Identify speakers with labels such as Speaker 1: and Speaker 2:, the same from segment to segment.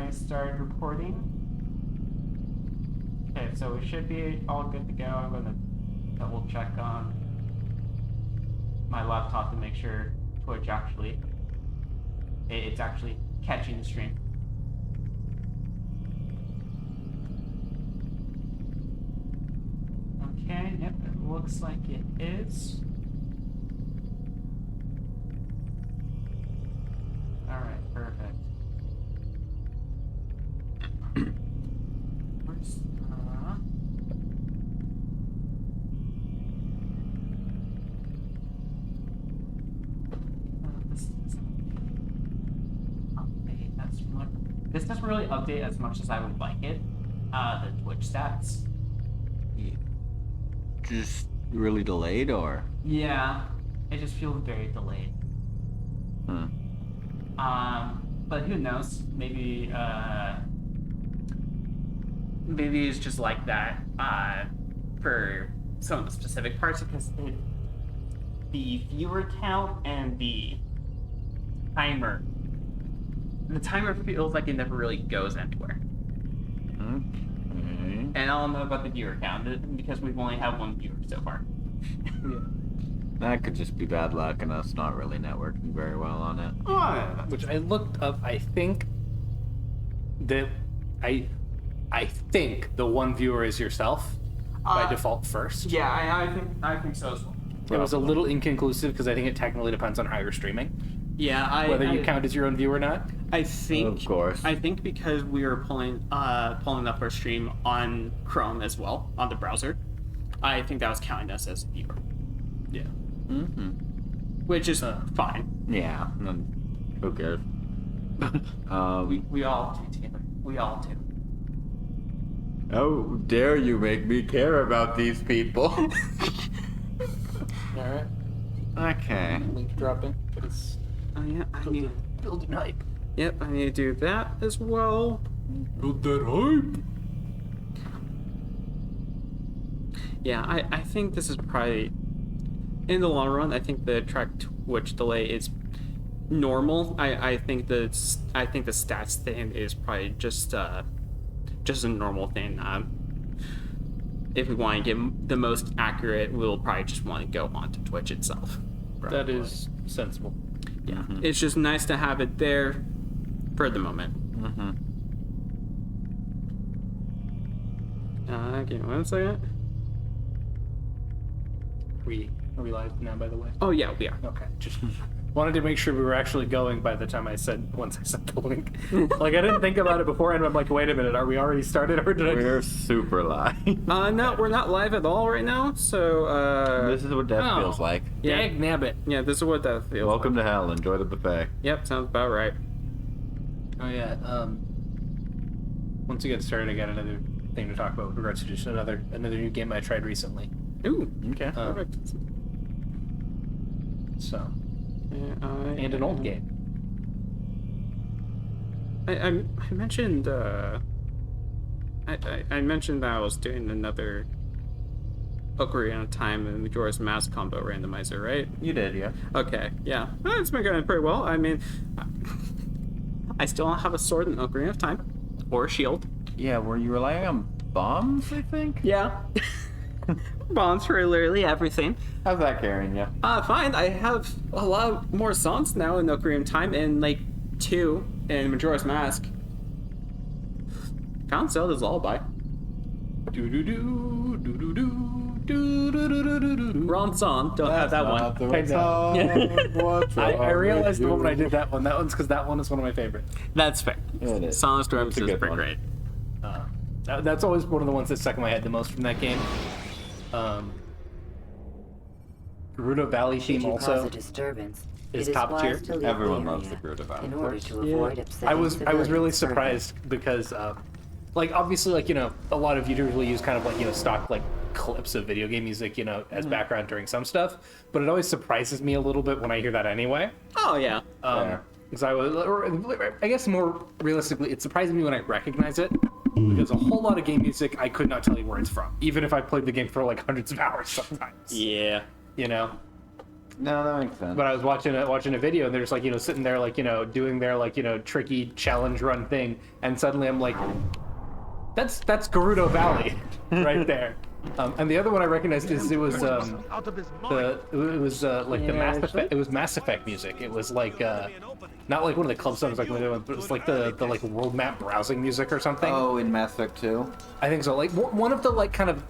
Speaker 1: I started recording. Okay, so we should be all good to go. I'm going to double check on my laptop to make sure Twitch actually, it's actually catching the stream. Okay, yep, it looks like it is. Alright, perfect. Where's, this doesn't update as much. This doesn't really update as much as I would like it. The Twitch stats.
Speaker 2: Just really delayed, or?
Speaker 1: Yeah, it just feels very delayed. But who knows? Maybe it's just like that for some of the specific parts, because the viewer count and the timer feels like it never really goes anywhere.
Speaker 2: Okay.
Speaker 1: And I don't know about the viewer count because we've only had one viewer so far.
Speaker 3: Yeah.
Speaker 2: That could just be bad luck and us not really networking very well on it.
Speaker 1: Oh, yeah.
Speaker 3: Which I looked up. I think that I think the one viewer is yourself by default first.
Speaker 1: Yeah, I think so as well.
Speaker 3: It was a little inconclusive because I think it technically depends on how you're streaming,
Speaker 1: Yeah,
Speaker 3: whether you count as your own viewer or not.
Speaker 1: I think,
Speaker 2: Of course.
Speaker 1: I think because we were pulling up our stream on Chrome as well on the browser, I think that was counting us as a viewer,
Speaker 3: Yeah.
Speaker 2: Mm-hmm.
Speaker 1: which is fine.
Speaker 2: Yeah. Who cares?
Speaker 1: We all do, Taylor. We all do.
Speaker 2: How dare you make me care about these people?
Speaker 3: All right.
Speaker 2: Okay.
Speaker 3: Link dropping. It's
Speaker 1: Oh yeah, I need.
Speaker 3: building hype.
Speaker 1: Yep, I need to do that as well.
Speaker 3: Build that hype.
Speaker 1: Yeah, I think this is probably, in the long run, I think the track Twitch delay is normal. I think the stats thing is probably just a normal thing. If we want to get the most accurate, we'll probably just want to go onto Twitch itself.
Speaker 3: That is sensible.
Speaker 1: Yeah, it's just nice to have it there for the moment.
Speaker 2: Mm-hmm.
Speaker 1: Give me 1 second.
Speaker 3: Are we live now, by the way?
Speaker 1: Oh yeah, we are.
Speaker 3: Okay. Just wanted to make sure we were actually going by the time once I sent the link. Like, I didn't think about it beforehand. I'm like, wait a minute, are we already started, or did I?
Speaker 2: We're super live.
Speaker 1: No, we're not live at all right now. So
Speaker 2: This is what death
Speaker 3: Oh.
Speaker 2: feels like.
Speaker 1: yeah,
Speaker 3: Dag nabbit.
Speaker 1: yeah, this is what that feels.
Speaker 2: Welcome to hell. Enjoy the buffet.
Speaker 1: Yep, sounds about right.
Speaker 3: Oh yeah. Once we get started, I got another thing to talk about with regards to just another new game I tried recently.
Speaker 1: Ooh,
Speaker 2: Okay.
Speaker 1: perfect.
Speaker 3: So,
Speaker 1: Yeah,
Speaker 3: and an old game.
Speaker 1: I mentioned I mentioned that I was doing another Ocarina of Time and Majora's Mask combo randomizer, right?
Speaker 2: You did, yeah.
Speaker 1: Okay, yeah, well, it's been going pretty well. I mean, I still don't have a sword in Ocarina of Time or a shield.
Speaker 2: Yeah, were you relying on bombs, I think?
Speaker 1: Yeah. Bombs for literally everything.
Speaker 2: How's that carrying you?
Speaker 1: Fine. I have a lot more songs now in Ocarina of Time, and like 2 in Majora's Mask. Found Zelda's Lullaby.
Speaker 3: Do do do do do do do do do do do.
Speaker 1: Wrong song. Don't have that one.
Speaker 3: I know. I realized the moment I did that one. That one's because that one is one of my favorites.
Speaker 1: That's fair.
Speaker 2: It is.
Speaker 1: Song of Storms
Speaker 2: It's a
Speaker 1: is
Speaker 2: good
Speaker 1: pretty
Speaker 2: one.
Speaker 1: great.
Speaker 3: That's always one of the ones that stuck in my head the most from that game. Gerudo Valley
Speaker 4: Should
Speaker 3: theme
Speaker 4: you cause
Speaker 3: also.
Speaker 4: a disturbance,
Speaker 3: is
Speaker 4: it
Speaker 3: top
Speaker 4: wise
Speaker 3: tier.
Speaker 4: to leave
Speaker 2: Everyone
Speaker 4: the
Speaker 2: loves
Speaker 4: area
Speaker 2: the Gerudo Valley,
Speaker 4: in
Speaker 2: of
Speaker 4: order
Speaker 2: course.
Speaker 4: to avoid upsetting
Speaker 3: I was really
Speaker 4: civilians.
Speaker 3: surprised because like, obviously, like, a lot of YouTubers will use kind of like, stock like clips of video game music, as background during some stuff, but it always surprises me a little bit when I hear that anyway.
Speaker 1: Oh yeah.
Speaker 2: Fair.
Speaker 3: Because I guess more realistically, it surprises me when I recognize it, because a whole lot of game music I could not tell you where it's from, even if I played the game for like hundreds of hours sometimes.
Speaker 1: Yeah.
Speaker 2: No, that makes sense.
Speaker 3: But I was watching a video, and they're just like, sitting there, like, doing their, like, tricky challenge run thing, and suddenly I'm like, that's Gerudo Valley right there. And the other one I recognized is it was like the Mass Effect. It was Mass Effect music. It was like not like one of the club songs like, but it was like the like world map browsing music or something.
Speaker 2: Oh, in Mass Effect 2?
Speaker 3: I think so. Like one of the like kind of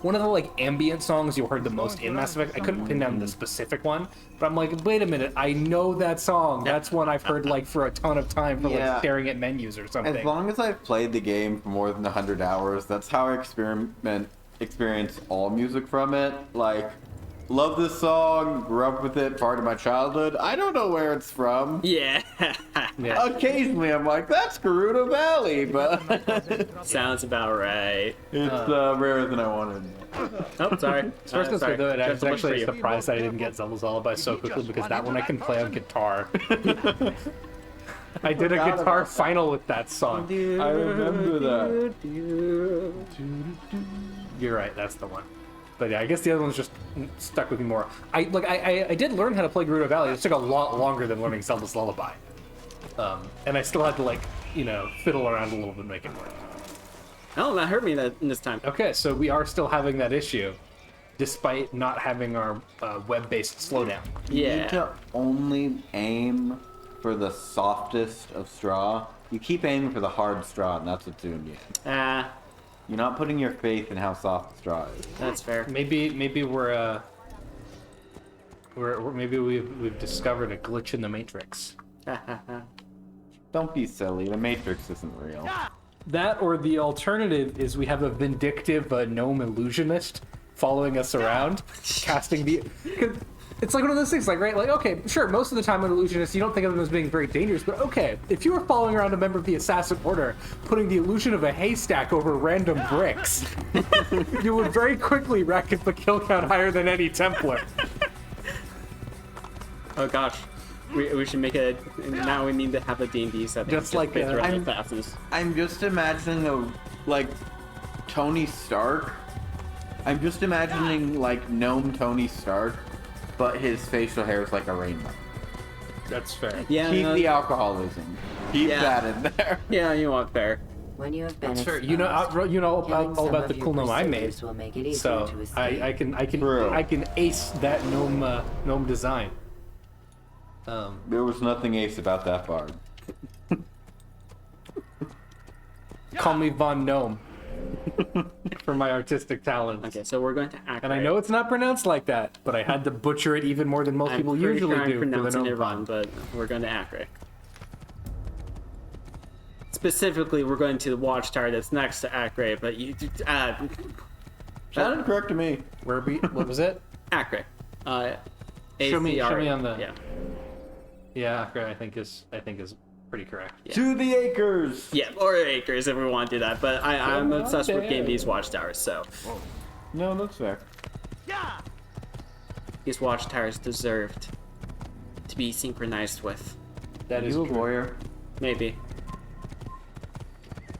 Speaker 3: one of the like ambient songs you heard the most in Mass Effect. I couldn't pin down the specific one, but I'm like, wait a minute, I know that song. That's one I've heard like for a ton of time for like staring at menus or something.
Speaker 2: As long as I've played the game for more than 100 hours, that's how I experience all music from it. Like, love this song, grew up with it, part of my childhood. I don't know where it's from.
Speaker 1: Yeah.
Speaker 3: Yeah.
Speaker 2: Occasionally I'm like, that's Gerudo Valley, but
Speaker 1: Sounds about right.
Speaker 2: it's rarer than I wanted.
Speaker 1: Oh, sorry.
Speaker 3: First, that's
Speaker 1: sorry.
Speaker 3: good though. I
Speaker 1: Just
Speaker 3: was
Speaker 1: a look
Speaker 3: actually
Speaker 1: for you.
Speaker 3: surprised I didn't get Zelda's Lullaby so quickly because that one I can play on guitar. I did a guitar final with that song.
Speaker 2: I remember that.
Speaker 3: You're right, that's the one. But yeah, I guess the other one's just stuck with me more. I did learn how to play Gerudo Valley. It took a lot longer than learning Zelda's Lullaby. And I still had to fiddle around a little bit to make it work.
Speaker 1: Oh, that hurt me this time.
Speaker 3: Okay, so we are still having that issue, despite not having our web-based slowdown.
Speaker 2: You
Speaker 1: Yeah.
Speaker 2: need to only aim for the softest of straw. You keep aiming for the hard straw, and that's what's doing you. You're not putting your faith in how soft the straw is.
Speaker 1: That's fair.
Speaker 3: Maybe we've discovered a glitch in the Matrix.
Speaker 2: Don't be silly. The Matrix isn't real.
Speaker 3: That, or the alternative is we have a vindictive gnome illusionist following us around, casting the. It's like one of those things, like, right? Like, okay, sure, most of the time an illusionist, you don't think of them as being very dangerous, but okay, if you were following around a member of the Assassin Order, putting the illusion of a haystack over random bricks, you would very quickly racket the kill count higher than any Templar.
Speaker 1: Oh gosh. We should make a. Now we need to have a D&D setting.
Speaker 3: Just like,
Speaker 1: based around
Speaker 2: I'm-
Speaker 1: assassins.
Speaker 2: I'm just imagining Tony Stark. I'm just imagining like gnome Tony Stark, but his facial hair is like a rainbow.
Speaker 3: That's fair.
Speaker 1: Yeah.
Speaker 2: Keep
Speaker 1: no,
Speaker 2: the alcoholism. Keep
Speaker 1: Yeah.
Speaker 2: that in there.
Speaker 1: Yeah, you want fair.
Speaker 4: When you have been
Speaker 3: Sure,
Speaker 4: exposed,
Speaker 3: you know all
Speaker 4: killing
Speaker 3: about
Speaker 4: some
Speaker 3: the
Speaker 4: of
Speaker 3: cool
Speaker 4: your
Speaker 3: gnome I made,
Speaker 4: pursuers will make it easier
Speaker 3: so
Speaker 4: to escape.
Speaker 3: I
Speaker 2: True.
Speaker 3: can ace that gnome design.
Speaker 2: There was nothing ace about that bard.
Speaker 3: Call me Von Gnome for my artistic talents.
Speaker 1: Okay, so we're going to act.
Speaker 3: And I know it's not pronounced like that, but I had to butcher it even more than most people usually do for the
Speaker 1: pronouncing
Speaker 3: gnome
Speaker 1: it wrong, but we're going to act right. Specifically, we're going to the watchtower that's next to Acre, but you
Speaker 2: Sounded correct to me.
Speaker 3: What was it?
Speaker 1: Acre.
Speaker 3: Show me
Speaker 1: ACR.
Speaker 3: on the.
Speaker 1: Yeah.
Speaker 3: Yeah, I think is pretty correct.
Speaker 1: Yeah.
Speaker 2: To the acres.
Speaker 1: Yeah, or acres if we want to do that, but I'm
Speaker 3: Come on,
Speaker 1: obsessed with
Speaker 3: Dad.
Speaker 1: Game B's watchtowers, so
Speaker 2: No, that's fair.
Speaker 1: these watchtowers deserved to be synchronized with.
Speaker 3: That is
Speaker 2: You a
Speaker 3: true.
Speaker 2: warrior?
Speaker 1: Maybe.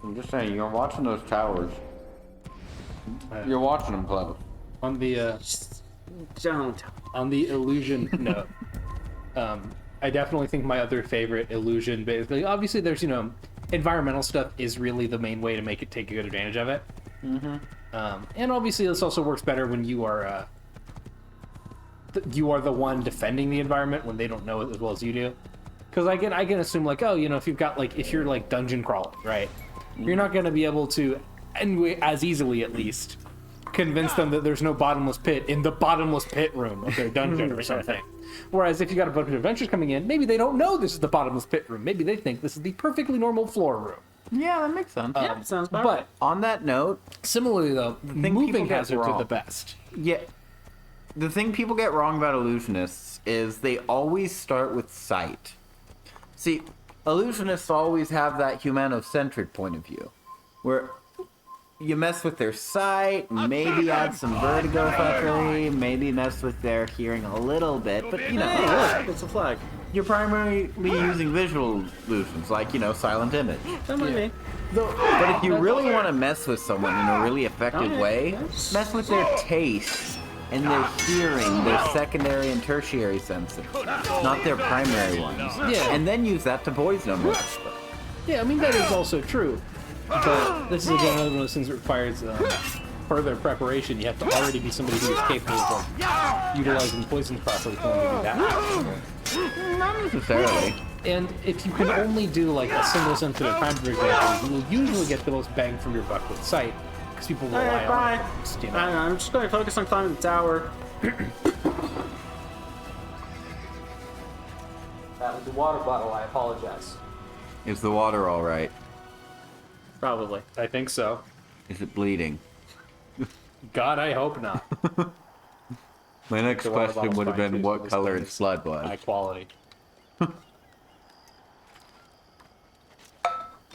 Speaker 2: I'm just saying, you're watching those towers. You're watching them close.
Speaker 3: On the
Speaker 1: Just don't.
Speaker 3: on the illusion note, I definitely think my other favorite illusion, basically, obviously there's, environmental stuff is really the main way to make it take a good advantage of it. Mm-hmm. And obviously this also works better when you are the one defending the environment when they don't know it as well as you do. Because I can assume like, oh, if you're like dungeon crawling, right? You're not going to be able to, anyway, as easily at least, convince them that there's no bottomless pit in the bottomless pit room of their dungeon or something. Whereas if you got a bunch of adventurers coming in, maybe they don't know this is the bottomless pit room. Maybe they think this is the perfectly normal floor room.
Speaker 2: Yeah, that makes sense.
Speaker 1: Yeah, sounds about
Speaker 3: But
Speaker 2: On that note,
Speaker 3: similarly, though,
Speaker 2: thing people
Speaker 3: moving
Speaker 2: get
Speaker 3: hazards are
Speaker 2: wrong.
Speaker 3: the best.
Speaker 2: yeah, the thing people get wrong about illusionists is they always start with sight. See, illusionists always have that humanocentric point of view, where you mess with their sight, maybe add some vertigo fuckery, maybe mess with their hearing a little bit, but
Speaker 1: Hey, it's a flag.
Speaker 2: you're primarily using visual illusions, like, silent image.
Speaker 1: Don't mind me.
Speaker 2: But if you really want to mess with someone in a really effective way, mess with their taste and their hearing, their secondary and tertiary senses, not their primary ones.
Speaker 3: Yeah.
Speaker 2: And then use that to poison them.
Speaker 3: Yeah, I mean, that is also true. But this is again another one of those things that requires further preparation. You have to already be somebody who is capable of utilizing poison properly to do that.
Speaker 2: Not necessarily.
Speaker 3: And if you can only do like a single sense at a time, for example, you will usually get the most bang from your buck with sight, because people rely
Speaker 1: Alright,
Speaker 3: on
Speaker 1: bye.
Speaker 3: it. Just, you know.
Speaker 1: I'm just going to focus on climbing the tower.
Speaker 3: That was the water bottle, I apologize.
Speaker 2: Is the water all right?
Speaker 1: Probably.
Speaker 3: I think so.
Speaker 2: Is it bleeding?
Speaker 3: God, I hope not.
Speaker 2: My next
Speaker 3: The water
Speaker 2: question
Speaker 3: bottle's
Speaker 2: would have
Speaker 3: fine,
Speaker 2: been
Speaker 3: too,
Speaker 2: what
Speaker 3: so
Speaker 2: color
Speaker 3: it's
Speaker 2: its blood was.
Speaker 3: High quality.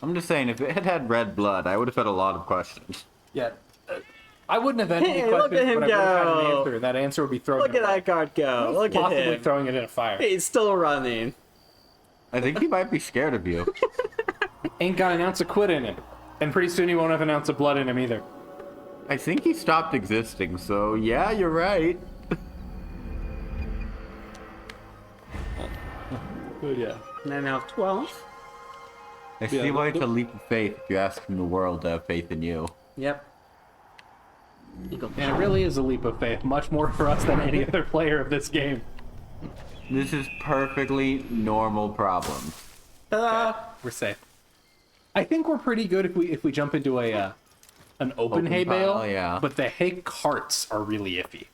Speaker 2: I'm just saying, if it had had red blood, I would have had a lot of questions.
Speaker 3: Yeah. I wouldn't have any
Speaker 1: Hey,
Speaker 3: questions,
Speaker 1: look at him
Speaker 3: but I would have had an
Speaker 1: go.
Speaker 3: answer, and that answer would be thrown
Speaker 1: Look
Speaker 3: in
Speaker 1: at that guard go. Look at
Speaker 3: possibly
Speaker 1: him.
Speaker 3: throwing it in a fire.
Speaker 1: He's still running.
Speaker 2: I think he might be scared of you.
Speaker 3: Ain't got an ounce of quit in him. And pretty soon he won't have an ounce of blood in him either.
Speaker 2: I think he stopped existing, so yeah, you're right.
Speaker 3: Good, yeah.
Speaker 1: And then now 12.
Speaker 2: I see
Speaker 3: Yeah,
Speaker 2: why it's a leap of faith if you ask from the world to have faith in you.
Speaker 1: Yep. Eagle.
Speaker 3: And it really is a leap of faith, much more for us than any other player of this game.
Speaker 2: This is perfectly normal problem.
Speaker 3: We're safe. I think we're pretty good if we jump into an open hay bale.
Speaker 2: pile, yeah.
Speaker 3: But the hay carts are really iffy.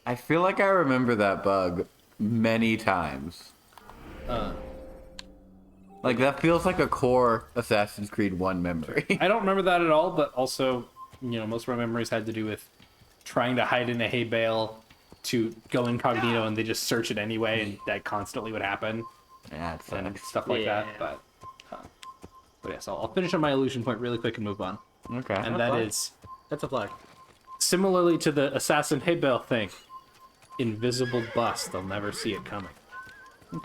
Speaker 2: I feel like I remember that bug many times. Like, that feels like a core Assassin's Creed 1 memory.
Speaker 3: I don't remember that at all, but also, you know, most of our memories had to do with trying to hide in a hay bale to go incognito and they just search it anyway, and that constantly would happen
Speaker 2: Yeah, it's
Speaker 3: and stuff like
Speaker 1: Yeah.
Speaker 3: that. But yeah, so I'll finish on my illusion point really quick and move on.
Speaker 2: okay.
Speaker 3: And that is
Speaker 1: That's a flag.
Speaker 3: similarly to the assassin hay bale thing. Invisible bust, they'll never see it coming.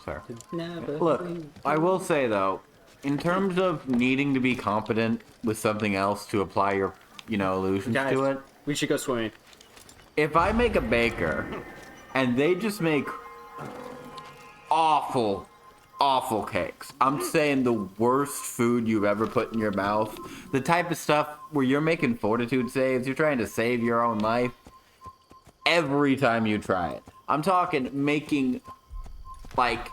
Speaker 2: Sorry.
Speaker 1: Never.
Speaker 2: Look, I will say though, in terms of needing to be competent with something else to apply your, illusions
Speaker 1: Guys,
Speaker 2: to it,
Speaker 1: we should go swimming.
Speaker 2: if I make a baker and they just make awful cakes, I'm saying the worst food you've ever put in your mouth, the type of stuff where you're making fortitude saves, you're trying to save your own life every time you try it. I'm talking making like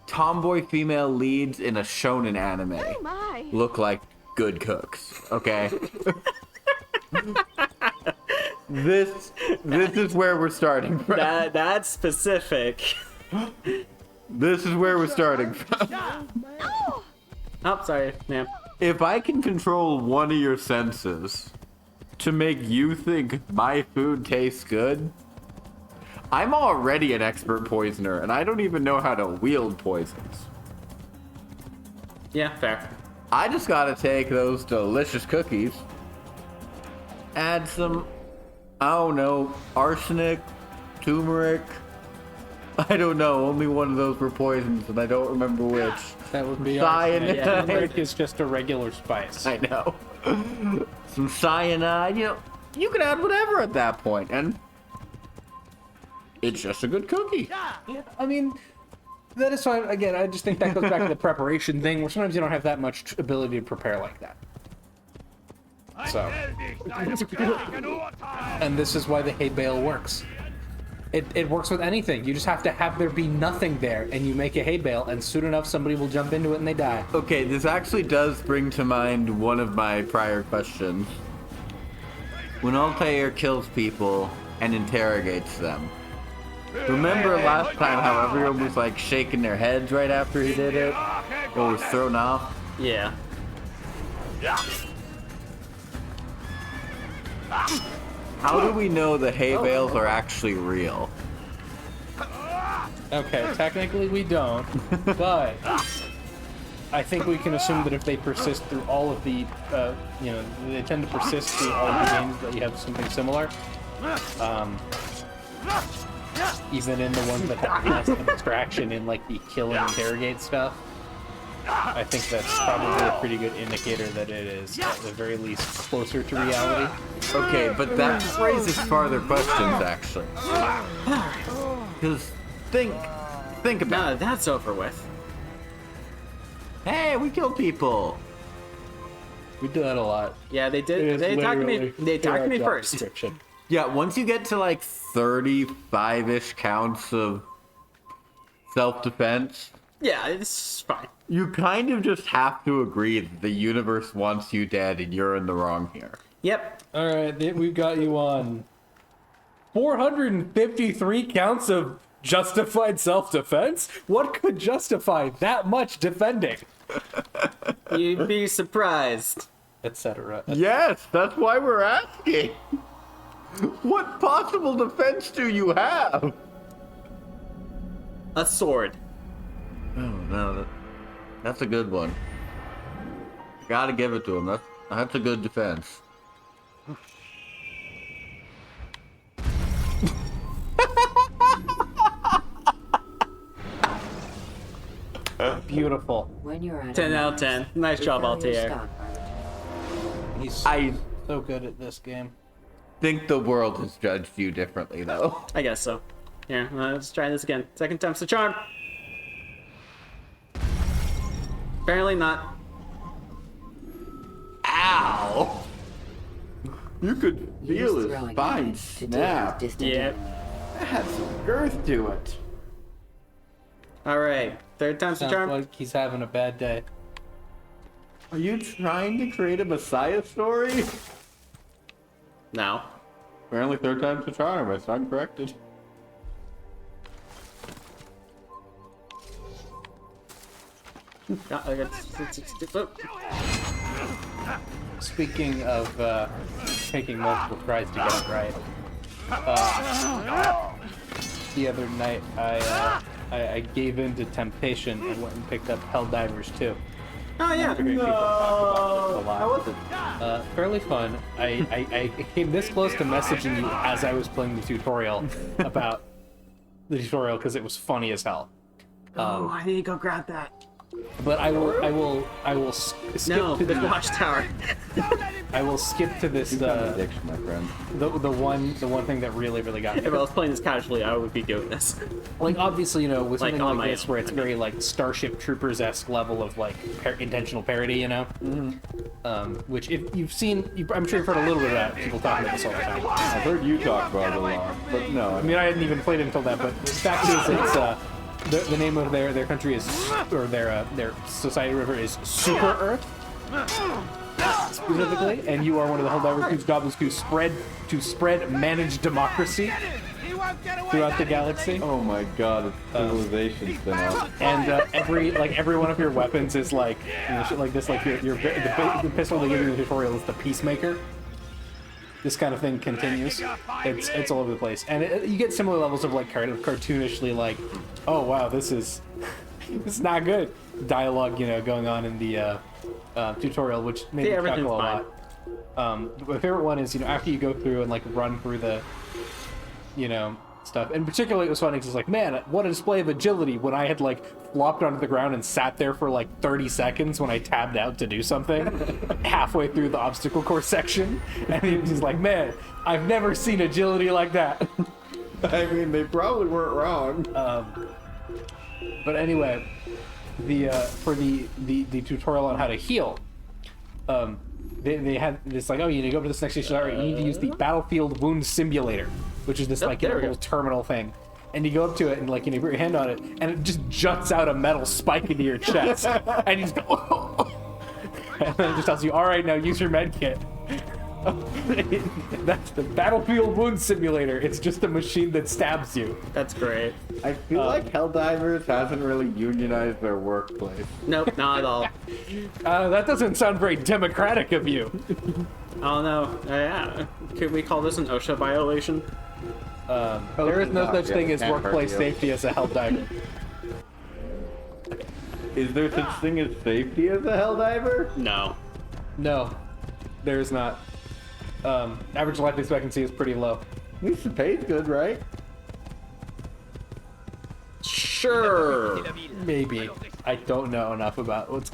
Speaker 2: tomboy female leads in a shonen anime
Speaker 4: Oh my.
Speaker 2: look like good cooks, okay? This is where we're starting from.
Speaker 1: That's specific.
Speaker 2: This is where we're starting from.
Speaker 4: Oh,
Speaker 1: Oh, sorry, ma'am.
Speaker 2: If I can control one of your senses to make you think my food tastes good, I'm already an expert poisoner, and I don't even know how to wield poisons.
Speaker 1: Yeah, fair.
Speaker 2: I just gotta take those delicious cookies, add some, I don't know, arsenic, turmeric. I don't know, only one of those were poisons, and I don't remember which.
Speaker 3: That would be
Speaker 2: Cyanide.
Speaker 3: Yeah, turmeric is just a regular spice.
Speaker 2: I know. Some cyanide, you can add whatever at that point, and it's just a good cookie.
Speaker 3: Yeah, I mean, that is fine. Again, I just think that goes back to the preparation thing, where sometimes you don't have that much ability to prepare like that. So, and this is why the hay bale works. It works with anything. You just have to have there be nothing there, and you make a hay bale, and soon enough somebody will jump into it and they die.
Speaker 2: Okay, this actually does bring to mind one of my prior questions. When Altair kills people and interrogates them, remember last time how everyone was like shaking their heads right after he did it? Or was thrown off?
Speaker 1: Yeah.
Speaker 2: How do we know the hay bales are actually real?
Speaker 3: Okay, technically we don't, but I think we can assume that if they persist through all of the, they tend to persist through all of the games that you have something similar. Even in the ones that have less abstraction in like the kill and interrogate stuff. I think that's probably a pretty good indicator that it is, at the very least, closer to reality.
Speaker 2: Okay, but that raises farther questions, actually. Because think about
Speaker 1: Now that that's over with.
Speaker 2: it. Hey, we kill people.
Speaker 3: We do that a lot.
Speaker 1: Yeah, they
Speaker 3: It
Speaker 1: did.
Speaker 3: is
Speaker 1: They attacked me.
Speaker 3: literally
Speaker 1: They
Speaker 3: in
Speaker 1: attacked
Speaker 3: our
Speaker 1: me
Speaker 3: job
Speaker 1: first.
Speaker 3: description.
Speaker 2: Yeah, once you get to like 35-ish counts of self-defense,
Speaker 1: Yeah, it's fine.
Speaker 2: you kind of just have to agree that the universe wants you dead and you're in the wrong here.
Speaker 1: Yep.
Speaker 3: All right, we've got you on 453 counts of justified self-defense. What could justify that much defending,
Speaker 1: You'd be surprised.
Speaker 3: etc.?
Speaker 2: Yes, that's why we're asking. What possible defense do you have?
Speaker 1: A sword.
Speaker 2: Oh no, that's a good one. Gotta give it to him. That's a good defense.
Speaker 3: Beautiful.
Speaker 4: When you're at
Speaker 1: 10 out of 10. Nice job, Altair.
Speaker 3: He's
Speaker 2: I
Speaker 3: so good at this game.
Speaker 2: think the world has judged you differently, though.
Speaker 1: I guess so. Here, let's try this again. Second time's the charm. Apparently not.
Speaker 2: Ow! You could feel his spine snap.
Speaker 1: Yeah.
Speaker 2: It had some girth to it.
Speaker 1: Alright. Third time's the
Speaker 3: Sounds
Speaker 1: charm.
Speaker 3: like he's having a bad day.
Speaker 2: Are you trying to create a Messiah story?
Speaker 1: No.
Speaker 2: Apparently third time's the charm. I stand corrected.
Speaker 3: Speaking of taking multiple tries to get it right, the other night I gave in to temptation and went and picked up Helldivers 2.
Speaker 1: Oh yeah.
Speaker 3: Figuring people talk about this a lot.
Speaker 2: How was it?
Speaker 3: Fairly fun. I came this close to messaging you as I was playing the tutorial about the tutorial because it was funny as hell.
Speaker 1: Oh, I need to go grab that.
Speaker 3: But I will skip
Speaker 1: No,
Speaker 3: to
Speaker 1: the
Speaker 3: the
Speaker 1: watchtower.
Speaker 3: I will skip to this
Speaker 2: Addiction, my friend.
Speaker 3: the one thing that really got me.
Speaker 1: If I was playing this casually, I would be doing this.
Speaker 3: Like obviously, you know, with
Speaker 1: Like,
Speaker 3: something
Speaker 1: on
Speaker 3: like
Speaker 1: my
Speaker 3: this
Speaker 1: own.
Speaker 3: where it's very like Starship Troopers-esque level of like intentional parody, you know. Which if you've seen, I'm sure you've heard a little bit about people talking about this all the time.
Speaker 2: I've heard you talk about it a lot, but no.
Speaker 3: I mean, I hadn't even played it until then, but the fact is, it's the name of their country is, or their society river is Super Earth, specifically, and you are one of the Helldivers whose job is to spread managed democracy throughout the galaxy.
Speaker 2: Oh my god, it's civilization's been out.
Speaker 3: And every one of your weapons is like, you know, shit like this. Like the pistol they give you in the tutorial is the Peacemaker. This kind of thing continues. It's all over the place, and you get similar levels of like kind of cartoonishly like, oh wow, this is not good dialogue, you know, going on in the tutorial, which made me
Speaker 1: everything's
Speaker 3: chuckle a
Speaker 1: fine.
Speaker 3: lot. My favorite one is, you know, after you go through and like run through the, you know, stuff. And particularly it was funny because it's like, man, what a display of agility when I had like flopped onto the ground and sat there for like 30 seconds when I tabbed out to do something halfway through the obstacle course section. And he's like, man, I've never seen agility like that.
Speaker 2: I mean, they probably weren't wrong.
Speaker 3: But anyway, for the tutorial on how to heal, they had this like, oh, you need to go up to this next station. All right, you need to use the Battlefield Wound Simulator, which is this like, you know,
Speaker 1: there we
Speaker 3: little
Speaker 1: go.
Speaker 3: terminal thing. And you go up to it and like, you know, you put your hand on it, and it just juts out a metal spike into your chest, and you just go, and then it just tells you, all right, now use your med kit. That's the Battlefield Wound Simulator. It's just a machine that stabs you.
Speaker 1: That's great.
Speaker 2: I feel like Helldivers hasn't really unionized their workplace.
Speaker 1: Nope, not at all.
Speaker 3: That doesn't sound very democratic of you.
Speaker 1: Oh no. Yeah. Could we call this an OSHA violation?
Speaker 3: There is no such
Speaker 2: Yeah,
Speaker 3: thing as
Speaker 2: can't hurt
Speaker 3: workplace
Speaker 2: you.
Speaker 3: safety as a Helldiver.
Speaker 2: Is there such thing as safety as a Helldiver?
Speaker 1: No.
Speaker 3: No, there is not. Average life expectancy is pretty low.
Speaker 2: At least the pay's good, right?
Speaker 1: Sure.
Speaker 3: Maybe. I don't know enough about what's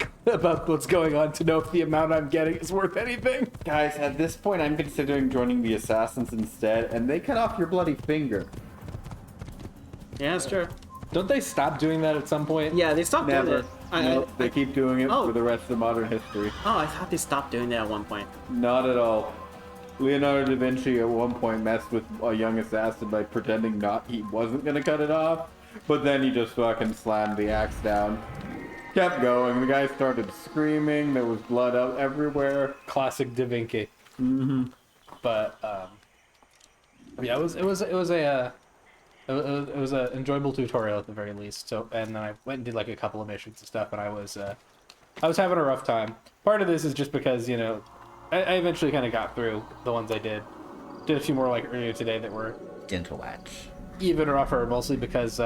Speaker 3: going on to know if the amount I'm getting is worth anything.
Speaker 2: Guys, at this point, I'm considering joining the assassins instead, and they cut off your bloody finger.
Speaker 1: Yeah, that's true.
Speaker 3: Don't they stop doing that at some point?
Speaker 1: Yeah, they stopped doing
Speaker 2: Never.
Speaker 1: it.
Speaker 2: Nope, they keep doing it
Speaker 1: Oh.
Speaker 2: for the rest of modern history.
Speaker 1: Oh, I thought they stopped doing that at one point.
Speaker 2: Not at all. Leonardo da Vinci at one point messed with a young assassin by pretending he wasn't gonna cut it off, but then he just fucking slammed the axe down. Kept going. The guy started screaming. There was blood out everywhere.
Speaker 3: Classic Da Vinci. Mm-hmm. But yeah, it was an enjoyable tutorial at the very least. So, and then I went and did like a couple of missions and stuff, and I was having a rough time. Part of this is just because, you know, I eventually kind of got through the ones I did. Did a few more like earlier today that were
Speaker 2: Gentle watch.
Speaker 3: even rougher, mostly because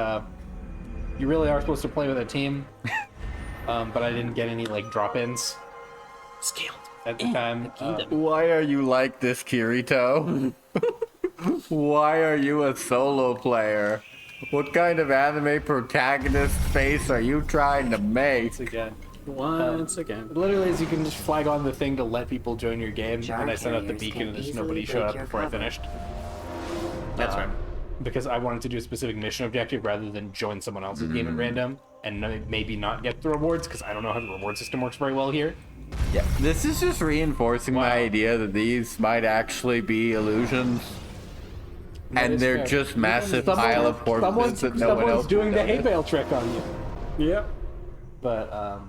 Speaker 3: you really are supposed to play with a team. But I didn't get any like drop-ins
Speaker 1: Scaled.
Speaker 3: at the time.
Speaker 2: Why are you like this, Kirito? Why are you a solo player? What kind of anime protagonist face are you trying to make?
Speaker 3: Once again. Literally, is you can just flag on the thing to let people join your game, and I sent out the beacon and just nobody showed up before I finished.
Speaker 1: That's right.
Speaker 3: Because I wanted to do a specific mission objective rather than join someone else's game at random and maybe not get the rewards, because I don't know how the reward system works very well here.
Speaker 2: Yeah, this is just reinforcing my
Speaker 3: Wow.
Speaker 2: idea that these might actually be illusions.
Speaker 3: That
Speaker 2: And
Speaker 3: is
Speaker 2: they're
Speaker 3: fair.
Speaker 2: just massive pile of corpses that no one else
Speaker 3: Someone's doing the hay
Speaker 2: does.
Speaker 3: bale trick on you.
Speaker 1: Yep.
Speaker 3: But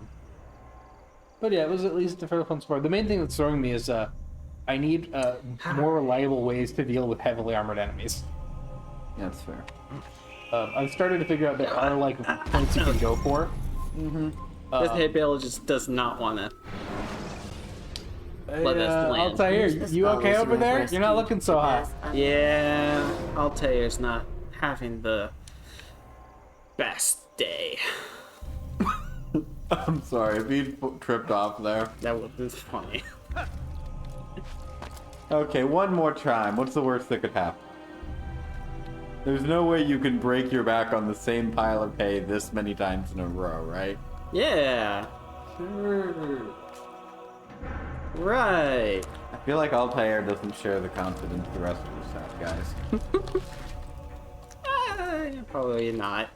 Speaker 3: yeah, it was at least a fairly fun sport. The main thing that's throwing me is I need more reliable ways to deal with heavily armored enemies.
Speaker 2: That's fair.
Speaker 3: I've started to figure out there are like points you can go for.
Speaker 1: This hay bale just does not want to let us land.
Speaker 3: I'll tell you, you okay over there? You're not looking so hot.
Speaker 1: Yeah, I'll tell you, it's not having the best day.
Speaker 2: I'm sorry, if you tripped off there.
Speaker 1: That was funny.
Speaker 2: Okay, one more time. What's the worst that could happen? There's no way you can break your back on the same pile of hay this many times in a row, right?
Speaker 1: Yeah. Right.
Speaker 2: I feel like Altair doesn't share the confidence the rest of us have, guys.
Speaker 1: Probably not.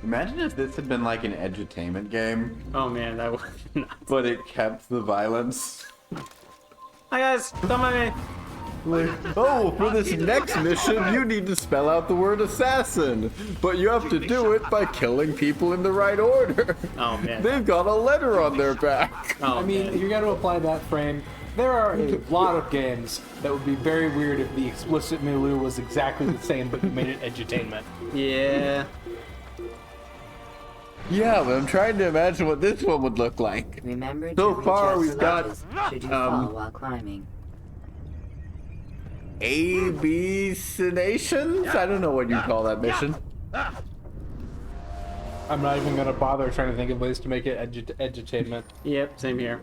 Speaker 2: Imagine if this had been like an edutainment game,
Speaker 1: Oh man, that would not.
Speaker 2: but it kept the violence.
Speaker 1: Hi guys, don't mind me.
Speaker 2: Like, oh, for this next mission, you need to spell out the word assassin, but you have to do it by killing people in the right order.
Speaker 1: Oh man.
Speaker 2: They've got a letter on their back.
Speaker 1: Oh,
Speaker 3: I mean,
Speaker 1: man.
Speaker 3: you got to apply that frame. There are a lot of games that would be very weird if the explicit milieu was exactly the same, but you made it edutainment.
Speaker 1: Yeah.
Speaker 2: Yeah, but I'm trying to imagine what this one would look like.
Speaker 4: Remember
Speaker 2: So
Speaker 4: to
Speaker 2: far,
Speaker 4: adjust
Speaker 2: we've got,
Speaker 4: ledges should you fall while climbing.
Speaker 2: Abysinations? I don't know what you call that mission.
Speaker 3: I'm not even going to bother trying to think of ways to make it edutainment.
Speaker 1: Yep, same here.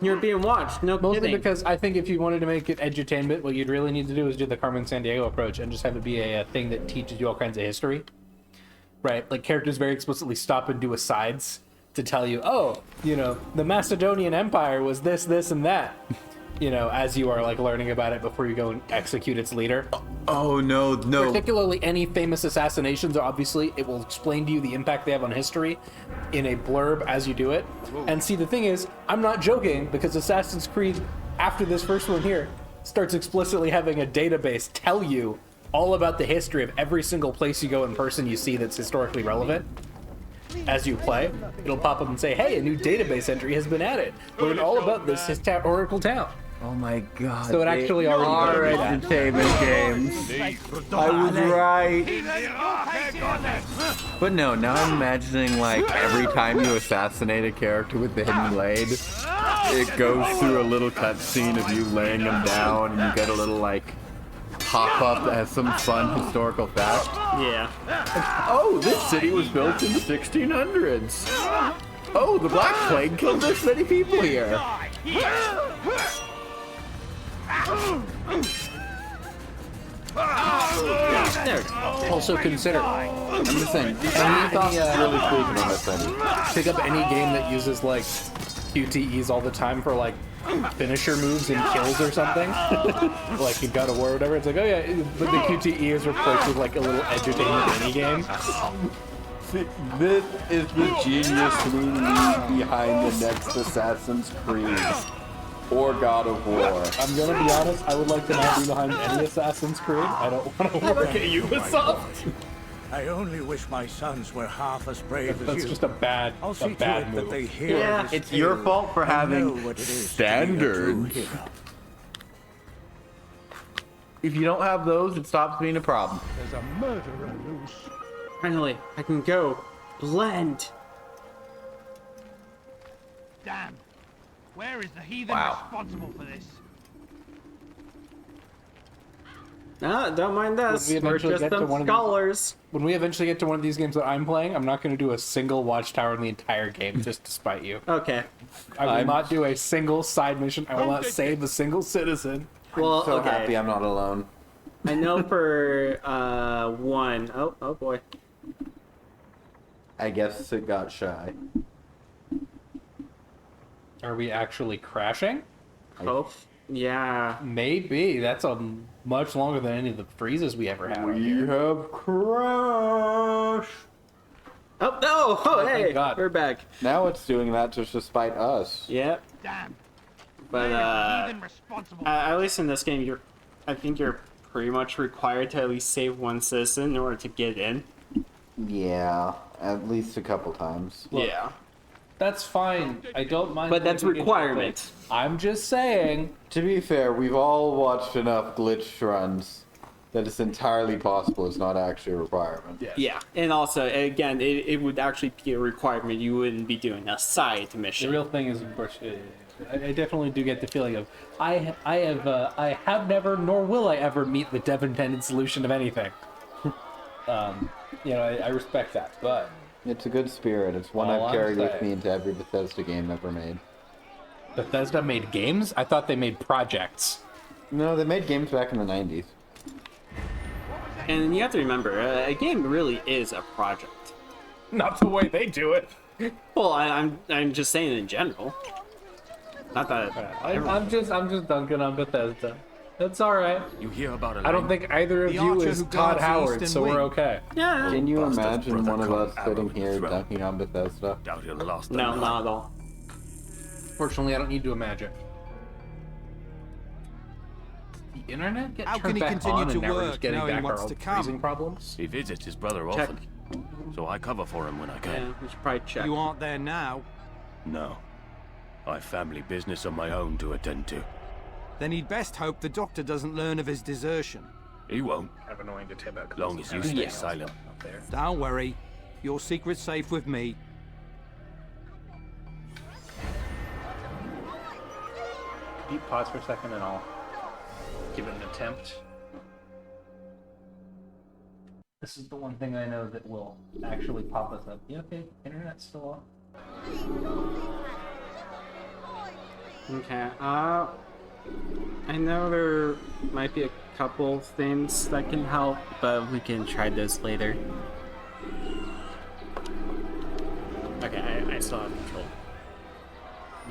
Speaker 1: You're being watched, no
Speaker 3: Mostly
Speaker 1: kidding.
Speaker 3: because I think if you wanted to make it edutainment, what you'd really need to do is do the Carmen Sandiego approach and just have it be a thing that teaches you all kinds of history. Right? Like characters very explicitly stop and do asides to tell you, oh, you know, the Macedonian Empire was this, this, and that. You know, as you are like learning about it before you go and execute its leader.
Speaker 2: Oh, no.
Speaker 3: Particularly any famous assassinations, obviously, it will explain to you the impact they have on history in a blurb as you do it. And see, the thing is, I'm not joking, because Assassin's Creed, after this first one here, starts explicitly having a database tell you all about the history of every single place you go in person you see that's historically relevant. As you play, it'll pop up and say, hey, a new database entry has been added. Learn all about this historical town.
Speaker 2: Oh my god.
Speaker 3: So it actually already
Speaker 2: are
Speaker 3: does that.
Speaker 2: entertainment games. I was right. But no, now I'm imagining like every time you assassinate a character with the hidden blade, it goes through a little cutscene of you laying them down, and you get a little like pop up that has some fun historical fact.
Speaker 1: Yeah.
Speaker 2: Oh, this city was built in the 1600s. Oh, the Black Plague killed this many people here.
Speaker 1: There.
Speaker 3: Also consider
Speaker 2: I'm just saying, these thoughts really sleeping on this thing.
Speaker 3: pick up any game that uses like QTEs all the time for like finisher moves and kills or something. Like in God of War or whatever. It's like, oh yeah, but the QTE is replaced with like a little entertainment mini game.
Speaker 5: This is the genius meaning behind the next Assassin's Creed or God of War.
Speaker 3: I'm gonna be honest, I would like to not be behind any Assassin's Creed. I don't want to work at Ubisoft.
Speaker 6: I only wish my sons were half as brave as
Speaker 3: That's
Speaker 6: you.
Speaker 3: just a bad
Speaker 6: I'll see to
Speaker 3: bad
Speaker 6: it
Speaker 3: move.
Speaker 6: that they hear
Speaker 1: Yeah,
Speaker 6: this
Speaker 2: It's your
Speaker 6: tale
Speaker 2: fault for
Speaker 6: and know
Speaker 2: having
Speaker 6: what it is to be a true
Speaker 2: standards.
Speaker 6: hero.
Speaker 2: If you don't have those, it stops being a problem.
Speaker 6: There's a murderer loose.
Speaker 1: Finally, I can go blend.
Speaker 7: Damn. Where is the heathen
Speaker 2: Wow.
Speaker 7: responsible for this?
Speaker 1: Ah, don't mind us.
Speaker 3: When we
Speaker 1: We're
Speaker 3: eventually
Speaker 1: just
Speaker 3: get to
Speaker 1: them
Speaker 3: one of these-
Speaker 1: scholars.
Speaker 3: When we eventually get to one of these games that I'm playing, I'm not going to do a single watchtower in the entire game, just to spite you.
Speaker 1: Okay.
Speaker 3: I will
Speaker 5: I'm-
Speaker 3: not do a single side mission. I will not save a single citizen.
Speaker 1: Well,
Speaker 5: So
Speaker 1: okay.
Speaker 5: happy I'm not alone.
Speaker 1: I know for one. Oh boy.
Speaker 5: I guess it got shy.
Speaker 3: Are we actually crashing?
Speaker 1: Oh, yeah.
Speaker 3: Maybe. That's a much longer than any of the freezes we ever had on here.
Speaker 5: have crashed.
Speaker 1: Oh no! Oh
Speaker 3: thank
Speaker 1: hey,
Speaker 3: God.
Speaker 1: we're back.
Speaker 5: Now it's doing that just to spite us.
Speaker 1: Yep.
Speaker 7: Damn.
Speaker 1: But
Speaker 7: Where is the heathen responsible?
Speaker 1: at least in this game, I think you're pretty much required to at least save one citizen in order to get in.
Speaker 5: Yeah, at least a couple times.
Speaker 3: Look,
Speaker 1: yeah.
Speaker 3: That's fine. I don't mind.
Speaker 1: But that's
Speaker 3: leaving it
Speaker 1: requirement.
Speaker 3: open. I'm just saying.
Speaker 5: To be fair, we've all watched enough glitch runs that it's entirely possible it's not actually a requirement.
Speaker 3: Yeah.
Speaker 1: Yeah, and also, again, it would actually be a requirement. You wouldn't be doing a side
Speaker 3: The
Speaker 1: mission.
Speaker 3: real thing is, of course, I definitely do get the feeling of I have never nor will I ever meet the dev-intended solution of anything. I respect that, but
Speaker 5: It's a good spirit. It's one
Speaker 3: All
Speaker 5: I've
Speaker 3: I'm
Speaker 5: carried with
Speaker 3: saying.
Speaker 5: me into every Bethesda game ever made.
Speaker 3: Bethesda made games. I thought they made projects.
Speaker 5: No, they made games back in the 90s.
Speaker 1: And you have to remember, a game really is a project.
Speaker 3: Not the way they do it.
Speaker 1: Well, I'm just saying in general. Not that
Speaker 3: I'm just dunking on Bethesda. That's all right.
Speaker 6: You hear about a
Speaker 3: I don't think either of
Speaker 6: The
Speaker 3: you
Speaker 6: archer
Speaker 3: is
Speaker 6: who
Speaker 3: Todd
Speaker 6: guards the
Speaker 3: Howard,
Speaker 6: eastern
Speaker 3: so we're
Speaker 6: wing.
Speaker 3: okay.
Speaker 1: Yeah.
Speaker 5: Can you
Speaker 6: Buster's
Speaker 5: imagine
Speaker 6: brother
Speaker 5: one of
Speaker 6: called
Speaker 5: us
Speaker 6: Arrow
Speaker 5: sitting
Speaker 6: in
Speaker 5: here
Speaker 6: his throat.
Speaker 5: dunking on Bethesda?
Speaker 6: Doubt he'll last
Speaker 1: No,
Speaker 6: enough.
Speaker 1: not at all.
Speaker 3: Fortunately, I don't need to imagine. The internet get
Speaker 8: How
Speaker 3: turned
Speaker 8: can he
Speaker 3: back
Speaker 8: continue
Speaker 3: on
Speaker 8: to
Speaker 3: and never
Speaker 8: work
Speaker 3: just getting
Speaker 8: knowing
Speaker 3: back our
Speaker 8: what's
Speaker 3: old
Speaker 8: to come?
Speaker 3: freezing problems?
Speaker 6: He visits his brother
Speaker 1: Check.
Speaker 6: often, so I cover for him when I
Speaker 1: Yeah,
Speaker 6: can.
Speaker 1: we should probably check.
Speaker 8: You aren't there now.
Speaker 6: No. I've family business of my own to attend to.
Speaker 8: Then he'd best hope the doctor doesn't learn of his desertion.
Speaker 6: He won't,
Speaker 3: Kind of annoying to tip out.
Speaker 6: long as you stay silent.
Speaker 3: Up there.
Speaker 8: Don't worry. Your secret's safe with me.
Speaker 3: Deep pause for a second and I'll give it an attempt. This is the one thing I know that will actually pop us up. You okay? Internet's still on?
Speaker 1: Okay. I know there might be a couple things that can help, but we can try this later. Okay, I still have control.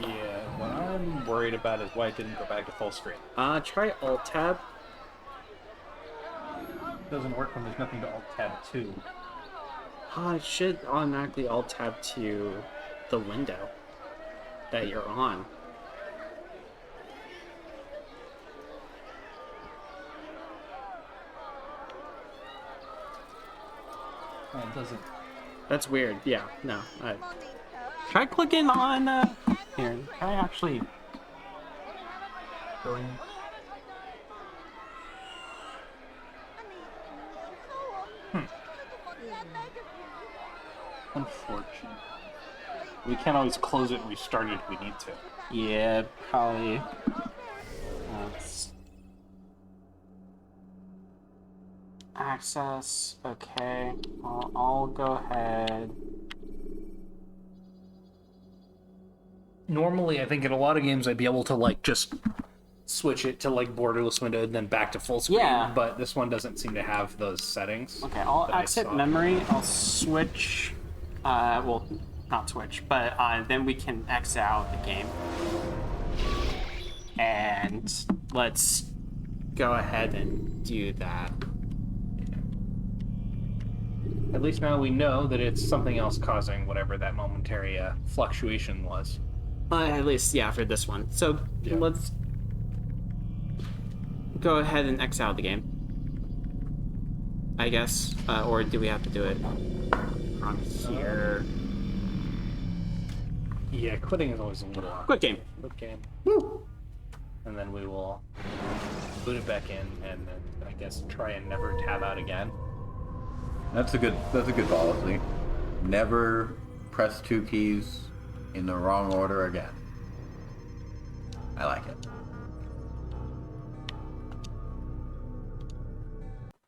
Speaker 3: Yeah, what I'm worried about is why it didn't go back to full screen.
Speaker 1: Try Alt Tab.
Speaker 3: It doesn't work when there's nothing to Alt Tab to.
Speaker 1: It should automatically Alt Tab to the window that you're on.
Speaker 3: Oh, it doesn't.
Speaker 1: That's weird. Yeah, no. Try clicking on, here. Try actually going.
Speaker 3: Unfortunate. We can't always close it and restart it if we need to.
Speaker 1: Yeah, probably. Access. Okay. I'll go ahead.
Speaker 3: normally I think in a lot of games I'd be able to like just switch it to like borderless window and then back to full screen.
Speaker 1: Yeah.
Speaker 3: But this one doesn't seem to have those settings.
Speaker 1: Okay, I'll
Speaker 3: that I
Speaker 1: exit
Speaker 3: saw.
Speaker 1: memory. I'll switch. Well, not switch, but then we can exit out the game. And let's go ahead and do that.
Speaker 3: At least now we know that it's something else causing whatever that momentary fluctuation was.
Speaker 1: At least, yeah, for this one. So
Speaker 3: Yeah.
Speaker 1: let's go ahead and exit out the game. I guess, or do we have to do it from here?
Speaker 3: Yeah, quitting is always a little
Speaker 1: Quick game.
Speaker 3: Quit game. Woo! And then we will boot it back in and then I guess try and never tab out again.
Speaker 2: That's a good policy. Never press 2 keys in the wrong order again. I like it.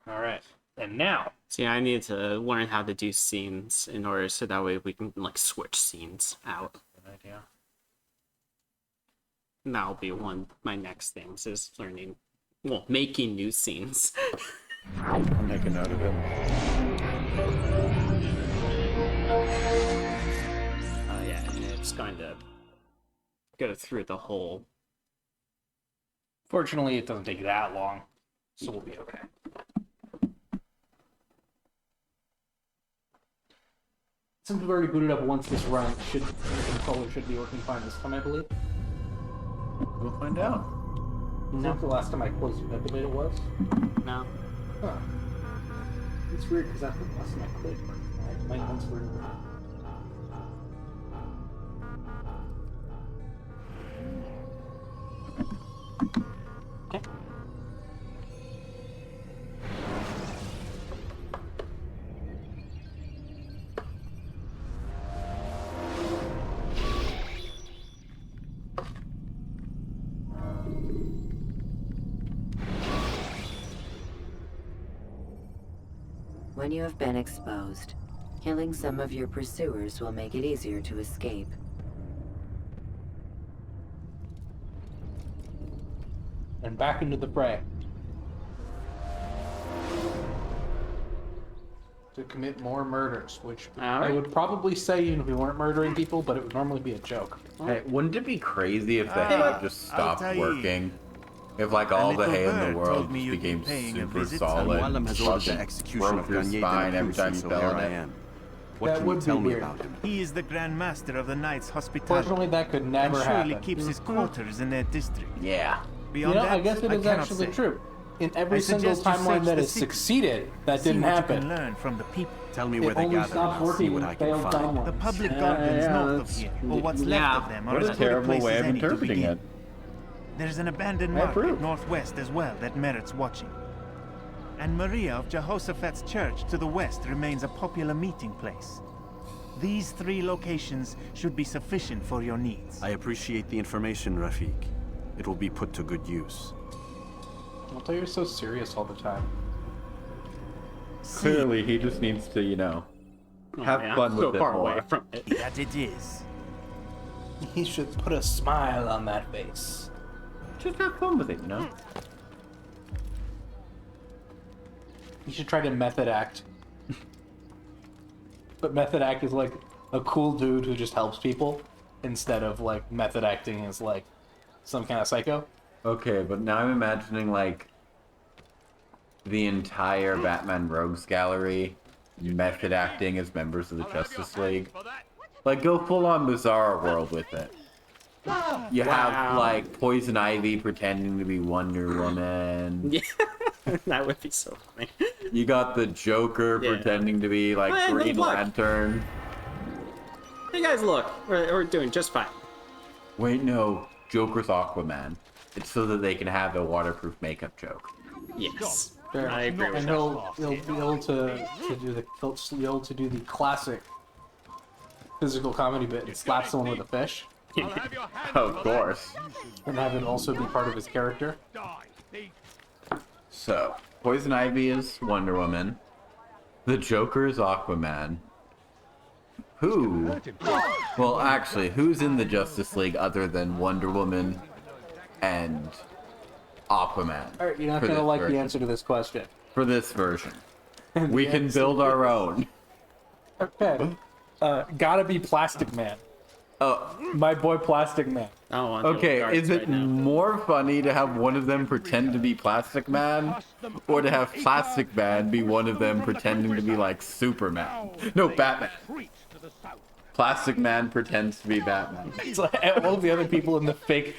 Speaker 3: Alright. And now
Speaker 1: See, I need to learn how to do scenes in order so that way we can like switch scenes out.
Speaker 3: good idea.
Speaker 1: And that'll be one of my next things is learning, well, making new scenes.
Speaker 5: I'll make a note of it.
Speaker 1: Yeah, and it's going to go through the whole.
Speaker 3: Fortunately it doesn't take that long. So we'll be okay. Since we've already booted up once this run, the controller should be working fine this time, I believe.
Speaker 2: We'll find out.
Speaker 3: Is that the last time I closed it was?
Speaker 1: No.
Speaker 3: Huh. It's weird because I think last time I clicked, my ones were.
Speaker 1: Okay.
Speaker 4: When you have been exposed, killing some of your pursuers will make it easier to escape.
Speaker 3: And back into the fray. To commit more murders, which I
Speaker 1: Alright.
Speaker 3: would probably say even if we weren't murdering people, but it would normally be a joke.
Speaker 2: Hey, wouldn't it be crazy if the hay just stopped working? If like all the hay in the world just became super solid,
Speaker 9: Mualim has ordered the
Speaker 2: fucking
Speaker 9: execution
Speaker 2: broke
Speaker 9: of
Speaker 2: your
Speaker 9: Garnier
Speaker 2: spine
Speaker 9: de
Speaker 2: every time you
Speaker 9: so
Speaker 2: fell
Speaker 9: here
Speaker 2: in
Speaker 9: I
Speaker 2: it.
Speaker 9: am. What
Speaker 3: That
Speaker 9: can you
Speaker 3: would be
Speaker 9: tell me
Speaker 3: weird.
Speaker 9: about him?
Speaker 10: He is the Grand Master of the Knights Hospitality.
Speaker 3: Fortunately, that could never
Speaker 10: and surely
Speaker 3: happen.
Speaker 10: keeps his quarters in their district.
Speaker 2: Yeah.
Speaker 3: You
Speaker 10: Beyond
Speaker 3: know,
Speaker 10: that,
Speaker 3: I guess it is
Speaker 10: cannot
Speaker 3: actually
Speaker 10: say.
Speaker 3: true. In every
Speaker 10: I
Speaker 3: single
Speaker 10: suggest you
Speaker 3: timeline
Speaker 10: search
Speaker 3: that
Speaker 10: the
Speaker 3: has
Speaker 10: secrets.
Speaker 3: succeeded, that
Speaker 10: See
Speaker 3: didn't
Speaker 10: what
Speaker 3: happen.
Speaker 10: you can learn from the people.
Speaker 9: Tell me
Speaker 3: It
Speaker 9: where they
Speaker 3: only
Speaker 9: gather,
Speaker 3: stopped
Speaker 9: and I'll see
Speaker 3: working
Speaker 9: what
Speaker 3: in
Speaker 9: I can
Speaker 3: failed
Speaker 9: find.
Speaker 3: timelines.
Speaker 10: The public gardens
Speaker 1: yeah,
Speaker 10: north of
Speaker 1: that's-
Speaker 10: here, or what's
Speaker 1: yeah.
Speaker 10: left of them, are
Speaker 2: What
Speaker 10: as
Speaker 2: a
Speaker 10: good a
Speaker 2: terrible
Speaker 10: place
Speaker 2: way
Speaker 10: as
Speaker 2: of
Speaker 10: any to
Speaker 2: interpreting
Speaker 10: begin.
Speaker 2: it.
Speaker 10: There's an abandoned
Speaker 2: I
Speaker 10: market
Speaker 2: approve.
Speaker 10: northwest as well that merits watching. And Maria of Jehoshaphat's church to the west remains a popular meeting place. These 3 locations should be sufficient for your needs.
Speaker 9: I appreciate the information, Rafik. It will be put to good use.
Speaker 3: I'll tell you, you're so serious all the time.
Speaker 2: Clearly, he just needs to, you know, have
Speaker 1: Yeah,
Speaker 2: fun
Speaker 1: so
Speaker 2: with it
Speaker 1: far
Speaker 2: more.
Speaker 1: away from it.
Speaker 10: That it is.
Speaker 3: He should put a smile on that face.
Speaker 2: Just have fun with it, you know?
Speaker 3: He should try to method act. But method act is like a cool dude who just helps people instead of like method acting as like some kind of psycho.
Speaker 2: Okay, but now I'm imagining, like, the entire Batman Rogues gallery method acting as members of the Justice League. Like, go full on Bizarro World with it. You have,
Speaker 1: Wow.
Speaker 2: like, Poison Ivy pretending to be Wonder Woman.
Speaker 1: Yeah, that would be so funny.
Speaker 2: You got the Joker
Speaker 1: Yeah.
Speaker 2: pretending to be, like,
Speaker 1: Hey,
Speaker 2: Green
Speaker 1: look.
Speaker 2: Lantern.
Speaker 1: Hey guys, look, we're doing just fine.
Speaker 2: Wait, no. Joker's Aquaman. It's so that they can have a waterproof makeup joke.
Speaker 1: Yes,
Speaker 3: Sure.
Speaker 1: I agree with
Speaker 3: And
Speaker 1: that.
Speaker 3: he'll be able to do the classic physical comedy bit and slap someone with a fish
Speaker 2: Of course.
Speaker 3: and have it also be part of his character.
Speaker 2: So, Poison Ivy is Wonder Woman. The Joker is Aquaman. Who? Well, actually, who's in the Justice League other than Wonder Woman and Aquaman?
Speaker 3: All right, you're not
Speaker 2: for
Speaker 3: gonna
Speaker 2: this
Speaker 3: like the
Speaker 2: version?
Speaker 3: answer to this question.
Speaker 2: For this version. We can build our own.
Speaker 3: Okay. Gotta be Plastic Man.
Speaker 2: Oh,
Speaker 3: My boy Plastic Man.
Speaker 1: I don't want to
Speaker 2: okay.
Speaker 1: guards
Speaker 2: Is it
Speaker 1: right now.
Speaker 2: more funny to have one of them pretend to be Plastic Man, or to have Plastic Man be one of them pretending to be like Superman? No, Batman. Plastic Man pretends to be Batman.
Speaker 3: It's like all of the other people in the fake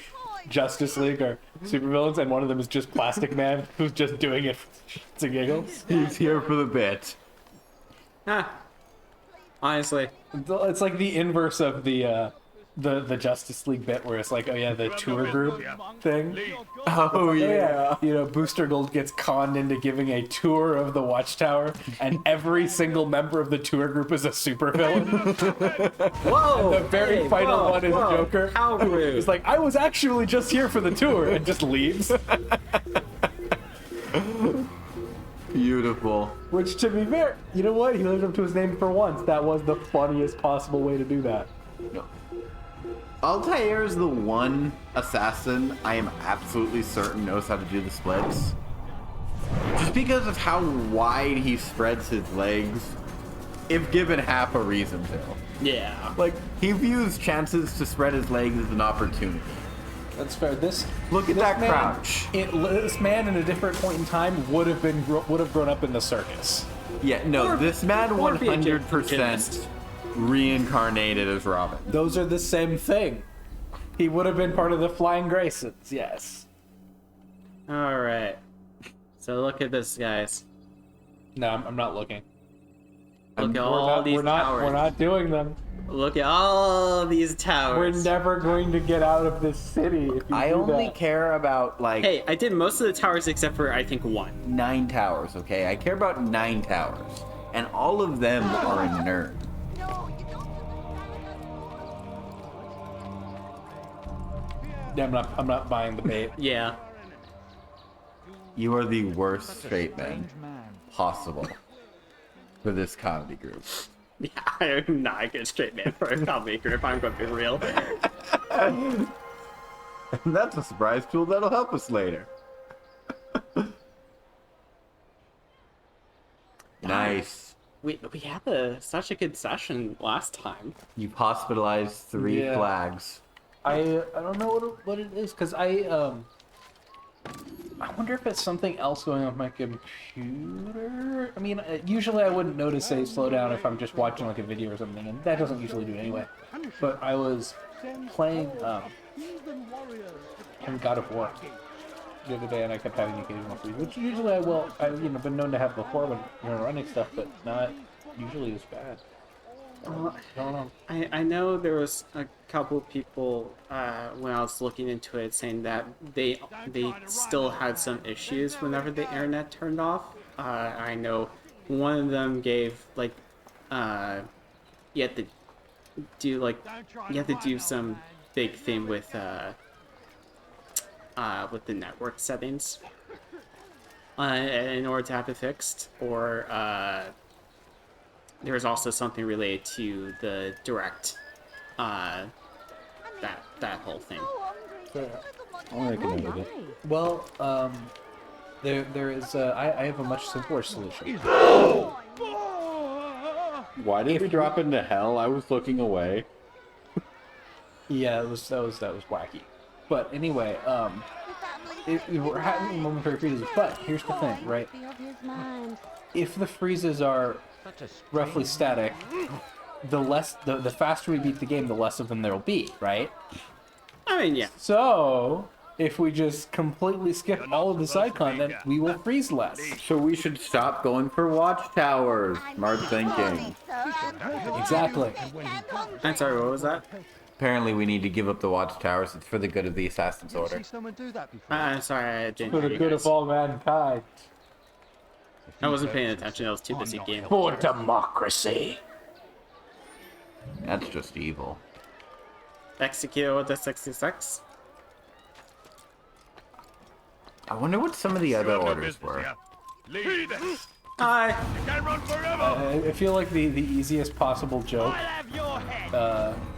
Speaker 3: Justice League are supervillains, and one of them is just Plastic Man, who's just doing it for shits and giggles.
Speaker 2: He's here for the bit.
Speaker 1: Ah, honestly,
Speaker 3: It's like the inverse of the Justice League bit, where it's like, oh yeah, the tour group thing.
Speaker 2: Oh yeah.
Speaker 3: You know, Booster Gold gets conned into giving a tour of the Watchtower, and every single member of the tour group is a supervillain.
Speaker 1: whoa!
Speaker 3: The very final one is Joker.
Speaker 1: How rude!
Speaker 3: He's like, I was actually just here for the tour, and just leaves.
Speaker 2: Beautiful.
Speaker 3: Which, to be fair, you know what? He lived up to his name for once. That was the funniest possible way to do that.
Speaker 2: No. Altair is the one assassin I am absolutely certain knows how to do the splits. Just because of how wide he spreads his legs, if given half a reason to.
Speaker 1: Yeah.
Speaker 2: Like, he views chances to spread his legs as an opportunity.
Speaker 3: That's fair.
Speaker 2: Look at that crouch.
Speaker 3: This man, in a different point in time, would have grown up in the circus.
Speaker 2: Yeah, no, this man
Speaker 1: or be a
Speaker 2: 100%
Speaker 1: gymnast.
Speaker 2: reincarnated as Robin.
Speaker 3: Those are the same thing. He would have been part of the Flying Graysons. Yes.
Speaker 1: All right. So look at this, guys.
Speaker 3: No, I'm not looking.
Speaker 1: Look at all these towers.
Speaker 3: We're not doing them.
Speaker 1: Look at all these
Speaker 3: We're
Speaker 1: towers.
Speaker 3: never going to get out of this city if you
Speaker 2: I
Speaker 3: do
Speaker 2: only
Speaker 3: that.
Speaker 2: care about, like,
Speaker 1: Hey, I did most of the towers except for I think one.
Speaker 2: 9 towers, okay? I care about 9 towers. And all of them are in Nerd.
Speaker 3: Yeah, I'm not buying the bait.
Speaker 1: Yeah.
Speaker 2: You are the worst straight man possible for this comedy group.
Speaker 1: Yeah, I'm not a good straight man for a comedy group. I'm going to be real.
Speaker 2: And that's a surprise tool that'll help us later. Nice.
Speaker 1: We had such a good session last time.
Speaker 2: You've hospitalized 3
Speaker 3: Yeah.
Speaker 2: flags.
Speaker 3: I don't know what it is, because I wonder if it's something else going on with my computer. I mean, usually I wouldn't notice a slowdown if I'm just watching like a video or something, and that doesn't usually do it anyway. But I was playing in God of War the other day, and I kept having the occasional freeze, which usually I will. I've been known to have before when running stuff, but not usually as bad.
Speaker 1: I know there was a couple people when I was looking into it saying that they still had some issues whenever the internet turned off. I know one of them gave like you have to do some big thing with the network settings in order to have it fixed, or there's also something related to the direct that whole thing.
Speaker 2: I'll make a note of it.
Speaker 3: Well, there is. I have a much simpler solution.
Speaker 2: Why did we drop into hell? I was looking away.
Speaker 3: Yeah, that was wacky. But anyway, we're having momentary freezes. But here's the thing, right? If the freezes are roughly static, the faster we beat the game, the less of them there will be, right?
Speaker 1: I mean, yeah.
Speaker 3: So if we just completely skip all of the side content, we will freeze less.
Speaker 2: So we should stop going for watchtowers. Smart thinking.
Speaker 3: Exactly.
Speaker 1: I'm sorry, what was that?
Speaker 2: Apparently we need to give up the watchtowers. It's for the good of the Assassin's Order.
Speaker 1: I'm sorry, I didn't
Speaker 3: For
Speaker 1: hear
Speaker 3: the
Speaker 1: you
Speaker 3: good
Speaker 1: guys.
Speaker 3: of all mankind.
Speaker 1: I wasn't paying attention. I was too busy gaming.
Speaker 3: For democracy.
Speaker 2: That's just evil.
Speaker 1: Execute with the 66.
Speaker 2: I wonder what some of the other orders were.
Speaker 1: Hi.
Speaker 3: I feel like the easiest possible joke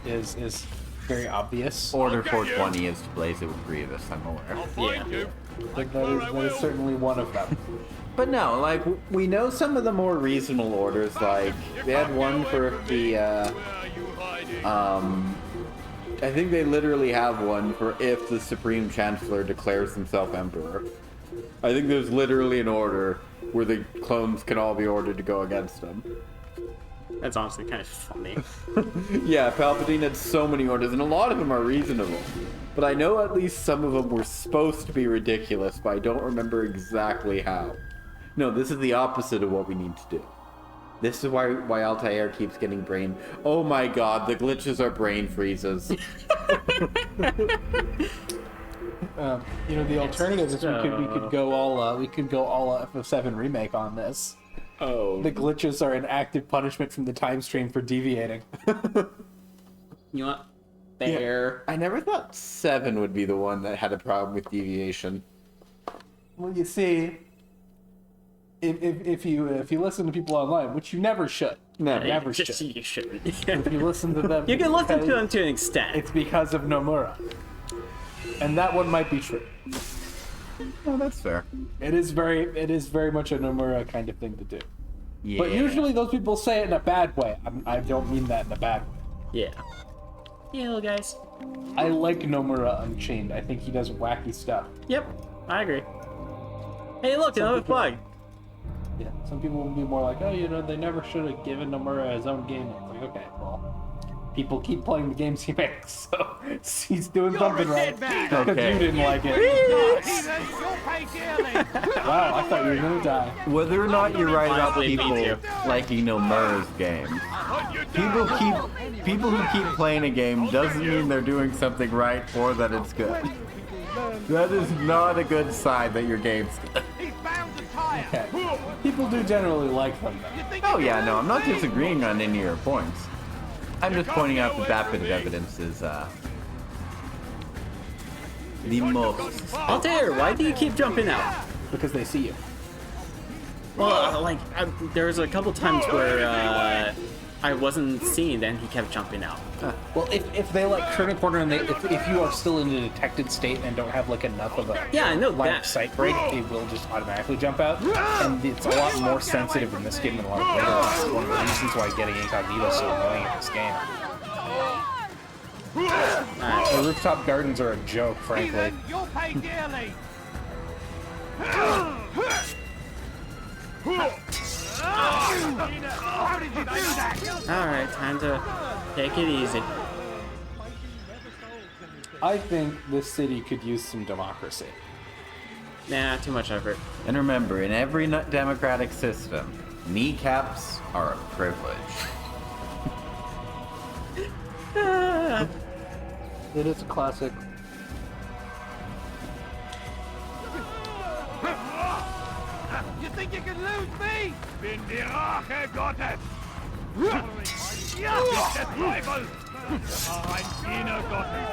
Speaker 3: is very obvious.
Speaker 2: Order 420 is to blaze it with Grievous, I'm aware.
Speaker 1: Yeah.
Speaker 3: Like that is certainly one of them.
Speaker 2: But no, like, we know some of the more reasonable orders, like, they had one for the, I think they literally have one for if the Supreme Chancellor declares himself Emperor. I think there's literally an order where the clones can all be ordered to go against him.
Speaker 1: That's honestly kind of funny.
Speaker 2: Yeah, Palpatine had so many orders, and a lot of them are reasonable. But I know at least some of them were supposed to be ridiculous, but I don't remember exactly how. No, this is the opposite of what we need to do. This is why Altair keeps getting brain... Oh my god, the glitches are brain freezes.
Speaker 3: The alternative is we could go all FF7 remake on this.
Speaker 2: Oh.
Speaker 3: The glitches are an active punishment from the time stream for deviating.
Speaker 1: You know what? Fair.
Speaker 2: I never thought 7 would be the one that had a problem with deviation.
Speaker 3: Well, you see, if you listen to people online, which you never should, never should.
Speaker 1: You shouldn't.
Speaker 3: If you listen to them,
Speaker 1: You can listen to them to an extent.
Speaker 3: It's because of Nomura, and that one might be true.
Speaker 2: Oh, that's fair.
Speaker 3: It is very much a Nomura kind of thing to do.
Speaker 2: Yeah.
Speaker 3: But usually those people say it in a bad way. I don't mean that in a bad way.
Speaker 1: Yeah. Yeah, little guys.
Speaker 3: I like Nomura Unchained. I think he does wacky stuff.
Speaker 1: Yep, I agree. Hey, look, another flag.
Speaker 3: Yeah, some people will be more like, oh, they never should have given Nomura his own game. It's like, okay, well, people keep playing the games he makes, so he's doing something right. Because
Speaker 2: Okay.
Speaker 3: you didn't like it. Wow, I thought you were gonna die.
Speaker 2: Whether or not you're right about
Speaker 1: Honestly, me
Speaker 2: people
Speaker 1: too.
Speaker 2: liking Nomura's games, people who keep playing a game doesn't mean they're doing something right or that it's good. That is not a good sign that your game's good.
Speaker 3: Okay. People do generally like them, though.
Speaker 2: Oh yeah, no, I'm not disagreeing on any of your points. I'm just pointing out that that bit of evidence is the most.
Speaker 1: Altair, why do you keep jumping out?
Speaker 3: Because they see you.
Speaker 1: Well, there was a couple times where I wasn't seen, then he kept jumping out.
Speaker 3: Well, if they turn a corner and if you are still in a detected state and don't have enough of a
Speaker 1: Yeah, I know
Speaker 3: line
Speaker 1: that.
Speaker 3: of sight break, they will just automatically jump out. And it's a lot more sensitive in this game than a lot of later ones. It's one of the reasons why getting incognito is so annoying in this game. The rooftop gardens are a joke, frankly.
Speaker 7: You'll pay dearly. How did you do that?
Speaker 1: Alright, time to take it easy.
Speaker 3: I think this city could use some democracy.
Speaker 1: Nah, too much effort.
Speaker 2: And remember, in every democratic system, kneecaps are a privilege.
Speaker 3: It is a classic.
Speaker 7: You think you can lose me? Bin die Rache Gottes! Ja, des Teufels! Ein Diener Gottes!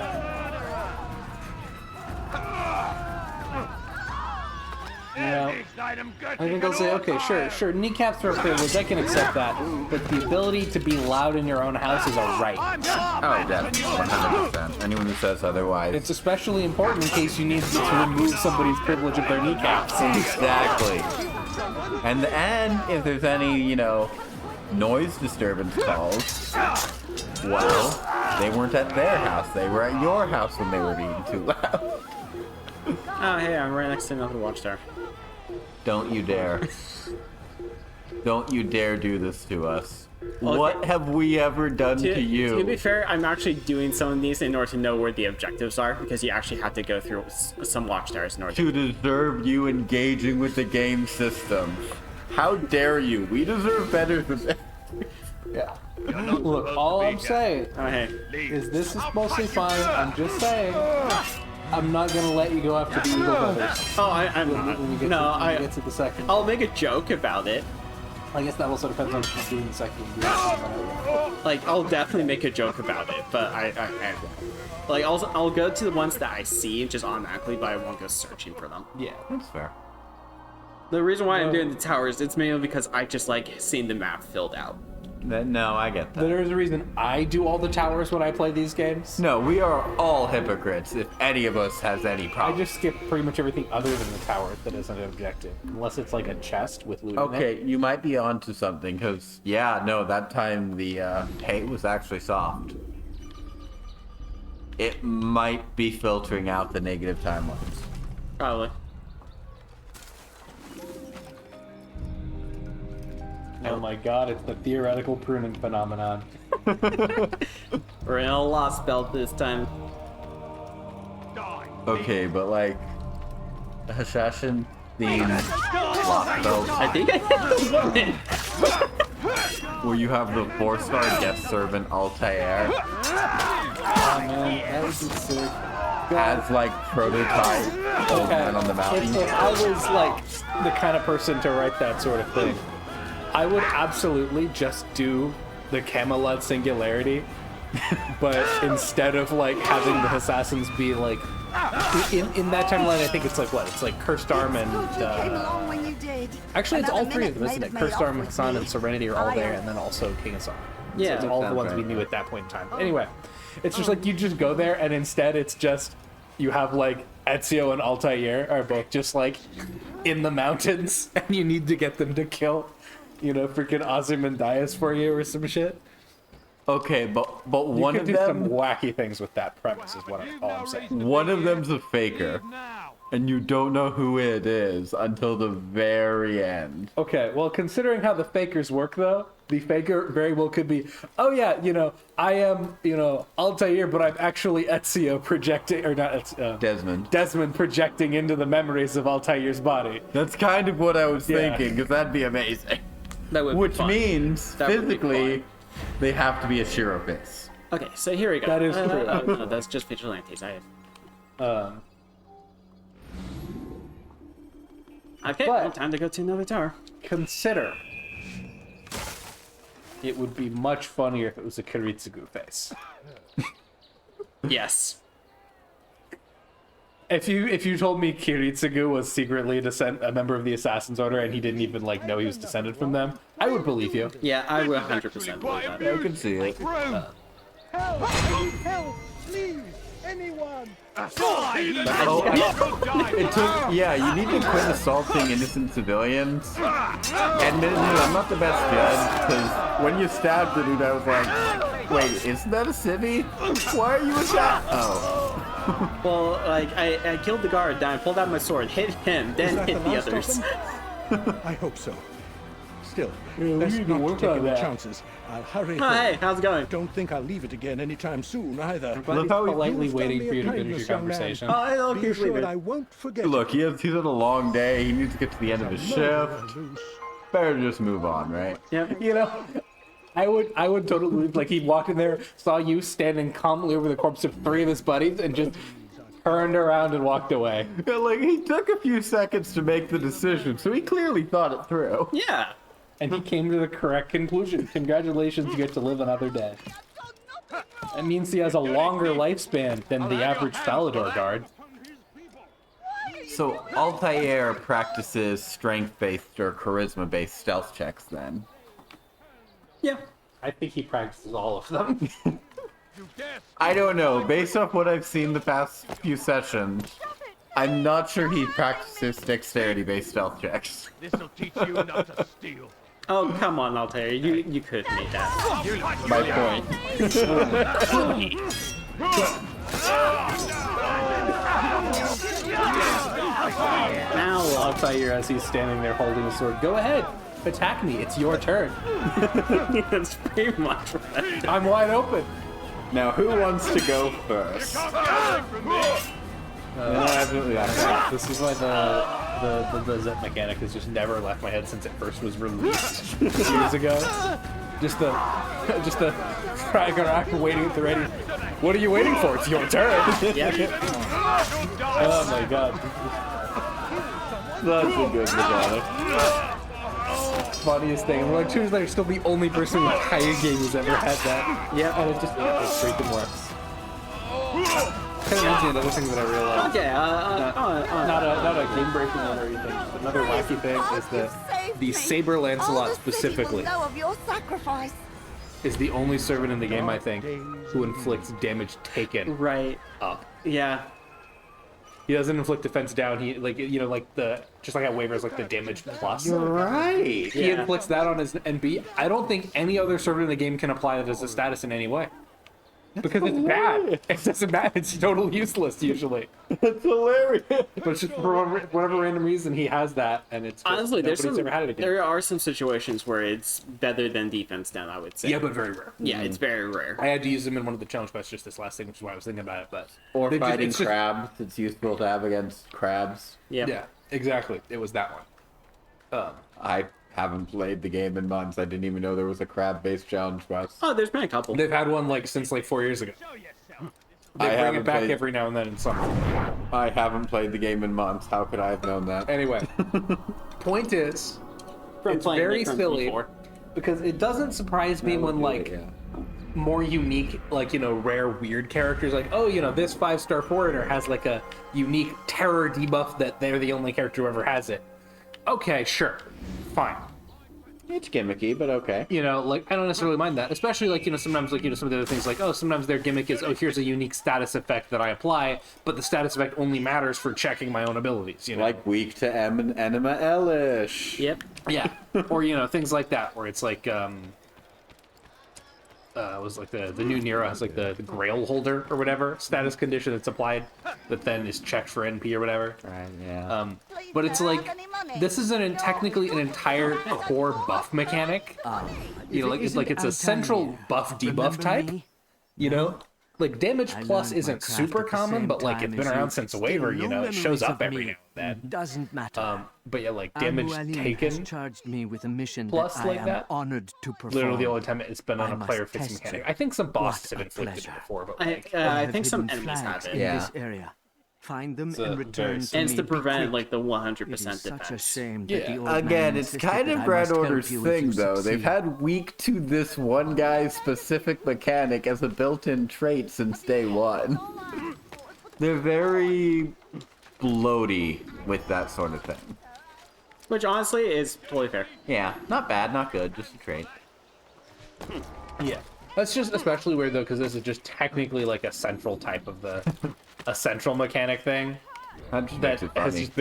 Speaker 3: Yeah. I think I'll say, okay, sure, kneecaps are a privilege, I can accept that. But the ability to be loud in your own house is a right.
Speaker 2: Oh, definitely, 100%. Anyone who says otherwise.
Speaker 3: It's especially important in case you need to remove somebody's privilege of their kneecaps.
Speaker 2: Exactly. And if there's any, noise disturbance calls, well, they weren't at their house. They were at your house when they were being too loud.
Speaker 1: Oh, hey, I'm right next to another watchtower.
Speaker 2: Don't you dare. Don't you dare do this to us.
Speaker 1: Well,
Speaker 2: what have we ever done to you?
Speaker 1: To be fair, I'm actually doing some of these in order to know where the objectives are, because you actually have to go through some watchtowers in order
Speaker 2: To deserve you engaging with the game system. How dare you? We deserve better than that.
Speaker 3: Yeah. Look, all I'm saying
Speaker 1: Oh, hey.
Speaker 3: is this is mostly fine. I'm just saying. I'm not gonna let you go after the Eagle Brothers.
Speaker 1: Oh, I'm not.
Speaker 3: When we get
Speaker 1: No,
Speaker 3: when we get to the second.
Speaker 1: I'll make a joke about it.
Speaker 3: I guess that also depends on who's doing the second. one.
Speaker 1: I'll definitely make a joke about it, but I won't. I'll go to the ones that I see just automatically, but I won't go searching for them.
Speaker 3: Yeah.
Speaker 2: That's fair.
Speaker 1: The reason why I'm doing the towers, it's mainly because I just like seeing the map filled out.
Speaker 2: No, I get that.
Speaker 3: There's a reason I do all the towers when I play these games.
Speaker 2: No, we are all hypocrites if any of us has any
Speaker 3: I
Speaker 2: problem.
Speaker 3: just skip pretty much everything other than the tower that isn't an objective. Unless it's like a chest with loot in it.
Speaker 2: Okay, you might be onto something, because, yeah, no, that time the hate was actually soft. It might be filtering out the negative timelines.
Speaker 1: Probably.
Speaker 3: Oh my god, it's the theoretical pruning phenomenon.
Speaker 1: We're in a lost belt this time.
Speaker 2: Okay, but like, Hashashin themed lost belt,
Speaker 1: I think I hit the woman.
Speaker 2: where you have the 4-star guest servant Altair
Speaker 3: Oh man, that would be sick.
Speaker 2: as like prototype old man on the mountain.
Speaker 3: If I was like the kind of person to write that sort of thing, I would absolutely just do the Camelot Singularity, but instead of like having the assassins be like in that timeline, I think it's like what? It's like Cursed Arm and actually it's all three of them, isn't it? Cursed Arm, Hassan, and Serenity are all there, and then also King Hassan.
Speaker 1: Yeah,
Speaker 3: so it's all the
Speaker 2: sounds
Speaker 3: ones
Speaker 2: right.
Speaker 3: we knew at that point in time. Anyway, it's just like you just go there, and instead it's just you have like Ezio and Altair are both just like in the mountains, and you need to get them to kill, you know, freaking Ozymandias for you or some shit.
Speaker 2: Okay, but
Speaker 3: You
Speaker 2: one
Speaker 3: could
Speaker 2: of
Speaker 3: do some
Speaker 2: them,
Speaker 3: wacky things with that premise, is what all I'm saying.
Speaker 2: one of them's a faker, and you don't know who it is until the very end.
Speaker 3: Okay, well, considering how the fakers work, though, the faker very well could be, oh yeah, you know, I am, you know, Altair, but I'm actually Ezio projecting, or not, Desmond projecting into the memories of Altair's body.
Speaker 2: That's kind of what I was
Speaker 3: Yeah.
Speaker 2: thinking, because that'd be amazing.
Speaker 1: That would be
Speaker 2: Which
Speaker 1: fun.
Speaker 2: means,
Speaker 1: That would be
Speaker 2: physically, they have to be a Shiropis.
Speaker 1: Okay, so here we go.
Speaker 3: That is true.
Speaker 1: No, that's just vigilantes. Okay,
Speaker 3: But-
Speaker 1: well, time to go to another tower.
Speaker 3: Consider it would be much funnier if it was a Kiritsugu face.
Speaker 1: Yes.
Speaker 3: If you told me Kiritsugu was secretly a member of the Assassin's Order and he didn't even like know he was descended from them, I would believe you.
Speaker 1: Yeah, I would 100% believe that.
Speaker 2: I can see it.
Speaker 7: Help! I need help! Please! Anyone!
Speaker 2: It took, yeah, you need to quit assaulting innocent civilians. Admittedly, I'm not the best judge, because when you stabbed the dude, I was like, wait, isn't that a civvy? Why are you attacking? Oh.
Speaker 1: Well, like, I killed the guard, then I pulled out my sword, hit him, then hit the others.
Speaker 7: I hope so. Still,
Speaker 3: we
Speaker 7: let's
Speaker 3: need to
Speaker 7: not
Speaker 3: work
Speaker 7: take
Speaker 3: on
Speaker 7: any
Speaker 3: that.
Speaker 7: chances. I'll hurry.
Speaker 1: Oh,
Speaker 7: home.
Speaker 1: hey, how's it going?
Speaker 7: Don't think I'll leave it again anytime soon, either.
Speaker 3: Look how politely
Speaker 7: You've done
Speaker 3: waiting
Speaker 7: me
Speaker 3: for
Speaker 7: a
Speaker 3: you to finish
Speaker 7: kindness,
Speaker 3: your
Speaker 7: young man.
Speaker 3: conversation.
Speaker 1: Oh, okay,
Speaker 7: Be
Speaker 1: leave
Speaker 7: sure
Speaker 1: it.
Speaker 7: I won't forget.
Speaker 2: Look, he's had a long day. He needs to get to the end of his shift. Better just move on, right?
Speaker 1: Yep.
Speaker 3: You know, I would totally like he walked in there, saw you standing calmly over the corpse of 3 of his buddies, and just turned around and walked away.
Speaker 2: Yeah, like, he took a few seconds to make the decision, so he clearly thought it through.
Speaker 1: Yeah.
Speaker 3: And he came to the correct conclusion. Congratulations, you get to live another day. That means he has a longer lifespan than the average Falador guard.
Speaker 2: So, Altair practices strength-based or charisma-based stealth checks, then.
Speaker 1: Yeah.
Speaker 3: I think he practices all of them.
Speaker 2: I don't know. Based off what I've seen the past few sessions, I'm not sure he practices dexterity-based stealth checks.
Speaker 7: This'll teach you not to steal.
Speaker 1: Oh, come on, Altair. You could have made that.
Speaker 2: My point.
Speaker 3: Now, Altair, as he's standing there holding the sword, go ahead, attack me. It's your turn.
Speaker 1: That's pretty much right.
Speaker 3: I'm wide open.
Speaker 2: Now, who wants to go first?
Speaker 3: This is why the Zet mechanic has just never left my head since it first was released years ago. Just the Ragnarok waiting at the ready. What are you waiting for? It's your turn. Oh my god.
Speaker 2: That's a good mechanic.
Speaker 3: Funniest thing. And like 2 years later, still the only person in Kaya game who's ever had that.
Speaker 1: Yeah.
Speaker 3: And it freaking works. Kind of reminds me of another thing that I realized.
Speaker 1: Okay,
Speaker 3: Not a game breaking one or anything. Just another wacky thing is the Saber Lancelot specifically.
Speaker 11: Know of your sacrifice.
Speaker 3: is the only servant in the game, I think, who inflicts damage taken
Speaker 1: Right.
Speaker 3: up.
Speaker 1: Yeah.
Speaker 3: He doesn't inflict defense down. He like just like how waivers like the damage plus.
Speaker 2: You're right.
Speaker 3: He inflicts that on his NB. I don't think any other servant in the game can apply that as a status in any way. Because it's bad. It doesn't matter. It's totally useless usually.
Speaker 5: It's hilarious.
Speaker 3: But just for whatever random reason, he has that, and it's just,
Speaker 1: Honestly,
Speaker 3: nobody's ever had it again.
Speaker 1: there are some situations where it's better than defense down, I would say.
Speaker 3: Yeah, but very rare.
Speaker 1: Yeah, it's very rare.
Speaker 3: I had to use him in one of the challenge quests just this last thing, which is why I was thinking about it. But
Speaker 2: Or
Speaker 3: They just-
Speaker 2: fighting
Speaker 3: it's just-
Speaker 2: crabs. It's useful to have against crabs.
Speaker 1: Yep.
Speaker 3: yeah, exactly. It was that one.
Speaker 2: I haven't played the game in months. I didn't even know there was a crab-based challenge quest.
Speaker 1: Oh, there's been a couple.
Speaker 3: They've had one like since like 4 years ago. They
Speaker 2: I
Speaker 3: bring
Speaker 2: haven't
Speaker 3: it back
Speaker 2: played-
Speaker 3: every now and then in summer.
Speaker 2: I haven't played the game in months. How could I have known that?
Speaker 3: Anyway, point is,
Speaker 1: From
Speaker 3: it's
Speaker 1: playing
Speaker 3: very
Speaker 1: it from
Speaker 3: silly
Speaker 1: before.
Speaker 3: because it doesn't surprise me when like
Speaker 2: Yeah.
Speaker 3: more unique, like, you know, rare weird characters, like, oh, you know, this 5-star foreigner has like a unique terror debuff that they're the only character who ever has it. Okay, sure, fine.
Speaker 2: It's gimmicky, but okay.
Speaker 3: You know, like, I don't necessarily mind that, especially like, you know, sometimes like, you know, some of the other things like, oh, sometimes their gimmick is, oh, here's a unique status effect that I apply, but the status effect only matters for checking my own abilities, you know?
Speaker 2: Like weak to Enema Elish.
Speaker 1: Yep.
Speaker 3: Yeah, or you know, things like that, where it's like it was like the new Nero has like the Grail holder or whatever status condition that's applied that then is checked for NP or whatever.
Speaker 2: Right, yeah.
Speaker 3: But it's like this is technically an entire core buff mechanic. You know, like it's a central buff debuff type. You know, like damage plus isn't super common, but like it's been around since a waiver. You know, it shows up every now and then.
Speaker 11: Doesn't matter.
Speaker 3: But yeah, like damage taken
Speaker 11: charged me with a mission
Speaker 3: plus
Speaker 11: that
Speaker 3: like
Speaker 11: I am
Speaker 3: that.
Speaker 11: honored to perform.
Speaker 3: Literally the only time it's been on
Speaker 11: I
Speaker 3: a player
Speaker 11: must
Speaker 3: fits
Speaker 11: test
Speaker 3: mechanic.
Speaker 11: it.
Speaker 3: I think some bosses
Speaker 11: What
Speaker 3: have
Speaker 11: a
Speaker 3: inflicted it
Speaker 11: pleasure.
Speaker 3: before, but
Speaker 1: I,
Speaker 3: like,
Speaker 1: I
Speaker 11: have
Speaker 1: think some
Speaker 11: hidden
Speaker 1: enemies have
Speaker 11: flags
Speaker 1: it.
Speaker 11: in
Speaker 2: Yeah.
Speaker 11: this area. Find them
Speaker 3: It's
Speaker 11: and
Speaker 3: a
Speaker 11: return
Speaker 3: very-
Speaker 11: to
Speaker 1: And it's
Speaker 11: me.
Speaker 1: to
Speaker 11: Be
Speaker 1: prevent
Speaker 11: quick.
Speaker 1: like the 100%
Speaker 11: It is such a
Speaker 1: defense.
Speaker 11: shame
Speaker 3: Yeah.
Speaker 11: that the old man
Speaker 2: Again, it's
Speaker 11: insisted
Speaker 2: kind
Speaker 11: that
Speaker 2: of
Speaker 11: I
Speaker 2: Red
Speaker 11: must help
Speaker 2: Order's
Speaker 11: you if
Speaker 2: thing,
Speaker 11: you
Speaker 2: though. They've
Speaker 11: succeed.
Speaker 2: had weak to this one guy's specific mechanic as a built-in trait since day one. They're very bloaty with that sort of thing.
Speaker 1: Which honestly is totally fair.
Speaker 2: Yeah, not bad, not good, just a trait.
Speaker 3: yeah. That's just especially weird though, because this is just technically like a central type of a central mechanic thing
Speaker 2: That just
Speaker 3: that
Speaker 2: makes it
Speaker 3: has
Speaker 2: funny.
Speaker 3: just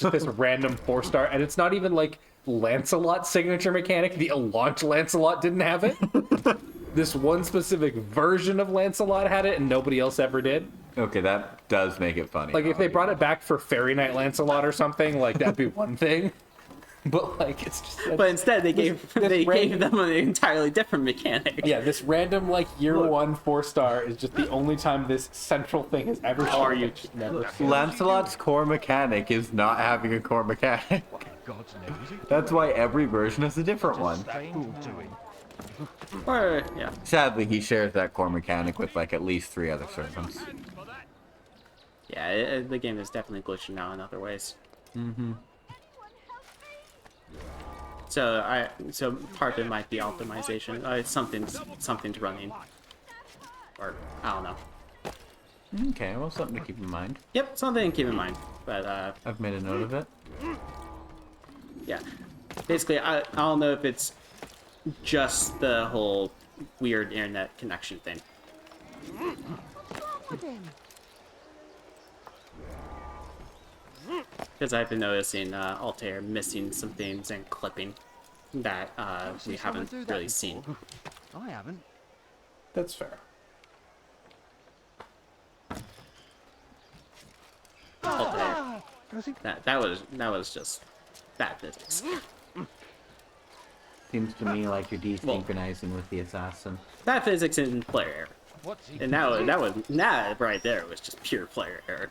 Speaker 3: been this random 4-star, and it's not even like Lancelot's signature mechanic. The launch Lancelot didn't have it. This one specific version of Lancelot had it, and nobody else ever did.
Speaker 2: Okay, that does make it funny.
Speaker 3: Like if they brought it back for Fairy Knight Lancelot or something, like that'd be one thing. But like it's just
Speaker 1: But instead, they gave
Speaker 3: this
Speaker 1: gave them an entirely different mechanic.
Speaker 3: yeah, this random like year one 4-star is just the only time this central thing has ever shown.
Speaker 1: Are you-
Speaker 3: Never.
Speaker 2: Lancelot's core mechanic is not having a core mechanic. That's why every version is a different one.
Speaker 1: Or yeah.
Speaker 2: Sadly, he shares that core mechanic with like at least 3 other servants.
Speaker 1: Yeah, the game is definitely glitching now in other ways. Mm-hmm. So part of it might be optimization. Something's running, or I don't know.
Speaker 2: Okay, well, something to keep in mind.
Speaker 1: Yep, something to keep in mind. But
Speaker 2: I've made a note of it.
Speaker 1: yeah, basically, I don't know if it's just the whole weird internet connection thing. Because I've been noticing Altair missing some things and clipping that we haven't really seen.
Speaker 11: I haven't.
Speaker 3: That's fair.
Speaker 1: Altair. That was just bad physics.
Speaker 2: Seems to me like you're desynchronizing with the assassin.
Speaker 1: Bad physics in player error. And that right there was just pure player error.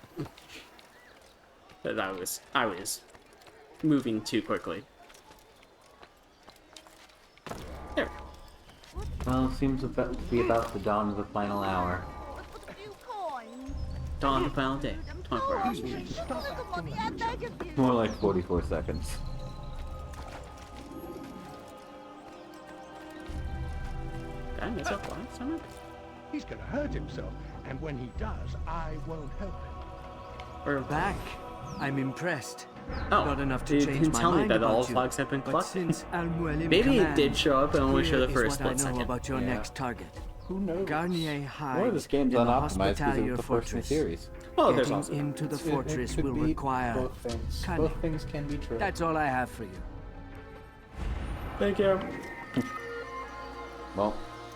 Speaker 1: But I was moving too quickly. There we go.
Speaker 2: Well, it seems to be about the dawn of the final hour.
Speaker 1: Dawn of the final day. 24 hours.
Speaker 2: More like 44 seconds.
Speaker 1: Did I miss a fly somewhere?
Speaker 7: He's gonna hurt himself, and when he does, I won't help him.
Speaker 1: Or
Speaker 11: Back I'm impressed.
Speaker 1: Oh,
Speaker 11: Not enough to
Speaker 1: you
Speaker 11: change
Speaker 1: didn't
Speaker 11: my
Speaker 1: tell me
Speaker 11: mind
Speaker 1: that all
Speaker 11: about you.
Speaker 1: flags have been
Speaker 11: But
Speaker 1: collected.
Speaker 11: since Al-Mualim
Speaker 1: Maybe it
Speaker 11: commands,
Speaker 1: did show up and only
Speaker 11: here
Speaker 1: show the
Speaker 11: is
Speaker 1: first
Speaker 11: what I
Speaker 1: split
Speaker 11: know
Speaker 1: second.
Speaker 11: about your
Speaker 3: Yeah.
Speaker 11: next target.
Speaker 3: Who knows?
Speaker 11: Garnier High
Speaker 2: Or this game's
Speaker 11: in the
Speaker 2: unoptimized because
Speaker 11: Hospitalier
Speaker 2: it was the first in the
Speaker 11: Fortress.
Speaker 2: series.
Speaker 1: Well, there's
Speaker 11: Getting
Speaker 1: also
Speaker 11: into the
Speaker 3: It
Speaker 11: fortress
Speaker 3: could
Speaker 11: will
Speaker 3: be
Speaker 11: require
Speaker 3: both things.
Speaker 11: cunning.
Speaker 3: Both things can be true.
Speaker 11: That's all I have for you.
Speaker 1: Thank you.
Speaker 2: Well,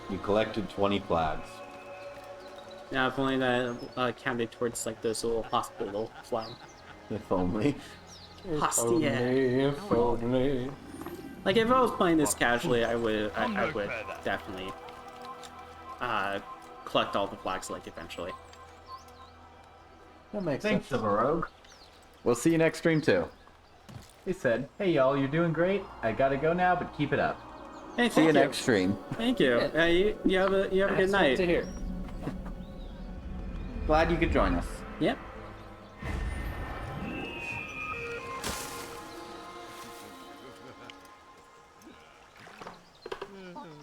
Speaker 2: you collected 20 flags.
Speaker 1: Yeah, if only that counted towards like this little hospital flag.
Speaker 2: If only.
Speaker 1: Hostia.
Speaker 3: If only.
Speaker 1: Like if I was playing this casually, I would definitely collect all the flags like eventually.
Speaker 3: That makes
Speaker 2: Thanks,
Speaker 3: sense.
Speaker 2: Rogue. We'll see you next stream too. He said, "Hey y'all, you're doing great. I gotta go now, but keep it up.
Speaker 1: Hey,
Speaker 2: See you
Speaker 1: thank
Speaker 2: next stream."
Speaker 1: Thank you. You have a good
Speaker 3: Excellent
Speaker 1: night.
Speaker 3: to hear.
Speaker 2: Glad you could join us.
Speaker 1: Yep.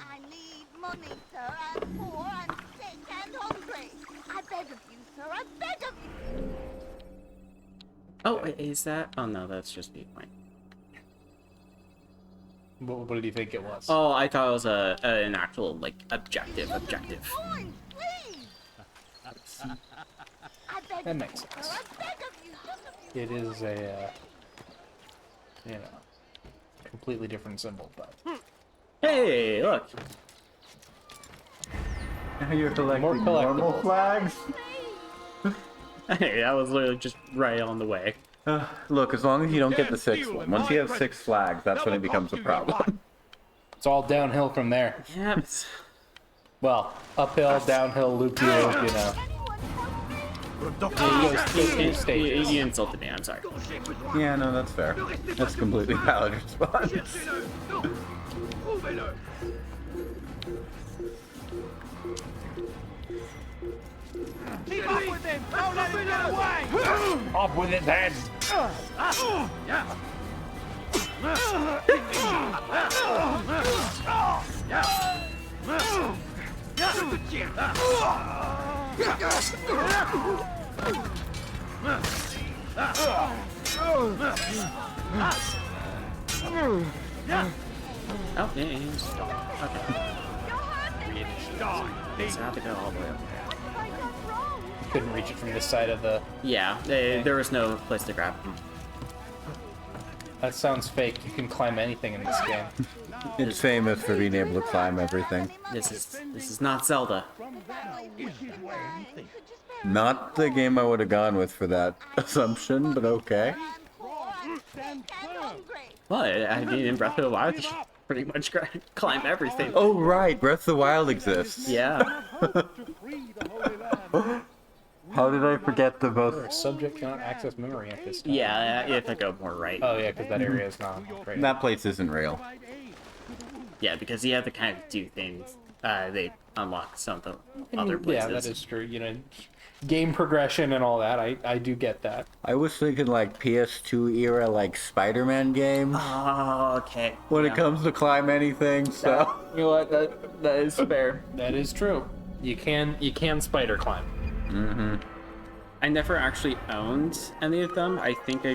Speaker 12: I need money, sir. I'm poor, I'm sick and hungry. I beg of you, sir. I beg of you.
Speaker 1: Oh, is that? Oh no, that's just viewpoint.
Speaker 3: What did you think it was?
Speaker 1: Oh, I thought it was an actual like objective.
Speaker 12: Coins, please. I beg
Speaker 3: That
Speaker 12: of
Speaker 3: makes
Speaker 12: you,
Speaker 3: sense.
Speaker 12: sir. I beg of you.
Speaker 3: It is a, completely different symbol, but
Speaker 1: Hey, look.
Speaker 2: Now you're collecting
Speaker 3: More
Speaker 2: normal
Speaker 3: collectibles.
Speaker 2: flags.
Speaker 1: Hey, that was literally just right on the way.
Speaker 2: Look, as long as you don't get the sixth one. Once you have 6 flags, that's when it becomes a problem.
Speaker 3: it's all downhill from there.
Speaker 1: Yeah.
Speaker 3: Well, uphill, downhill, loop you, you know.
Speaker 1: You insulted me. I'm sorry.
Speaker 2: Yeah, no, that's fair. That's a completely valid response.
Speaker 7: Keep up with him! Don't let him get away!
Speaker 3: Off with it then!
Speaker 1: Oh, yeah, he's gone. Okay. So I have to go all the way up there.
Speaker 3: Couldn't reach it from this side of the...
Speaker 1: Yeah, there was no place to grab him.
Speaker 3: That sounds fake. You can climb anything in this game.
Speaker 2: It's famous for being able to climb everything.
Speaker 1: This is not Zelda.
Speaker 2: Not the game I would have gone with for that assumption, but okay.
Speaker 1: Well, I mean, in Breath of the Wild, you pretty much climb everything.
Speaker 2: Oh, right, Breath of the Wild exists.
Speaker 1: Yeah.
Speaker 2: How did I forget the
Speaker 3: Or a
Speaker 2: most?
Speaker 3: subject cannot access memory at this time.
Speaker 1: Yeah, you have to go more right.
Speaker 3: Oh yeah, because that area is not great.
Speaker 2: That place isn't real.
Speaker 1: Yeah, because you have to kind of do things. They unlock some of the other places.
Speaker 3: Yeah, that is true. You know, game progression and all that. I do get that.
Speaker 2: I was thinking like PS2 era, like Spider-Man games.
Speaker 1: Oh, okay.
Speaker 2: When it comes to climb anything, so.
Speaker 1: You know what? That is fair.
Speaker 3: That is true. You can spider climb.
Speaker 2: Mm-hmm.
Speaker 1: I never actually owned any of them. I think I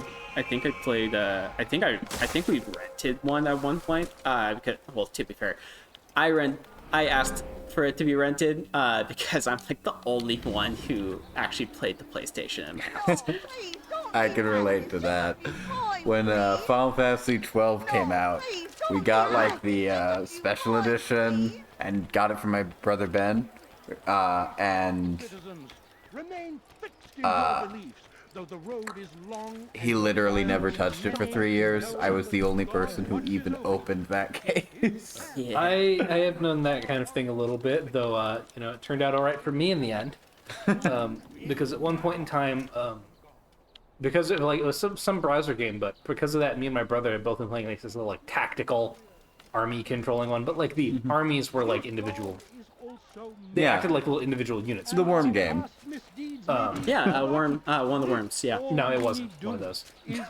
Speaker 1: played. I think we rented one at one point. Because, well, to be fair, I asked for it to be rented because I'm like the only one who actually played the PlayStation in my house.
Speaker 2: I can relate to that. When Final Fantasy 12 came out, we got like the special edition and got it from my brother Ben, and he literally never touched it for 3 years. I was the only person who even opened that case.
Speaker 1: Yeah.
Speaker 3: I have known that kind of thing a little bit, though. It turned out all right for me in the end, because at one point in time, because it was some browser game, but because of that, me and my brother had both been playing like this little like tactical army controlling one, but like the armies were like individual. They acted like little individual units.
Speaker 2: The worm game.
Speaker 1: Yeah, worm. One of the worms. Yeah.
Speaker 3: No, it wasn't one of those.
Speaker 2: Same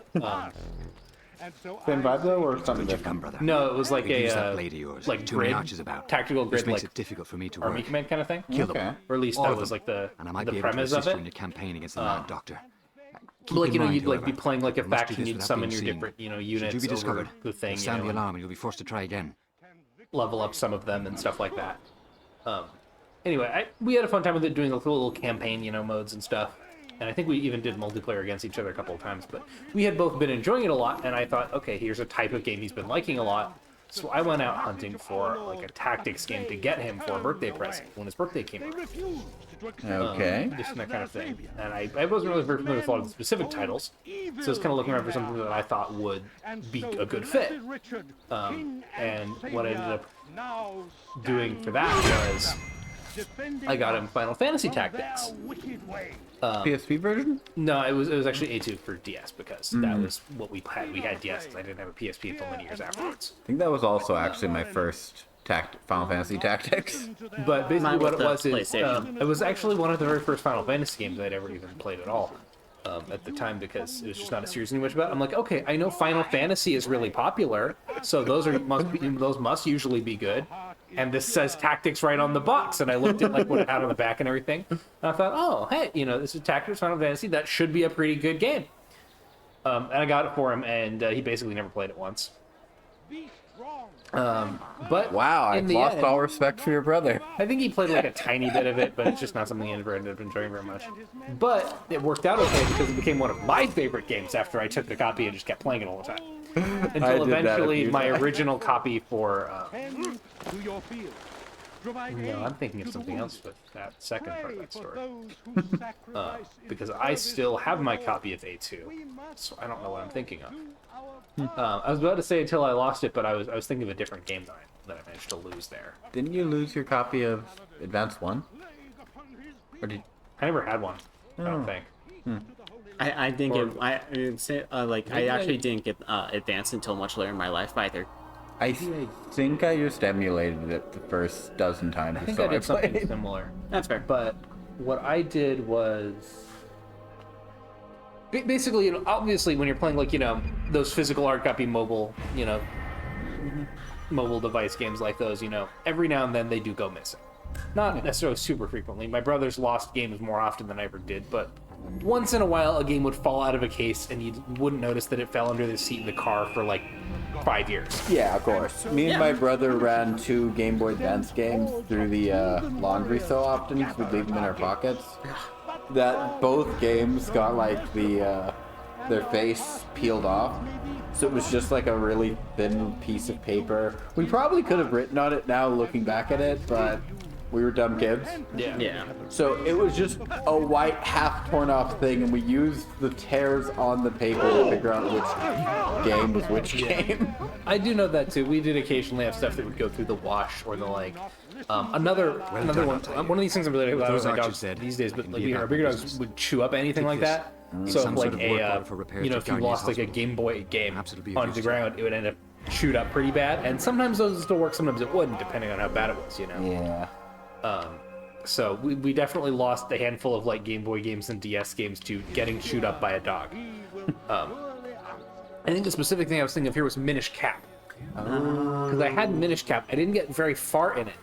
Speaker 2: vibe though, or something different?
Speaker 13: Brother.
Speaker 3: No, it was like
Speaker 13: Use that
Speaker 3: a
Speaker 13: blade of yours.
Speaker 3: like
Speaker 13: Too many
Speaker 3: grid,
Speaker 13: archers about.
Speaker 3: tactical
Speaker 13: Which
Speaker 3: grid,
Speaker 13: makes
Speaker 3: like
Speaker 13: it difficult for me to
Speaker 3: army
Speaker 13: work.
Speaker 3: command kind of thing.
Speaker 13: Kill them.
Speaker 3: Or at least
Speaker 13: All
Speaker 3: that
Speaker 13: of
Speaker 3: was
Speaker 13: them.
Speaker 3: like the
Speaker 13: And I might
Speaker 3: the
Speaker 13: be able to
Speaker 3: premise
Speaker 13: assist
Speaker 3: of
Speaker 13: you in
Speaker 3: it.
Speaker 13: your campaign against the Mad Doctor. Keep
Speaker 3: like,
Speaker 13: in
Speaker 3: you know,
Speaker 13: mind,
Speaker 3: you'd like be
Speaker 13: however,
Speaker 3: playing like a
Speaker 13: you must do
Speaker 3: faction,
Speaker 13: this
Speaker 3: you'd
Speaker 13: without
Speaker 3: summon
Speaker 13: being
Speaker 3: your
Speaker 13: seen.
Speaker 3: different, you know,
Speaker 13: Should
Speaker 3: units
Speaker 13: you be
Speaker 3: over
Speaker 13: discovered,
Speaker 3: the thing,
Speaker 13: sound
Speaker 3: you
Speaker 13: the
Speaker 3: know,
Speaker 13: alarm and you'll be forced to try again.
Speaker 3: level up some of them and stuff like that. Anyway, we had a fun time with it, doing like little campaign, you know, modes and stuff. And I think we even did multiplayer against each other a couple of times. But we had both been enjoying it a lot, and I thought, okay, here's a type of game he's been liking a lot. So I went out hunting for like a tactics game to get him for a birthday present when his birthday came around.
Speaker 2: Okay.
Speaker 3: Just that kind of thing. And I wasn't really very familiar with a lot of the specific titles, so I was kind of looking around for something that I thought would be a good fit. And what I ended up doing for that was I got him Final Fantasy Tactics.
Speaker 2: PSP version?
Speaker 3: No, it was actually A2 for DS because that was what we had. We had DS. I didn't have a PSP until many years afterwards.
Speaker 2: I think that was also actually my first Final Fantasy Tactics.
Speaker 3: But basically,
Speaker 1: Mine
Speaker 3: what
Speaker 1: was
Speaker 3: it
Speaker 1: the
Speaker 3: was is
Speaker 1: PlayStation.
Speaker 3: it was actually one of the very first Final Fantasy games I'd ever even played at all. At the time, because it was just not a series much about. I'm like, okay, I know Final Fantasy is really popular, so those must usually be good. And this says Tactics right on the box, and I looked at like what it had on the back and everything, and I thought, oh, hey, you know, this is Tactics Final Fantasy. That should be a pretty good game. And I got it for him, and he basically never played it once. But
Speaker 2: Wow, I
Speaker 3: in the
Speaker 2: lost
Speaker 3: end,
Speaker 2: all respect for your brother.
Speaker 3: I think he played like a tiny bit of it, but it's just not something he ever ended up enjoying very much. But it worked out okay because it became one of my favorite games after I took the copy and just kept playing it all the time.
Speaker 2: I
Speaker 3: Until
Speaker 2: did that a
Speaker 3: eventually
Speaker 2: few
Speaker 3: my
Speaker 2: times.
Speaker 3: original copy for... no, I'm thinking of something else with that second part of that story. Because I still have my copy of A2, so I don't know what I'm thinking of. I was about to say until I lost it, but I was thinking of a different game that I managed to lose there.
Speaker 2: Didn't you lose your copy of Advance 1? Or did...
Speaker 3: I never had one, I don't think.
Speaker 1: I didn't get. I actually didn't get Advanced until much later in my life either.
Speaker 2: I think I just emulated it the first dozen times
Speaker 3: I think
Speaker 2: or so
Speaker 3: I did something
Speaker 2: played.
Speaker 3: similar.
Speaker 1: That's fair.
Speaker 3: But what I did was basically, you know, obviously when you're playing like, you know, those physical hard copy mobile, you know, mobile device games like those, you know, every now and then they do go missing. Not necessarily super frequently. My brother's lost games more often than I ever did, but once in a while a game would fall out of a case and you wouldn't notice that it fell under the seat in the car for like 5 years.
Speaker 2: Yeah, of course. Me and my brother ran 2 Game Boy Advance games through the laundry so often, we'd leave them in our pockets, that both games got like their face peeled off. So it was just like a really thin piece of paper. We probably could have written on it now looking back at it, but we were dumb kids.
Speaker 1: Yeah.
Speaker 2: So it was just a white half torn off thing, and we used the tears on the paper to figure out which game was which game.
Speaker 3: I do know that too. We did occasionally have stuff that would go through the wash or the like. Another one. One of these things I'm really glad with my dogs these days, but like our bigger dogs would chew up anything like that. So if like you know, if you lost like a Game Boy game onto the ground, it would end up chewed up pretty bad. And sometimes those would still work, sometimes it wouldn't, depending on how bad it was. You know.
Speaker 2: Yeah.
Speaker 3: So we definitely lost a handful of like Game Boy games and DS games to getting chewed up by a dog. I think the specific thing I was thinking of here was Minish Cap. Because I had Minish Cap. I didn't get very far in it.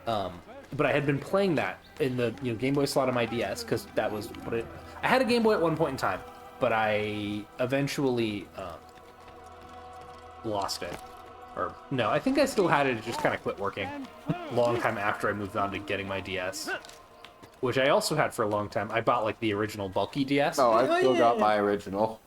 Speaker 3: But I had been playing that in the Game Boy slot of my DS, because that was what it... I had a Game Boy at one point in time, but I eventually lost it. Or, no, I think I still had it, it just kind of quit working. Long time after I moved on to getting my DS. Which I also had for a long time. I bought like the original bulky DS.
Speaker 2: Oh, I still got my original.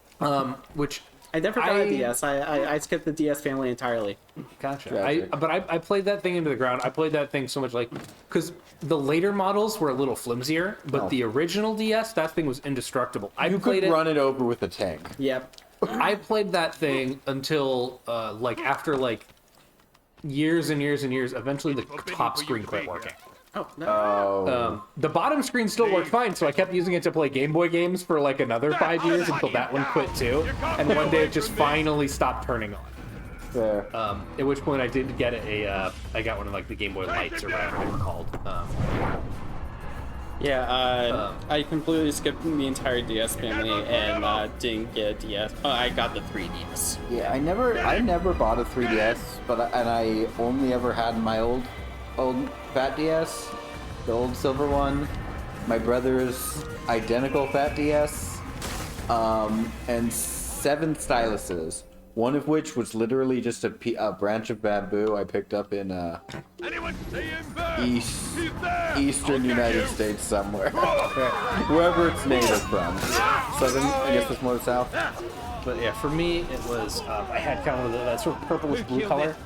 Speaker 3: Which...
Speaker 1: I never got a DS. I skipped the DS family entirely.
Speaker 3: Gotcha. I played that thing into the ground. I played that thing so much, like, because the later models were a little flimsier, but the original DS, that thing was indestructible.
Speaker 2: You could run it over with a tank.
Speaker 1: Yep.
Speaker 3: I played that thing until, like, after, like, years and years and years, eventually the top screen quit working.
Speaker 1: Oh, no.
Speaker 3: The bottom screen still worked fine, so I kept using it to play Game Boy games for like another 5 years until that one quit too. And one day it just finally stopped turning on.
Speaker 2: Fair.
Speaker 3: At which point I did get I got one of like the Game Boy Lights or whatever they were called.
Speaker 1: I completely skipped the entire DS family and didn't get a DS. Oh, I got the 3DS.
Speaker 2: Yeah, I never bought a 3DS, and I only ever had my old Fat DS, the old silver one, my brother's identical Fat DS, and 7 styluses. One of which was literally just a branch of bamboo I picked up in eastern United States somewhere. Wherever it's native from. Southern, I guess it's more south.
Speaker 3: But yeah, for me, it was, I had kind of that sort of purplish blue color,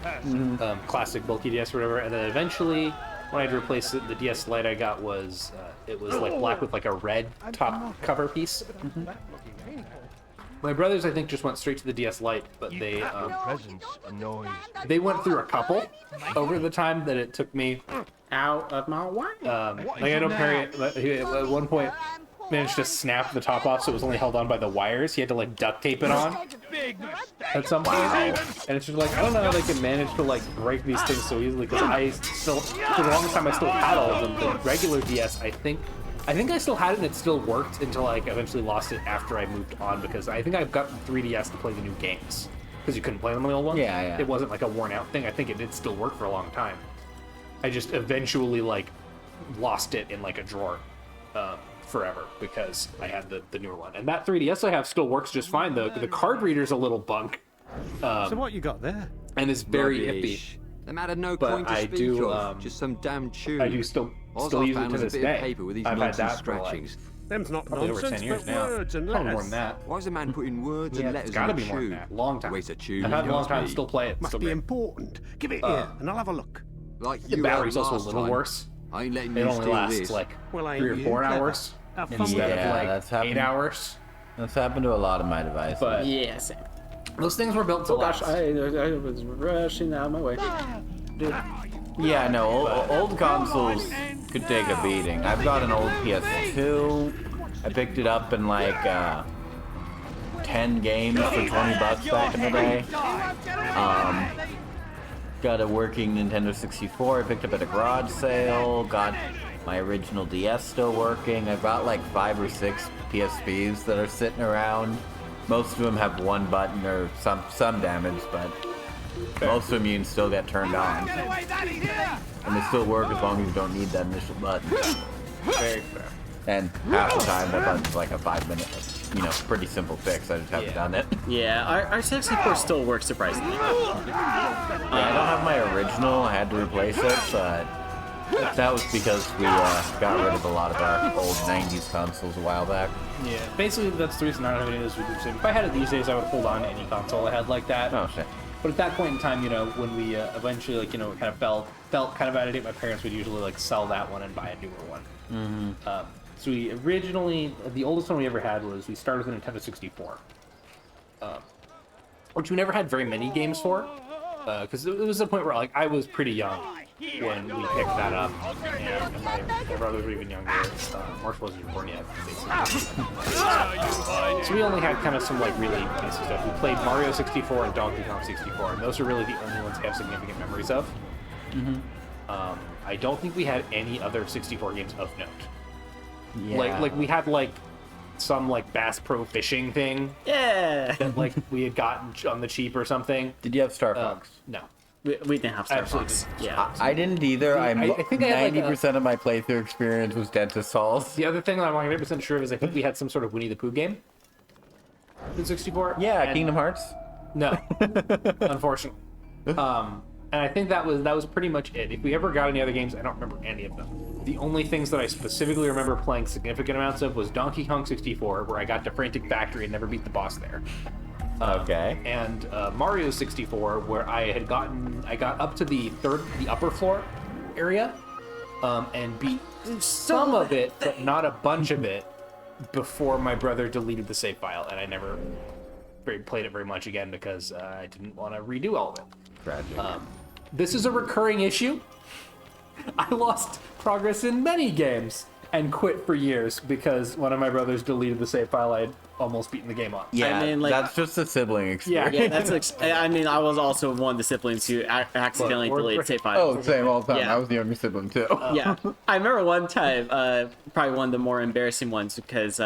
Speaker 3: classic bulky DS or whatever, and then eventually, when I had to replace it, the DS Lite I got was, it was like black with like a red top cover piece. My brothers, I think, just went straight to the DS Lite, but they went through a couple over the time that it took me
Speaker 1: Out of my way.
Speaker 3: like I know Perry at one point managed to snap the top off so it was only held on by the wires. He had to like duct tape it on at some point. And it's just like, I don't know how they can manage to like break these things so easily, because I still, for the longest time I still had all of them. The regular DS, I think I still had it and it still worked until I eventually lost it after I moved on, because I think I've got 3DS to play the new games. Because you couldn't play them on the old ones.
Speaker 2: Yeah.
Speaker 3: It wasn't like a worn out thing. I think it did still work for a long time. I just eventually like lost it in like a drawer forever because I had the newer one. And that 3DS I have still works just fine. The card reader's a little bunk.
Speaker 7: So what you got there?
Speaker 3: And it's very
Speaker 13: Rubbish.
Speaker 3: iffy.
Speaker 13: They had no
Speaker 3: But
Speaker 13: coin to
Speaker 3: I
Speaker 13: speak
Speaker 3: do,
Speaker 13: of, just some damn tune.
Speaker 3: I do still
Speaker 13: All
Speaker 3: use
Speaker 13: I
Speaker 3: it
Speaker 13: found
Speaker 3: to
Speaker 13: was a
Speaker 3: this
Speaker 13: bit of
Speaker 3: day.
Speaker 13: paper with these
Speaker 3: I've had
Speaker 13: nonsense
Speaker 3: that for like
Speaker 13: scratchings.
Speaker 7: Them's not
Speaker 3: probably over
Speaker 7: nonsense,
Speaker 3: 10 years
Speaker 7: but
Speaker 3: now.
Speaker 7: words and
Speaker 3: Probably
Speaker 7: letters.
Speaker 3: more than that.
Speaker 13: Why is a man putting words
Speaker 3: Yeah,
Speaker 13: and
Speaker 3: it's
Speaker 13: letters
Speaker 3: gotta
Speaker 13: in
Speaker 3: be
Speaker 13: a
Speaker 3: more than
Speaker 13: tune?
Speaker 3: that. Long time.
Speaker 13: Waste of tune.
Speaker 3: I've had a long time,
Speaker 13: me.
Speaker 3: still play it.
Speaker 7: Must
Speaker 3: Still
Speaker 7: be
Speaker 3: great.
Speaker 7: important. Give it here, and I'll have a look.
Speaker 13: Like
Speaker 3: The
Speaker 13: you
Speaker 3: battery's
Speaker 13: had
Speaker 3: also a
Speaker 13: last
Speaker 3: little
Speaker 13: time.
Speaker 3: worse.
Speaker 13: I ain't letting
Speaker 3: It
Speaker 13: you
Speaker 3: only
Speaker 13: steal
Speaker 3: lasts
Speaker 13: this.
Speaker 3: like
Speaker 7: Well, ain't
Speaker 3: 3 or
Speaker 7: you
Speaker 3: 4
Speaker 7: clever?
Speaker 3: hours
Speaker 7: Have fun
Speaker 3: instead
Speaker 7: with it.
Speaker 3: of like
Speaker 2: that's happened.
Speaker 3: 8 hours.
Speaker 2: That's happened to a lot of my devices.
Speaker 3: But
Speaker 1: Yeah, same.
Speaker 3: those things were built to
Speaker 1: Oh gosh,
Speaker 3: last.
Speaker 1: I was rushing out of my way.
Speaker 2: Yeah, no, old consoles could take a beating. I've got an old PS2. I picked it up in like 10 games for $20 back in the day. Got a working Nintendo 64 I picked up at a garage sale. Got my original DS still working. I've got like 5 or 6 PSPs that are sitting around. Most of them have one button or some damage, but most of them you can still get turned on. And they still work as long as you don't need that initial button.
Speaker 3: Very fair.
Speaker 2: And half the time that button's like a 5-minute, pretty simple fix. I just haven't done it.
Speaker 1: Yeah, our 64 still works surprisingly.
Speaker 2: Yeah, I don't have my original. I had to replace it, but that was because we got rid of a lot of our old 90s consoles a while back.
Speaker 3: Yeah, basically that's the reason I don't have any of those we do the same. If I had it these days, I would hold on to any console I had like that.
Speaker 2: Oh, shit.
Speaker 3: But at that point in time, when we eventually, kind of felt kind of out of date, my parents would usually like sell that one and buy a newer one.
Speaker 2: Mm-hmm.
Speaker 3: So we originally, the oldest one we ever had was, we started with a Nintendo 64, which we never had very many games for, because it was a point where like I was pretty young when we picked that up, and my brothers were even younger. Marshall wasn't even born yet, basically. So we only had kind of some like really basic stuff. We played Mario 64 and Donkey Kong 64, and those are really the only ones I have significant memories of. I don't think we had any other 64 games of note.
Speaker 2: Yeah.
Speaker 3: Like we had like some like Bass Pro Fishing thing.
Speaker 1: Yeah.
Speaker 3: That like we had gotten on the cheap or something.
Speaker 2: Did you have Star Fox?
Speaker 3: No.
Speaker 1: We didn't have Star Fox. Yeah.
Speaker 2: I didn't either.
Speaker 3: I think I had, like,
Speaker 2: 90% of my playthrough experience was Dentist Halls.
Speaker 3: The other thing that I'm 100% sure of is I think we had some sort of Winnie the Pooh game in 64.
Speaker 2: Yeah,
Speaker 3: and
Speaker 2: Kingdom Hearts.
Speaker 3: No, unfortunately. And I think that was pretty much it. If we ever got any other games, I don't remember any of them. The only things that I specifically remember playing significant amounts of was Donkey Kong 64, where I got to Frantic Factory and never beat the boss there.
Speaker 2: Okay.
Speaker 3: And Mario 64, where I got up to the upper floor area, and beat some of it, but not a bunch of it, before my brother deleted the save file, and I never played it very much again because I didn't want to redo all of it.
Speaker 2: Tragic.
Speaker 3: This is a recurring issue. I lost progress in many games and quit for years because one of my brothers deleted the save file I had almost beaten the game on.
Speaker 2: Yeah,
Speaker 1: I mean, like,
Speaker 2: that's just a sibling experience.
Speaker 1: Yeah, that's like. I mean, I was also one of the siblings who accidentally deleted save files.
Speaker 2: Oh, same all the time.
Speaker 1: Yeah.
Speaker 2: I was the younger sibling too.
Speaker 1: Yeah, I remember one time, probably one of the more embarrassing ones because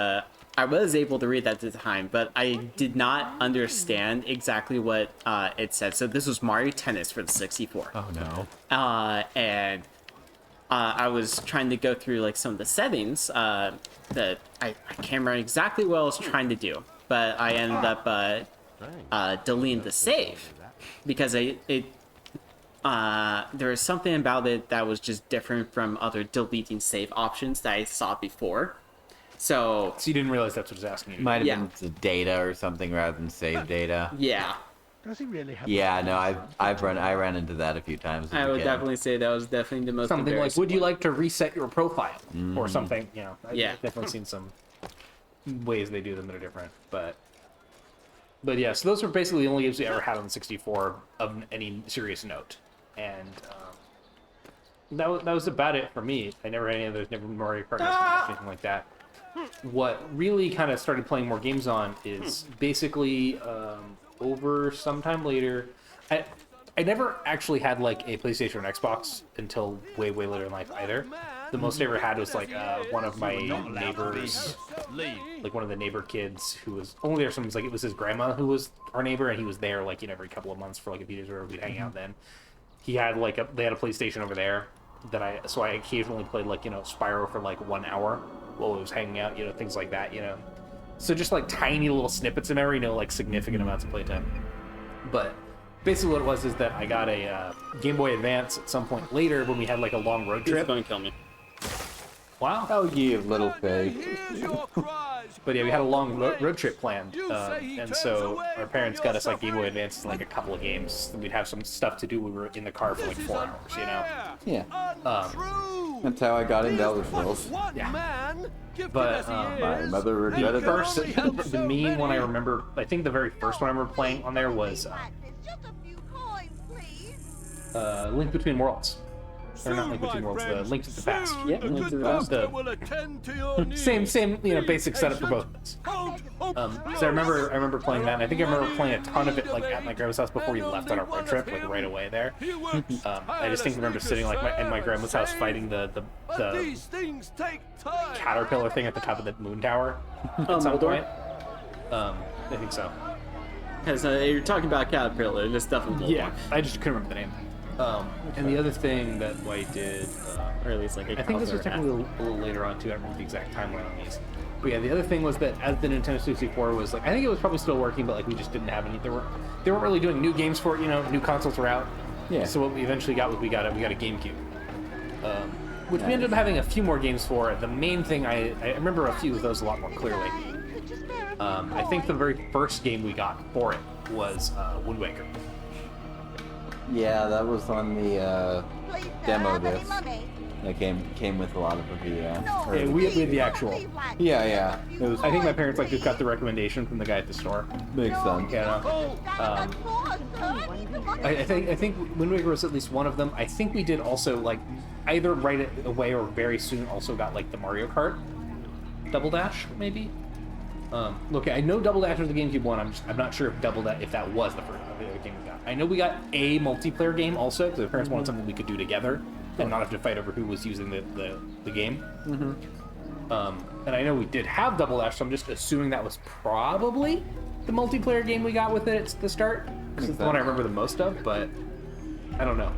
Speaker 1: I was able to read that at the time, but I did not understand exactly what it said. So this was Mario Tennis for the 64.
Speaker 2: Oh no.
Speaker 1: And I was trying to go through like some of the settings that I can't remember exactly what I was trying to do, but I ended up deleting the save because there was something about it that was just different from other deleting save options that I saw before. So
Speaker 3: you didn't realize that's what it's asking you.
Speaker 2: Might have been the data or something rather than save data.
Speaker 1: Yeah.
Speaker 7: Does he really have?
Speaker 2: Yeah, no, I ran into that a few times.
Speaker 1: I would definitely say that was definitely the most
Speaker 3: Something like,
Speaker 1: embarrassing
Speaker 3: would you
Speaker 1: one.
Speaker 3: like to reset your profile or something? You know, I've
Speaker 1: Yeah.
Speaker 3: definitely seen some ways they do them that are different, but yeah. So those were basically the only games we ever had on the 64 of any serious note, and that was about it for me. I never had any of those, never Mario Kart, anything like that. What really kind of started playing more games on is basically over sometime later. I never actually had like a PlayStation or an Xbox until way later in life either. The most I ever had was like one of my neighbors, like one of the neighbor kids who was only there sometimes. Like it was his grandma who was our neighbor, and he was there like every couple of months for like a few days where we'd hang out. Then he had they had a PlayStation over there that I occasionally played like Spyro for like 1 hour while I was hanging out, things like that, So just like tiny little snippets of memory, like significant amounts of playtime. But basically what it was is that I got a Game Boy Advance at some point later when we had like a long road trip.
Speaker 1: It's going to kill me.
Speaker 3: Wow.
Speaker 5: Oh, you little pig.
Speaker 3: But yeah, we had a long road trip planned, and so our parents got us like Game Boy Advances and like a couple of games. We'd have some stuff to do. We were in the car for like 4 hours,
Speaker 5: Yeah. That's how I got into Elder Scrolls.
Speaker 3: Yeah. But
Speaker 5: My mother regretted
Speaker 3: the main one I remember, I think the very first one I remember playing on there was Link Between Worlds. Or not Link Between Worlds, the Link to the Past. Yeah, Link to the Past. Same, basic setup for both of us. So I remember playing that, and I think I remember playing a ton of it like at my grandma's house before we left on our road trip, like right away there. I just think I remember sitting like in my grandma's house fighting the caterpillar thing at the top of the moon tower at some point. I think so.
Speaker 1: Because you're talking about Caterpillar, this stuff in
Speaker 3: Yeah, I just couldn't remember the name. And the other thing that White did,
Speaker 1: or at least like
Speaker 3: I think this was technically a little later on too. I don't remember the exact timeline on these. But yeah, the other thing was that as the Nintendo 64 was like, I think it was probably still working, but like we just didn't have any. They weren't really doing new games for it. New consoles were out.
Speaker 5: Yeah.
Speaker 3: So what we eventually got was we got a GameCube, which we ended up having a few more games for. The main thing I remember a few of those a lot more clearly. I think the very first game we got for it was Wind Waker.
Speaker 2: Yeah, that was on the demo disc. That came with a lot of the
Speaker 3: Yeah, we had the actual.
Speaker 5: Yeah. It was.
Speaker 3: I think my parents like just got the recommendation from the guy at the store.
Speaker 5: Makes sense.
Speaker 3: Yeah. I think Wind Waker was at least one of them. I think we did also like either right away or very soon also got like the Mario Kart Double Dash maybe. Look, I know Double Dash was the GameCube one. I'm not sure if that was the first game we got. I know we got a multiplayer game also because the parents wanted something we could do together and not have to fight over who was using the game. And I know we did have Double Dash, so I'm just assuming that was probably the multiplayer game we got with it at the start because it's the one I remember the most of, but I don't know.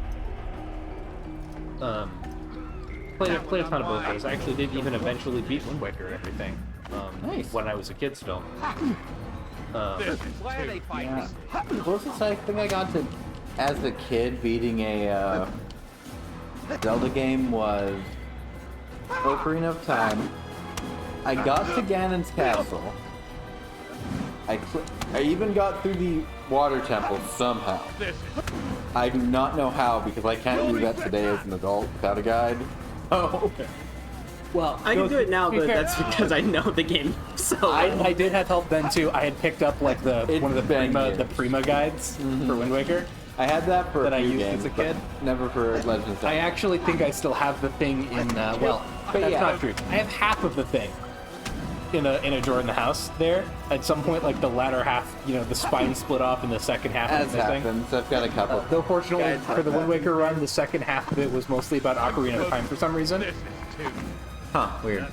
Speaker 3: Played a ton of both those. I actually did even eventually beat Wind Waker and everything.
Speaker 2: Nice.
Speaker 3: When I was a kid still.
Speaker 7: Why are they fighting?
Speaker 2: What was this? I think I got to, as a kid, beating a Zelda game was Ocarina of Time. I got to Ganon's Castle. I even got through the Water Temple somehow. I do not know how because I can't do that today as an adult without a guide.
Speaker 3: Oh, okay. Well,
Speaker 1: I can do it now, but that's because I know the game so well.
Speaker 3: I did have help then too. I had picked up like one of the Prima guides for Wind Waker.
Speaker 2: I had that for
Speaker 3: that
Speaker 2: a
Speaker 3: I
Speaker 2: few
Speaker 3: used
Speaker 2: games,
Speaker 3: as a kid.
Speaker 2: Never for Legend of Zelda.
Speaker 3: I actually think I still have the thing in. That's not true. I have half of the thing in a drawer in the house. There, at some point, like the latter half, the spine split off in the second half
Speaker 2: As
Speaker 3: of the thing.
Speaker 2: happens, I've got a couple.
Speaker 3: Though fortunately for the Wind Waker run, the second half of it was mostly about Ocarina of Time for some reason.
Speaker 2: Huh, weird.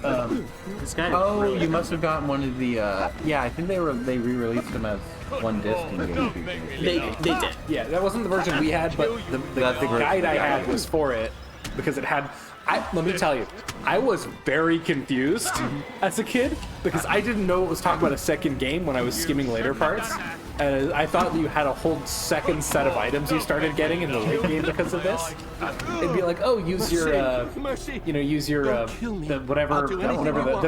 Speaker 1: This guy
Speaker 2: Oh, you must have gotten one of the, yeah, I think they re-released them as one disc in GameCube.
Speaker 1: They did.
Speaker 3: Yeah, that wasn't the version we had, but the guide I had was for it because it had Let me tell you, I was very confused as a kid because I didn't know it was talking about a second game when I was skimming later parts. And I thought that you had a whole second set of items you started getting in the late game because of this. It'd be like, oh, use your, use your, the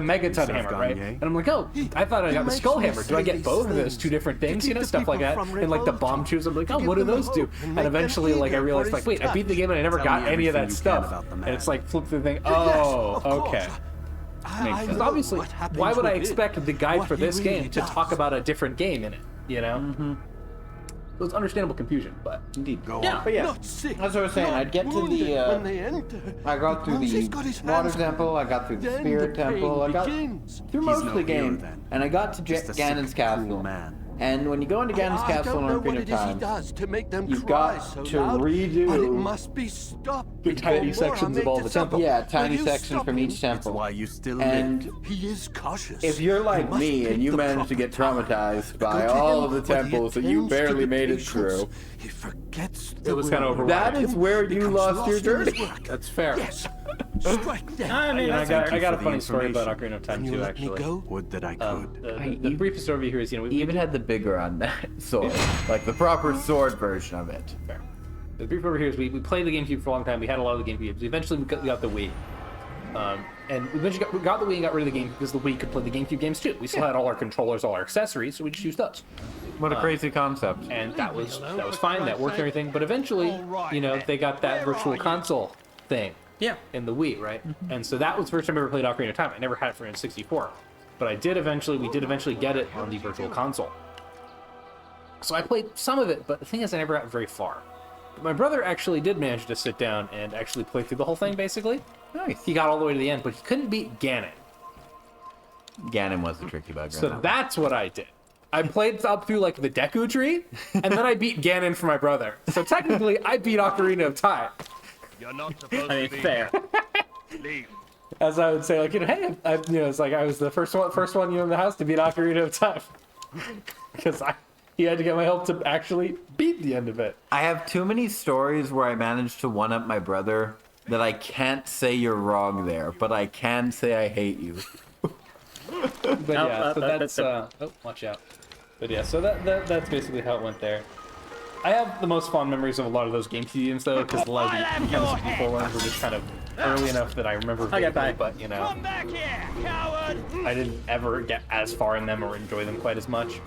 Speaker 3: Megaton hammer, right? And I'm like, oh, I thought I got the Skull Hammer. Do I get both of those two different things? Stuff like that. And like the bomb shoes, I'm like, oh, what do those do? And eventually, like, I realized, like, wait, I beat the game and I never got any of that stuff. And it's like, flip through the thing. Oh, okay. Because obviously, why would I expect the guide for this game to talk about a different game in it? So it's understandable confusion, but
Speaker 2: indeed.
Speaker 3: But
Speaker 2: yeah, that's what I was saying. I'd get to the, I got through the Water Temple, I got through the Spirit Temple, I got through most of the game, and I got to Ganon's Castle. And when you go into Ganon's Castle in Ocarina of Time, you've got to redo
Speaker 3: the tiny sections of all the temples.
Speaker 2: Yeah, tiny sections from each temple.
Speaker 9: Why you still
Speaker 2: and
Speaker 13: he is cautious.
Speaker 2: If you're like me and you managed to get traumatized by all of the temples that you barely made it through,
Speaker 13: he forgets.
Speaker 3: It was kind of overwhelming.
Speaker 2: That is where you lost your journey.
Speaker 3: That's fair.
Speaker 13: Yes. Strike them.
Speaker 1: I mean,
Speaker 3: I got a funny story about Ocarina of Time too, actually.
Speaker 9: Would that I could.
Speaker 3: The briefest overview here is, we
Speaker 2: even had the bigger on that sword, like the proper sword version of it.
Speaker 3: Fair. The brief over here is we played the GameCube for a long time. We had a lot of the GameCube games. Eventually, we got the Wii. And we eventually got the Wii and got rid of the GameCube because the Wii could play the GameCube games too. We still had all our controllers, all our accessories, so we just used those.
Speaker 2: What a crazy concept.
Speaker 3: And that was fine. That worked and everything. But eventually, they got that virtual console thing.
Speaker 1: Yeah.
Speaker 3: In the Wii, right? And so that was the first time I ever played Ocarina of Time. I never had it for N64. But we did eventually get it on the virtual console. So I played some of it, but the thing is I never got very far. But my brother actually did manage to sit down and actually play through the whole thing, basically.
Speaker 2: Nice.
Speaker 3: He got all the way to the end, but he couldn't beat Ganon.
Speaker 2: Ganon was the tricky bug.
Speaker 3: So that's what I did. I played up through, like, the Deku Tree, and then I beat Ganon for my brother. So technically, I beat Ocarina of Time.
Speaker 7: You're not supposed
Speaker 1: I mean,
Speaker 7: to be
Speaker 1: fair.
Speaker 7: Leave.
Speaker 3: As I would say, like, hey, it's like I was the first one in the house to beat Ocarina of Time. Because he had to get my help to actually beat the end of it.
Speaker 2: I have too many stories where I managed to one-up my brother that I can't say you're wrong there, but I can say I hate you.
Speaker 3: But yeah, so that's watch out. But yeah, so that's basically how it went there. I have the most fond memories of a lot of those GameCube games though, because a lot of the kind of 64 ones were just kind of early enough that I remember vaguely, but
Speaker 7: Come back here, coward!
Speaker 3: I didn't ever get as far in them or enjoy them quite as much.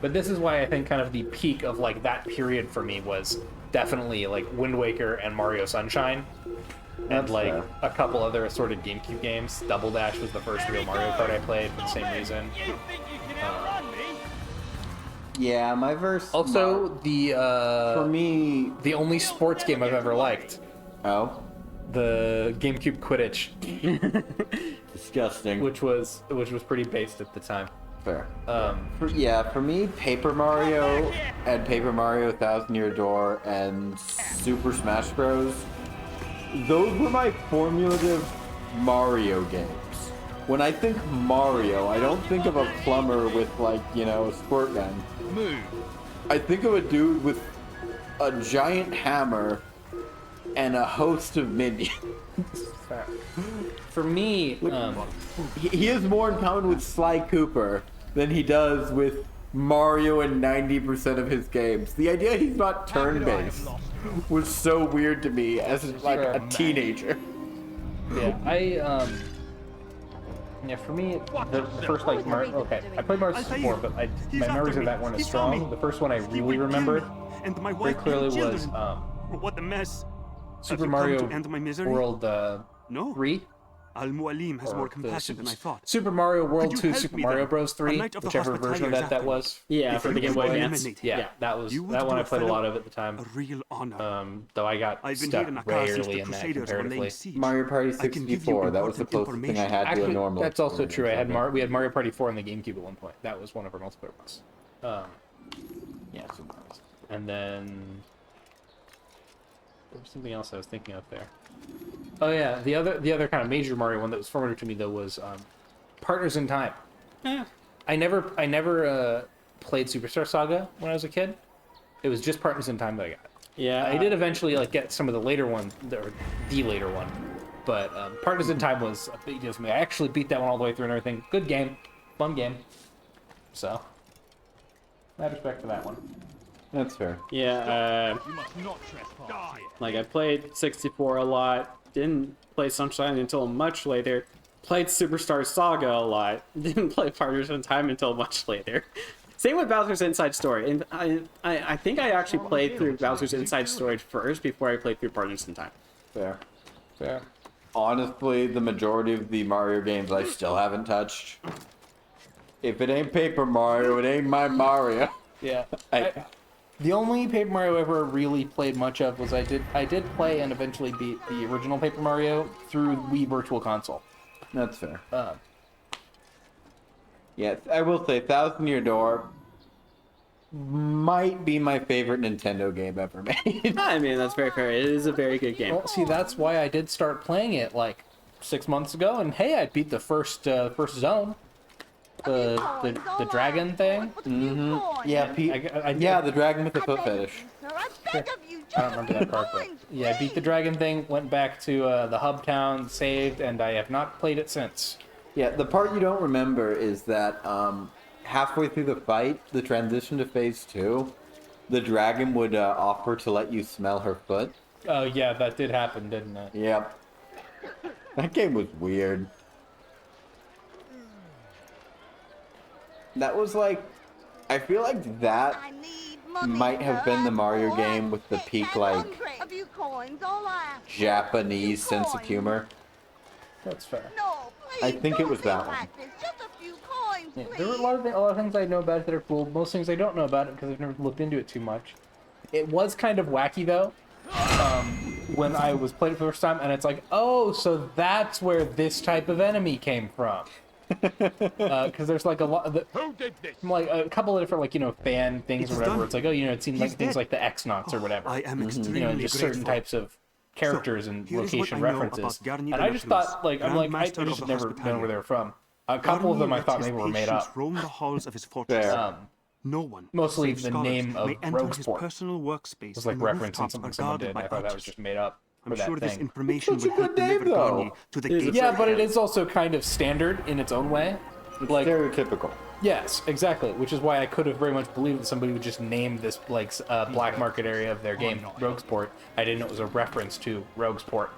Speaker 3: But this is why I think kind of the peak of like that period for me was definitely like Wind Waker and Mario Sunshine. And like a couple other assorted GameCube games. Double Dash was the first real Mario Kart I played for the same reason.
Speaker 7: You think you can outrun me?
Speaker 2: Yeah, my verse.
Speaker 3: Also,
Speaker 2: for me,
Speaker 3: the only sports game I've ever liked.
Speaker 2: Oh,
Speaker 3: the GameCube Quidditch.
Speaker 2: Disgusting.
Speaker 3: Which was pretty based at the time.
Speaker 2: Fair. For me, Paper Mario and Paper Mario Thousand Year Door and Super Smash Bros. Those were my formulative Mario games. When I think Mario, I don't think of a plumber with like, a squirt gun.
Speaker 7: Move.
Speaker 2: I think of a dude with a giant hammer and a host of minions.
Speaker 3: For me,
Speaker 2: he has more in common with Sly Cooper than he does with Mario in 90% of his games. The idea he's not turn-based was so weird to me as like a teenager.
Speaker 3: Yeah, for me, the first like Mario. Okay, I played Mario 64, but my memories of that weren't as strong. The first one I really remembered very clearly was
Speaker 14: what the mess.
Speaker 3: Super Mario World 3.
Speaker 14: Al-Mualim has more compassion than I thought.
Speaker 3: Super Mario World 2, Super Mario Bros. 3, whichever version of that was.
Speaker 1: Yeah, for the Game Boy Advance.
Speaker 3: Yeah, that one I played a lot of at the time.
Speaker 14: A real honor.
Speaker 3: Though I got stuck rarely in that comparatively.
Speaker 2: Mario Party 64, that was the closest thing I had to a normal.
Speaker 3: That's also true. We had Mario Party 4 on the GameCube at one point. That was one of our multiplayer ones.
Speaker 2: Yeah, Super Mario.
Speaker 3: And then there was something else I was thinking of there. Oh yeah, the other kind of major Mario one that was formative to me though was Partners in Time.
Speaker 1: Yeah.
Speaker 3: I never played Superstar Saga when I was a kid. It was just Partners in Time that I got.
Speaker 1: Yeah.
Speaker 3: I did eventually like get some of the later one, or the later one. But Partisan Time was a big deal for me. I actually beat that one all the way through and everything. Good game, fun game. So, I have respect for that one.
Speaker 2: That's fair.
Speaker 1: Yeah,
Speaker 7: You must not trespass.
Speaker 1: like I played 64 a lot, didn't play Sunshine until much later, played Superstar Saga a lot, didn't play Partisan Time until much later. Same with Bowser's Inside Story, and I think I actually played through Bowser's Inside Story first before I played through Partisan Time.
Speaker 2: Fair.
Speaker 3: Fair.
Speaker 2: Honestly, the majority of the Mario games I still haven't touched. If it ain't Paper Mario, it ain't my Mario.
Speaker 3: Yeah. The only Paper Mario I ever really played much of was I did play and eventually beat the original Paper Mario through Wii Virtual Console.
Speaker 2: That's fair. Yes, I will say Thousand Year Door might be my favorite Nintendo game ever made.
Speaker 1: I mean, that's very fair. It is a very good game.
Speaker 3: Well, see, that's why I did start playing it like 6 months ago, and hey, I beat the first zone. The dragon thing.
Speaker 2: Yeah, yeah, the dragon with the foot fetish.
Speaker 3: I don't remember that part, but yeah, I beat the dragon thing, went back to the hub town, saved, and I have not played it since.
Speaker 2: Yeah, the part you don't remember is that halfway through the fight, the transition to phase 2, the dragon would offer to let you smell her foot.
Speaker 3: Oh yeah, that did happen, didn't it?
Speaker 2: Yep. That game was weird. That was like, I feel like that might have been the Mario game with the peak, like, Japanese sense of humor.
Speaker 3: That's fair.
Speaker 2: I think it was that one.
Speaker 3: Yeah, there were a lot of things I know about it that are cool. Most things I don't know about it because I've never looked into it too much. It was kind of wacky though, when I was playing it for the first time, and it's like, oh, so that's where this type of enemy came from. Because there's like a lot of like a couple of different, like, you know, fan things or whatever. It's like, oh, you know, it seems like things like the X-Nauts or whatever.
Speaker 14: I am extremely
Speaker 3: you know, just certain
Speaker 14: grateful.
Speaker 3: types of characters and location references.
Speaker 14: Garnier
Speaker 3: And I just
Speaker 14: Nautilus,
Speaker 3: thought, like, I'm like, I
Speaker 14: Grandmaster
Speaker 3: just
Speaker 14: of the
Speaker 3: never
Speaker 14: Hospitalia.
Speaker 3: known where they were from. A couple of them I thought maybe were made up.
Speaker 14: Roam the halls of his fortress. No one,
Speaker 3: Mostly
Speaker 14: save
Speaker 3: the
Speaker 14: scholars,
Speaker 3: name of
Speaker 14: may enter his
Speaker 3: Roguesport.
Speaker 14: personal workspace.
Speaker 3: It was like
Speaker 14: and the
Speaker 3: referencing
Speaker 14: rooftops
Speaker 3: something
Speaker 14: are
Speaker 3: someone
Speaker 14: guarded
Speaker 3: did.
Speaker 14: by
Speaker 3: I thought that was
Speaker 14: archers.
Speaker 3: just made up.
Speaker 14: I'm
Speaker 3: for that
Speaker 14: sure this
Speaker 3: thing.
Speaker 14: information
Speaker 2: Such a
Speaker 14: will help
Speaker 2: good name,
Speaker 14: deliver Garnier
Speaker 2: though.
Speaker 14: to the gates
Speaker 3: Yeah,
Speaker 14: of
Speaker 3: but it
Speaker 14: hell.
Speaker 3: is also kind of standard in its own way. Like,
Speaker 2: stereotypical.
Speaker 3: Yes, exactly. Which is why I could have very much believed that somebody would just name this like black market area of their game Roguesport. I didn't know it was a reference to Roguesport.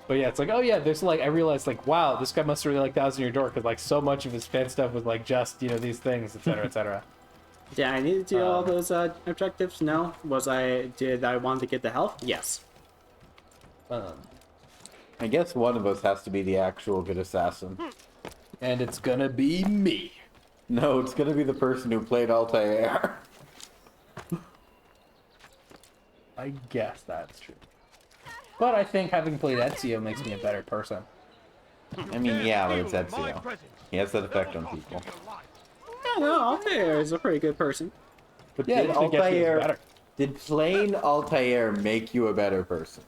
Speaker 3: But yeah, it's like, oh yeah, there's like, I realized like, wow, this guy must really like Thousand Year Door because like so much of his fan stuff was like just, you know, these things, etc., etc.
Speaker 1: Yeah, I needed to do all those objectives. No, did I want to get the health? Yes.
Speaker 2: I guess one of us has to be the actual good assassin.
Speaker 3: And it's gonna be me.
Speaker 2: No, it's gonna be the person who played Altair.
Speaker 3: I guess that's true. But I think having played Ezio makes me a better person.
Speaker 2: I mean, yeah, but it's Ezio. He has that effect on people.
Speaker 1: No, Altair is a pretty good person.
Speaker 3: But
Speaker 2: Yeah,
Speaker 3: did Altair
Speaker 2: Altair. Did playing Altair make you a better person?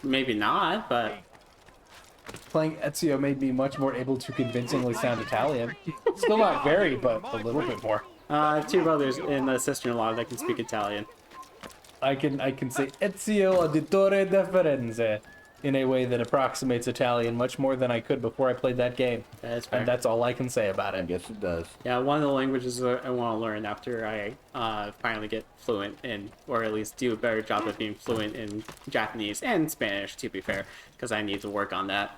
Speaker 1: Maybe not, but
Speaker 3: playing Ezio made me much more able to convincingly sound Italian. Still not very, but a little bit more.
Speaker 1: I have two brothers and a sister-in-law that can speak Italian.
Speaker 3: I can say Ezio Auditore da Firenze in a way that approximates Italian much more than I could before I played that game.
Speaker 1: That's fair.
Speaker 3: And that's all I can say about
Speaker 2: I
Speaker 3: it.
Speaker 2: guess it does.
Speaker 1: Yeah, one of the languages that I want to learn after I finally get fluent in, or at least do a better job of being fluent in Japanese and Spanish, to be fair, because I need to work on that.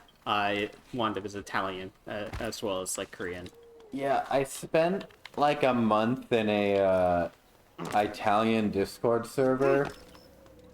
Speaker 1: One that was Italian, as well as like Korean.
Speaker 2: Yeah, I spent like a month in a Italian Discord server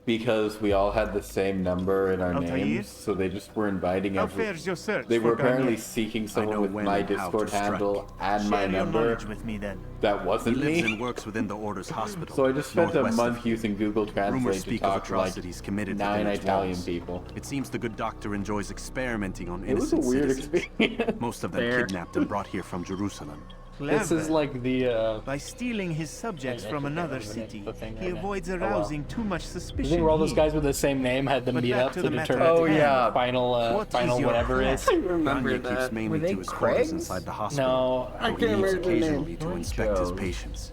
Speaker 2: because we all had the same number in our
Speaker 10: Altair?
Speaker 2: names, so they just were inviting
Speaker 10: How
Speaker 2: every.
Speaker 10: fares your search
Speaker 2: They were
Speaker 10: for Garnier?
Speaker 2: apparently seeking someone with
Speaker 5: when
Speaker 2: my
Speaker 5: and how to
Speaker 2: Discord
Speaker 5: strike.
Speaker 2: handle and my
Speaker 10: Share your
Speaker 2: number.
Speaker 10: knowledge with me then.
Speaker 2: That
Speaker 5: He
Speaker 2: wasn't
Speaker 5: lives
Speaker 2: me.
Speaker 5: and works within the Order's hospital.
Speaker 2: So I just spent a
Speaker 5: northwest
Speaker 2: month
Speaker 5: of here.
Speaker 2: using Google
Speaker 5: Rumors
Speaker 2: Translate to
Speaker 5: speak of
Speaker 2: talk to like
Speaker 5: atrocities committed
Speaker 2: 9
Speaker 5: within its
Speaker 2: Italian
Speaker 5: walls.
Speaker 2: people.
Speaker 5: It seems the good doctor enjoys experimenting on
Speaker 2: It was a
Speaker 5: innocent
Speaker 2: weird
Speaker 5: citizens.
Speaker 2: experience.
Speaker 5: Most of them
Speaker 1: Fair.
Speaker 5: kidnapped and brought here from Jerusalem.
Speaker 3: This is
Speaker 10: Clever.
Speaker 3: like the
Speaker 10: By stealing his subjects
Speaker 3: I
Speaker 10: from
Speaker 3: can't
Speaker 10: another
Speaker 3: remember the name
Speaker 10: city,
Speaker 3: of the thing
Speaker 10: he
Speaker 3: right now.
Speaker 10: avoids
Speaker 3: Oh, well.
Speaker 10: arousing too much
Speaker 3: I
Speaker 10: suspicion.
Speaker 3: think where all those
Speaker 10: here.
Speaker 3: guys with the same name had them
Speaker 10: But
Speaker 3: meet
Speaker 10: back
Speaker 3: up
Speaker 10: to
Speaker 3: to
Speaker 10: the matter
Speaker 3: determine
Speaker 10: at
Speaker 2: Oh,
Speaker 10: hand.
Speaker 2: yeah.
Speaker 3: the final
Speaker 10: What is
Speaker 3: final
Speaker 10: your
Speaker 3: whatever
Speaker 10: plan?
Speaker 3: is.
Speaker 1: I remember
Speaker 5: Garnier keeps
Speaker 1: that.
Speaker 5: mainly
Speaker 2: Were they
Speaker 5: to his quarters
Speaker 2: Craigs?
Speaker 5: inside the hospital.
Speaker 3: No,
Speaker 1: I
Speaker 5: where
Speaker 1: can't
Speaker 5: he leaves
Speaker 1: remember the name.
Speaker 5: occasionally to inspect his
Speaker 2: Joe.
Speaker 5: patients.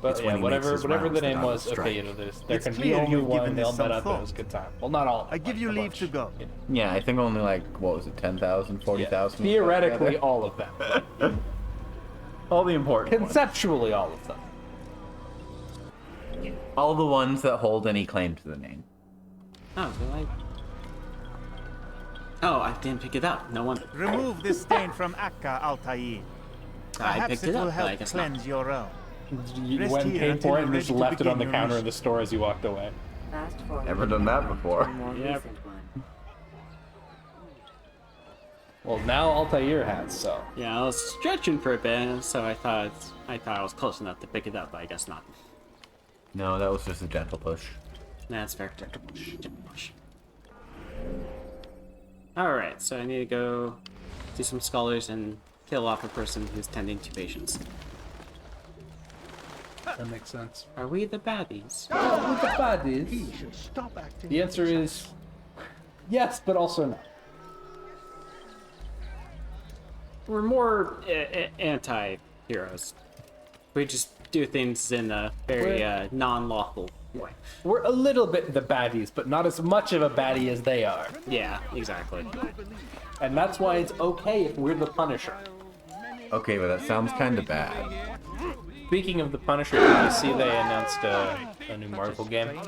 Speaker 3: But
Speaker 5: It's
Speaker 3: yeah,
Speaker 5: when he makes his
Speaker 3: whatever the
Speaker 5: rounds that
Speaker 3: name
Speaker 5: I will
Speaker 3: was, okay,
Speaker 5: strike.
Speaker 3: you know, there
Speaker 10: It's
Speaker 3: can be
Speaker 10: clear
Speaker 3: only
Speaker 10: you've
Speaker 3: one.
Speaker 10: given
Speaker 3: They all
Speaker 10: this
Speaker 3: met
Speaker 10: some
Speaker 3: up and it
Speaker 10: thought.
Speaker 3: was a good time. Well, not all.
Speaker 10: I give
Speaker 3: like,
Speaker 10: you
Speaker 3: a
Speaker 10: leave
Speaker 3: bunch.
Speaker 10: to go.
Speaker 2: Yeah, I think only like, what was it, 10,000, 40,000?
Speaker 3: Theoretically, all of them.
Speaker 2: All the important ones.
Speaker 3: Conceptually, all of them.
Speaker 2: All the ones that hold any claim to the name.
Speaker 1: Oh, did I? Oh, I didn't pick it up. No wonder.
Speaker 10: Remove this stain from Akka, Altair. Perhaps
Speaker 1: picked
Speaker 10: it
Speaker 1: it up,
Speaker 10: will
Speaker 1: but I
Speaker 10: help
Speaker 1: guess not.
Speaker 10: cleanse your own.
Speaker 3: You
Speaker 10: Rest
Speaker 3: went and
Speaker 10: here
Speaker 3: paid
Speaker 10: until
Speaker 3: for it
Speaker 10: you're
Speaker 3: and just
Speaker 10: ready to
Speaker 3: left it on the
Speaker 10: begin your
Speaker 3: counter in
Speaker 10: mission.
Speaker 3: the store as you walked away.
Speaker 4: Fast forward.
Speaker 2: Never done that before.
Speaker 4: A more
Speaker 3: Yeah.
Speaker 4: recent one.
Speaker 3: Well, now Altair has, so.
Speaker 1: Yeah, I was stretching for a bit, so I thought I was close enough to pick it up, but I guess not.
Speaker 2: No, that was just a gentle push.
Speaker 1: That's fair. Gentle push. Alright, so I need to go do some scholars and kill off a person who's tending to patients.
Speaker 3: That makes sense.
Speaker 1: Are we the baddies?
Speaker 3: What the bad is?
Speaker 7: He should stop acting.
Speaker 3: The answer is yes, but also no.
Speaker 1: We're more anti-heroes. We just do things in a very non-lawful way.
Speaker 3: We're a little bit the baddies, but not as much of a baddie as they are.
Speaker 1: Yeah, exactly.
Speaker 3: And that's why it's okay if we're the Punisher.
Speaker 2: Okay, but that sounds kind of bad.
Speaker 3: Speaking of the Punisher, did you see they announced a new Marvel game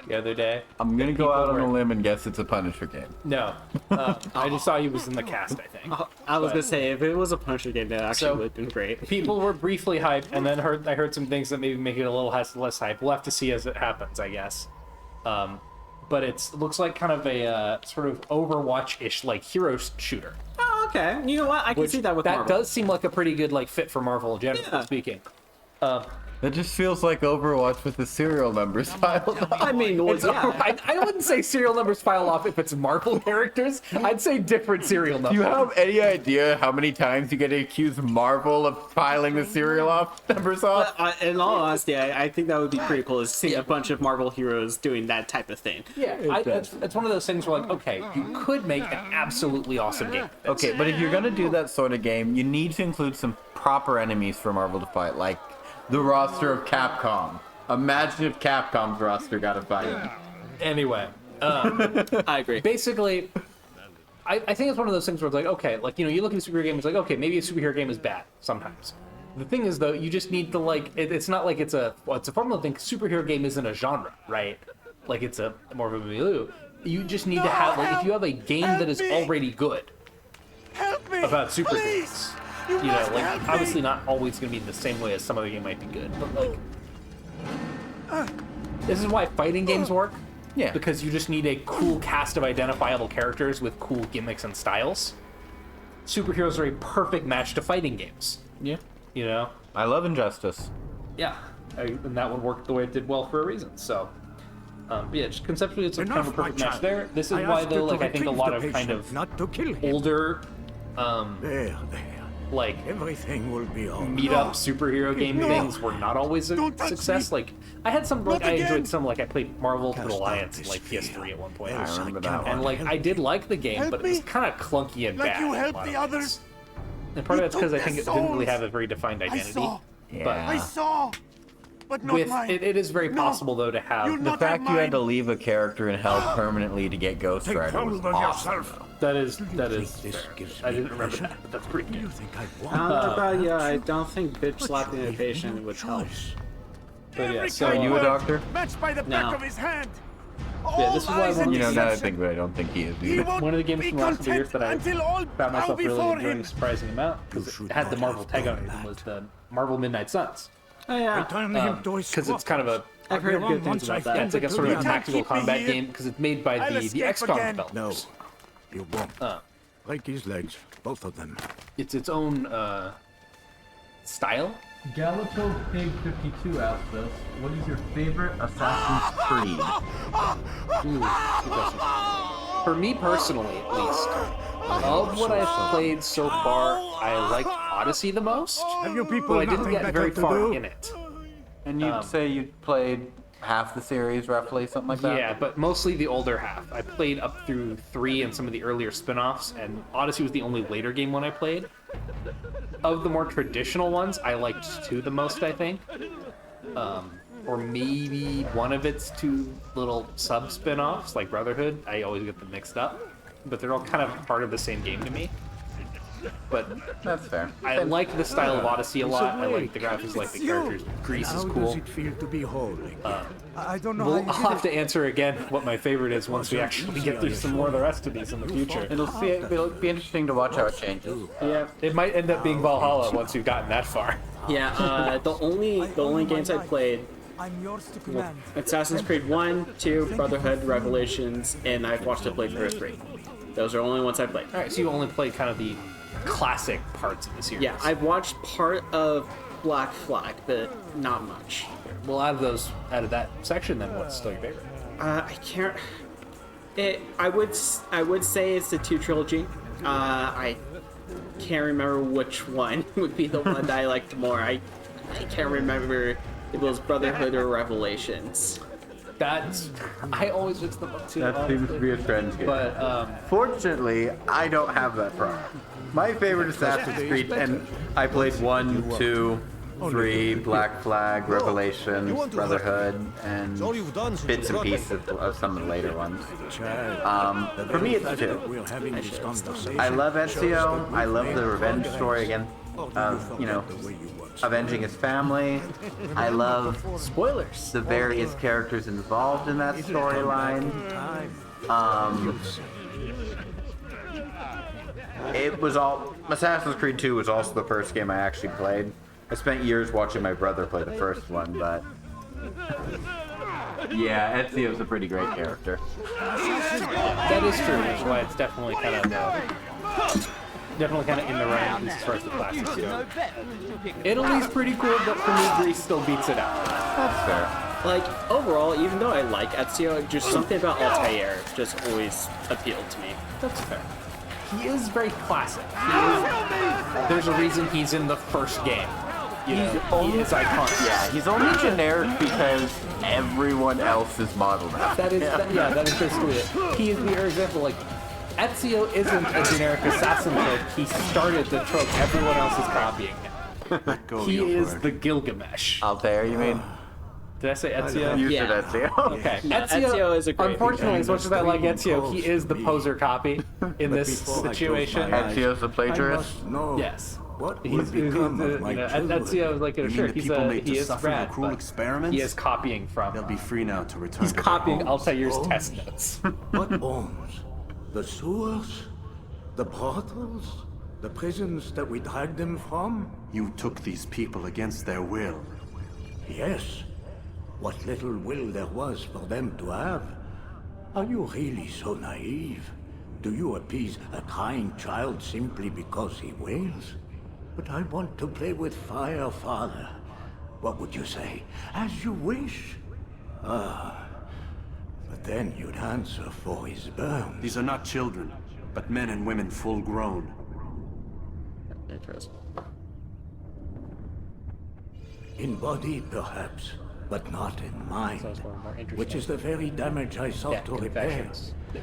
Speaker 3: the other day?
Speaker 2: I'm gonna go out on a limb and guess it's a Punisher game.
Speaker 3: No. I just saw he was in the cast, I think.
Speaker 1: I was gonna say, if it was a Punisher game, that actually would have been great.
Speaker 3: People were briefly hyped, and then I heard some things that maybe make it a little less hype. We'll have to see as it happens, I guess. But it looks like kind of a sort of Overwatch-ish, like, hero shooter.
Speaker 1: Oh, okay. You know what? I can see that with Marvel.
Speaker 3: That does seem like a pretty good, like, fit for Marvel, generally speaking.
Speaker 2: That just feels like Overwatch with the serial numbers piled up.
Speaker 1: I mean, well, yeah.
Speaker 3: I wouldn't say serial numbers file off if it's Marvel characters. I'd say different serial numbers.
Speaker 2: Do you have any idea how many times you get to accuse Marvel of piling the serial numbers off?
Speaker 1: In all honesty, I think that would be pretty cool to see a bunch of Marvel heroes doing that type of thing.
Speaker 3: Yeah, it's one of those things where, like, okay, you could make an absolutely awesome game.
Speaker 2: Okay, but if you're gonna do that sort of game, you need to include some proper enemies for Marvel to fight, like the roster of Capcom. Imagine if Capcom's roster got a fight.
Speaker 3: Anyway,
Speaker 1: I agree.
Speaker 3: Basically, I think it's one of those things where it's like, okay, like, you know, you look at a superhero game, it's like, okay, maybe a superhero game is bad sometimes. The thing is, though, you just need to, like, it's not like it's a formula thing. Superhero game isn't a genre, right? Like, it's a more of a milieu. You just need to have, like, if you have a game that is already good about superheroes, you know, like, obviously not always going to be the same way as some other game might be good, but, like, this is why fighting games work.
Speaker 2: Yeah.
Speaker 3: Because you just need a cool cast of identifiable characters with cool gimmicks and styles. Superheroes are a perfect match to fighting games.
Speaker 2: Yeah.
Speaker 3: You know?
Speaker 2: I love Injustice.
Speaker 3: Yeah. And that one worked the way it did well for a reason, so. But yeah, just conceptually, it's a kind of a perfect match there. This is why, though, like, I think a lot of kind of older, like,
Speaker 6: everything will be all
Speaker 3: meet-up superhero game things were not always a success. Like, I had some, like, I enjoyed some, like, I played Marvel Ultimate Alliance in, like, PS3 at one point.
Speaker 2: I remember that one.
Speaker 3: And, like, I did like the game, but it was kind of clunky and bad.
Speaker 10: you
Speaker 3: in a
Speaker 10: help
Speaker 3: lot
Speaker 10: the
Speaker 3: of
Speaker 10: others.
Speaker 3: ways. And part of that's because I think it didn't really
Speaker 10: souls.
Speaker 3: have a very defined identity.
Speaker 10: I saw, but not
Speaker 3: With
Speaker 10: mine.
Speaker 3: it is very possible, though, to have
Speaker 2: The fact you had to leave a character in hell permanently to get Ghost Rider was awesome.
Speaker 3: that is fair. I didn't remember that, but that's pretty good.
Speaker 1: I don't know about you, I don't think bitch slapping a patient would help.
Speaker 3: But yeah, so
Speaker 2: Are you a doctor?
Speaker 10: Matched by the back of his hand.
Speaker 3: yeah, this is why I
Speaker 2: You know, now I think, but I don't think he is either.
Speaker 3: one of the games from the last couple years that I found myself really
Speaker 10: before
Speaker 3: enjoying a
Speaker 10: him.
Speaker 3: surprising amount because it had the Marvel tag on it was the Marvel Midnight Suns.
Speaker 1: Oh yeah.
Speaker 3: Because it's kind of a
Speaker 1: I've heard good things about
Speaker 3: yeah,
Speaker 1: that.
Speaker 3: it's like a sort of tactical combat game because it's made by
Speaker 10: I'll
Speaker 3: the
Speaker 10: escape
Speaker 3: XCOM
Speaker 10: again.
Speaker 3: developers.
Speaker 6: No, you won't. Break his legs, both of them.
Speaker 3: It's its own style.
Speaker 15: Galito Pig 52 asked us, what is your favorite Assassin's Creed?
Speaker 3: Ooh, good question. For me personally, at least, of what I've played so far, I liked Odyssey the most.
Speaker 6: Have you people
Speaker 3: but I didn't
Speaker 6: nothing
Speaker 3: get
Speaker 6: better
Speaker 3: very
Speaker 6: to
Speaker 3: far
Speaker 6: do?
Speaker 3: in it.
Speaker 2: And you'd say you played half the series, roughly, something like that?
Speaker 3: Yeah, but mostly the older half. I played up through 3 and some of the earlier spin-offs, and Odyssey was the only later game one I played. Of the more traditional ones, I liked 2 the most, I think. or maybe one of its two little sub spin-offs, like Brotherhood. I always get them mixed up, but they're all kind of part of the same game to me. But
Speaker 2: that's fair.
Speaker 3: I like the style of Odyssey a lot. I like the graphics, like the characters. Greece is
Speaker 13: How
Speaker 3: cool.
Speaker 13: does it feel to be whole again? I don't know
Speaker 3: Well,
Speaker 13: how
Speaker 3: I'll
Speaker 13: you
Speaker 3: have to answer again what my favorite is once we actually get through some more of the rest of these in the future.
Speaker 2: It'll be interesting to watch how it changes.
Speaker 1: Yeah,
Speaker 3: it might end up being Valhalla once we've gotten that far.
Speaker 1: Yeah, the only games I played, well, Assassin's Creed 1, 2, Brotherhood, Revelations, and I've watched it play through 3. Those are the only ones I played.
Speaker 3: All right, so you only played kind of the classic parts of the series.
Speaker 1: Yeah, I've watched part of Black Flag, but not much.
Speaker 3: Well, out of that section, then what's still your favorite?
Speaker 1: I can't. I would say it's the 2 trilogy. I can't remember which one would be the one that I liked more. I can't remember if it was Brotherhood or Revelations.
Speaker 3: I always mix them up too.
Speaker 2: That seems to be a trend here.
Speaker 3: But
Speaker 2: fortunately, I don't have that problem. My favorite Assassin's Creed, and I played 1, 2, 3, Black Flag, Revelations, Brotherhood, and bits and pieces of some of the later ones. For me, it's 2. I love Ezio. I love the revenge story again. Avenging his family. I love
Speaker 3: spoilers.
Speaker 2: The various characters involved in that storyline. It was all Assassin's Creed 2 was also the first game I actually played. I spent years watching my brother play the first one, but yeah, Ezio's a pretty great character.
Speaker 3: That is true, which is why it's definitely kind of in the running as far as the classics go. Italy's pretty cool, but for me, Greece still beats it out.
Speaker 2: That's fair.
Speaker 1: Like, overall, even though I like Ezio, just something about Altair just always appealed to me.
Speaker 3: That's fair. He is very classic. There's a reason he's in the first game. He is iconic.
Speaker 2: Yeah, he's only generic because everyone else is modeled after.
Speaker 3: That is basically it. He is the example, like, Ezio isn't a generic assassin trope. He started the trope. Everyone else is copying him. He is the Gilgamesh.
Speaker 2: Altair, you mean?
Speaker 3: Did I say Ezio?
Speaker 2: You said Ezio.
Speaker 3: Okay.
Speaker 1: Ezio is a great
Speaker 3: Unfortunately, as much as I like Ezio, he is the poser copy in this situation.
Speaker 2: Ezio's the plagiarist?
Speaker 3: Yes.
Speaker 13: What
Speaker 3: He's Ezio is like a sure. He is rad,
Speaker 9: cruel
Speaker 3: but
Speaker 9: experiments?
Speaker 3: he is copying from.
Speaker 9: They'll be free now to return.
Speaker 3: He's
Speaker 9: to their
Speaker 3: copying
Speaker 9: homes.
Speaker 3: Altair's test notes.
Speaker 13: What homes? The sewers? The brothels? The prisons that we dragged them from?
Speaker 9: You took these people against their will.
Speaker 13: Yes. What little will there was for them to have. Are you really so naive? Do you appease a crying child simply because he wails? But I want to play with fire, Father. What would you say? As you wish. But then you'd answer for his burns.
Speaker 9: These are not children, but men and women full grown.
Speaker 1: Interesting.
Speaker 13: In body, perhaps, but not in mind. Which is the very damage I sought to repair.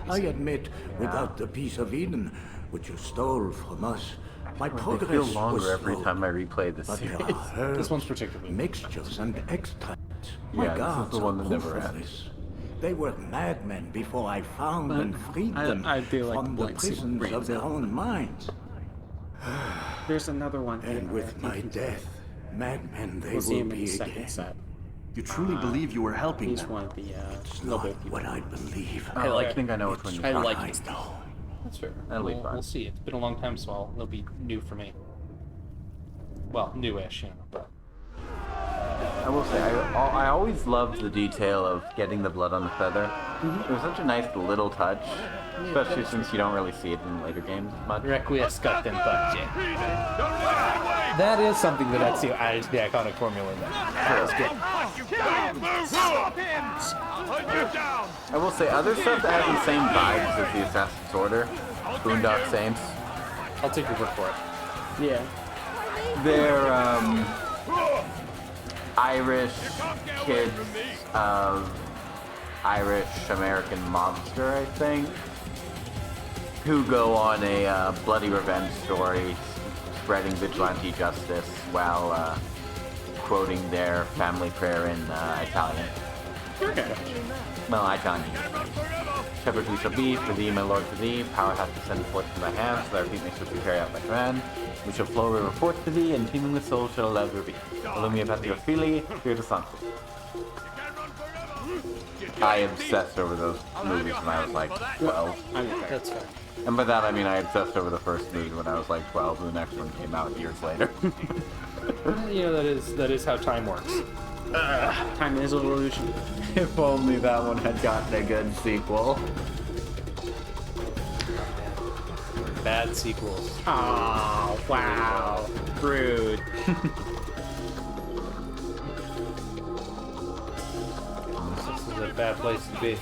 Speaker 13: I admit, without the piece of Eden, which you stole from us, my progress
Speaker 2: feel
Speaker 13: was
Speaker 2: longer every
Speaker 13: slow.
Speaker 2: time I replay this
Speaker 13: But
Speaker 2: series.
Speaker 13: there are herbs,
Speaker 3: This one's particularly
Speaker 13: mixtures and extracts.
Speaker 2: Yeah,
Speaker 13: My
Speaker 2: this is
Speaker 13: guards
Speaker 2: the one
Speaker 13: are
Speaker 2: that never
Speaker 13: proof of
Speaker 2: ends.
Speaker 13: this. They were madmen before I found and freed them
Speaker 1: I do like
Speaker 13: from
Speaker 1: the
Speaker 13: the
Speaker 1: Blank
Speaker 13: prisons
Speaker 1: Screen
Speaker 13: of their own minds.
Speaker 1: There's another one.
Speaker 13: And with my death, madmen they
Speaker 1: We'll see
Speaker 13: will
Speaker 1: him in
Speaker 13: be
Speaker 1: the second
Speaker 13: again.
Speaker 1: set.
Speaker 9: You truly believe you were helping
Speaker 1: He's
Speaker 9: them?
Speaker 1: one of the
Speaker 13: It's
Speaker 1: noble
Speaker 13: not
Speaker 1: people.
Speaker 13: what I believe.
Speaker 2: I think I know which one you're
Speaker 1: I
Speaker 2: talking
Speaker 1: like
Speaker 2: about.
Speaker 1: his
Speaker 13: know.
Speaker 3: That's fair.
Speaker 2: That'll be fun.
Speaker 3: We'll see. It's been a long time, so it'll be new for me. Well, newish, but.
Speaker 2: I will say, I always loved the detail of getting the blood on the feather. It was such a nice little touch, especially since you don't really see it in later games much.
Speaker 3: Requiescat in pace. That is something that Ezio added to the iconic formula. That was good.
Speaker 7: Stop him!
Speaker 2: I will say, other stuff that has the same vibes as the Assassin's Order, Boondock Saints.
Speaker 3: I'll take your word for it.
Speaker 1: Yeah.
Speaker 2: They're Irish kids of Irish-American mobster, I think, who go on a bloody revenge story, spreading vigilante justice while quoting their family prayer in Italian.
Speaker 1: Okay.
Speaker 2: Well, Italian. Shepherd we shall be, for thee, my lord, for thee. Power hath descended forth from thy hands, so that our feet may swiftly carry out thy command. We shall flow river forth to thee, and teeming with souls shall ever be. Illumia patria fili, Spiritus Sancti. I obsessed over those movies when I was like 12.
Speaker 3: That's fair.
Speaker 2: And by that I mean I obsessed over the first movie when I was like 12, and the next one came out years later.
Speaker 3: You know, that is how time works.
Speaker 1: Time is an illusion.
Speaker 2: If only that one had gotten a good sequel.
Speaker 3: Bad sequels.
Speaker 1: Oh, wow. Rude.
Speaker 3: This is a bad place to be.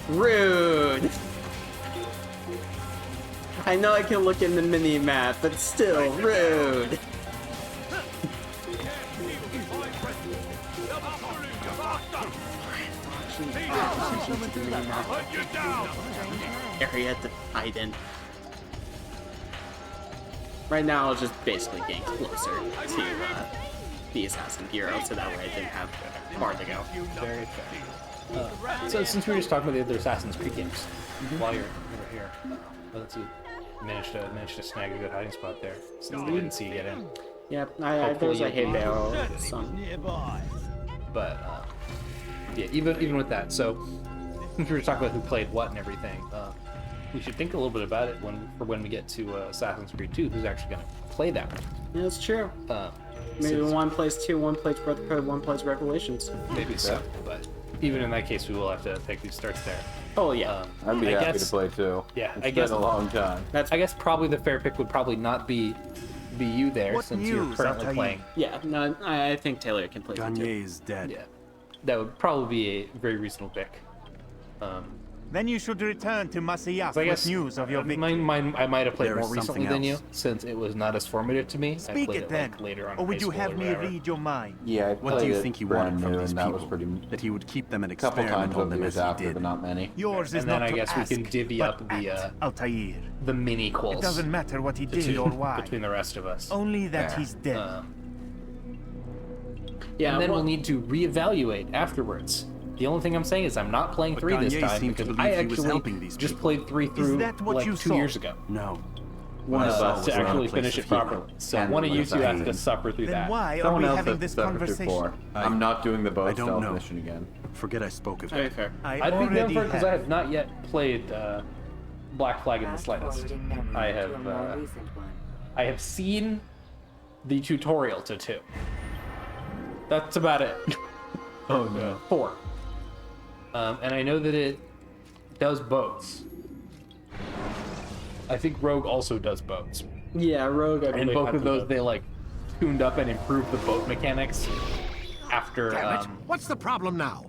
Speaker 1: Rude. I know I can look in the mini map, but still rude. Area to hide in. Right now, I was just basically getting closer to the Assassin Bureau, so that way I didn't have far to go.
Speaker 3: Very fair. So since we were just talking about the other Assassin's Creed games, while you're here, let's see, managed to snag a good hiding spot there since they didn't see you get in.
Speaker 1: Yep, there was a hay bale.
Speaker 3: But yeah, even with that, so since we were talking about who played what and everything, we should think a little bit about it when we get to Assassin's Creed 2. Who's actually going to play that one?
Speaker 1: Yeah, that's true. Maybe one plays 2, one plays Brotherhood, one plays Revelations.
Speaker 3: Maybe so, but even in that case, we will have to take these starts there.
Speaker 1: Oh yeah,
Speaker 2: I'd be
Speaker 3: I
Speaker 2: happy
Speaker 3: guess-
Speaker 2: to play too.
Speaker 3: Yeah,
Speaker 2: It's
Speaker 3: I guess
Speaker 2: been a long time.
Speaker 3: I guess probably the fair pick would probably not be you there
Speaker 10: What
Speaker 3: since you're
Speaker 10: news,
Speaker 3: currently
Speaker 10: Altair?
Speaker 3: playing.
Speaker 1: yeah. No, I think Taylor can play it too.
Speaker 9: Garnier is dead.
Speaker 3: Yeah, that would probably be a very reasonable pick.
Speaker 10: Then you should return to Masyaf
Speaker 3: So I guess
Speaker 10: with news of your victory.
Speaker 3: I might have played
Speaker 9: There
Speaker 3: more
Speaker 9: is
Speaker 3: recently
Speaker 9: something
Speaker 3: than you,
Speaker 9: else.
Speaker 3: since it was not as formative to me. I
Speaker 10: Speak
Speaker 3: played
Speaker 10: it then,
Speaker 3: like, later on
Speaker 10: or
Speaker 3: in
Speaker 10: would
Speaker 3: high
Speaker 10: you
Speaker 3: school
Speaker 10: have
Speaker 3: or
Speaker 10: me
Speaker 3: whatever.
Speaker 10: read your mind?
Speaker 2: Yeah, I
Speaker 9: What do you
Speaker 2: played
Speaker 9: think he
Speaker 2: it
Speaker 9: wanted
Speaker 2: brand
Speaker 9: from
Speaker 2: new,
Speaker 9: these
Speaker 2: and that
Speaker 9: people?
Speaker 2: was pretty.
Speaker 9: That he would keep them and
Speaker 2: A couple
Speaker 9: experiment
Speaker 2: times
Speaker 9: on
Speaker 2: over
Speaker 9: them
Speaker 2: years
Speaker 9: as he
Speaker 2: after,
Speaker 9: did.
Speaker 2: but not many.
Speaker 10: Yours is
Speaker 3: And then
Speaker 10: not
Speaker 3: I
Speaker 10: to
Speaker 3: guess we
Speaker 10: ask,
Speaker 3: can divvy
Speaker 10: but
Speaker 3: up the
Speaker 10: act, Altair.
Speaker 3: the mini quals
Speaker 10: It doesn't matter what he did or why.
Speaker 3: between the rest of us.
Speaker 10: Only that
Speaker 2: Yeah.
Speaker 10: he's dead.
Speaker 1: Yeah,
Speaker 3: and then
Speaker 1: well-
Speaker 3: we'll need to reevaluate afterwards. The only thing I'm saying is I'm not playing
Speaker 9: But
Speaker 3: 3 this
Speaker 9: Garnier
Speaker 3: time
Speaker 9: seemed to
Speaker 3: because
Speaker 9: believe
Speaker 3: I
Speaker 9: he was helping
Speaker 3: actually
Speaker 9: these
Speaker 3: just
Speaker 9: people.
Speaker 3: played 3 through
Speaker 10: that what
Speaker 3: like
Speaker 10: you
Speaker 3: 2
Speaker 10: saw?
Speaker 3: years ago.
Speaker 9: No.
Speaker 2: One of us
Speaker 3: to
Speaker 2: was on a
Speaker 3: actually
Speaker 2: place
Speaker 3: finish
Speaker 2: of
Speaker 3: it
Speaker 2: humor.
Speaker 3: properly. So
Speaker 2: And
Speaker 3: one of you
Speaker 2: was
Speaker 3: two has to
Speaker 2: Aiden.
Speaker 3: suffer through
Speaker 10: Then
Speaker 3: that.
Speaker 10: why are
Speaker 2: Someone
Speaker 10: we
Speaker 2: else
Speaker 10: having
Speaker 2: has
Speaker 10: this
Speaker 2: suffered
Speaker 10: conversation?
Speaker 2: before. I'm not doing the
Speaker 9: I
Speaker 2: boat
Speaker 9: don't
Speaker 2: stealth
Speaker 9: know.
Speaker 2: mission again.
Speaker 9: Forget I spoke of
Speaker 1: Very
Speaker 9: it.
Speaker 1: fair.
Speaker 10: I
Speaker 3: I'd be down
Speaker 10: already
Speaker 3: for it because I
Speaker 10: have.
Speaker 3: have not yet played Black Flag in the slightest.
Speaker 4: Fast-forwarding memory
Speaker 3: I
Speaker 4: to a
Speaker 3: have
Speaker 4: more recent one.
Speaker 3: I have seen the tutorial to 2. That's about it.
Speaker 2: Oh no.
Speaker 3: 4. And I know that it does boats. I think Rogue also does boats.
Speaker 1: Yeah, Rogue. I
Speaker 3: And
Speaker 1: believe,
Speaker 3: both
Speaker 1: had
Speaker 3: of
Speaker 1: the
Speaker 3: those,
Speaker 1: boat.
Speaker 3: they like tuned up and improved the boat mechanics after
Speaker 7: Damn it. What's the problem now?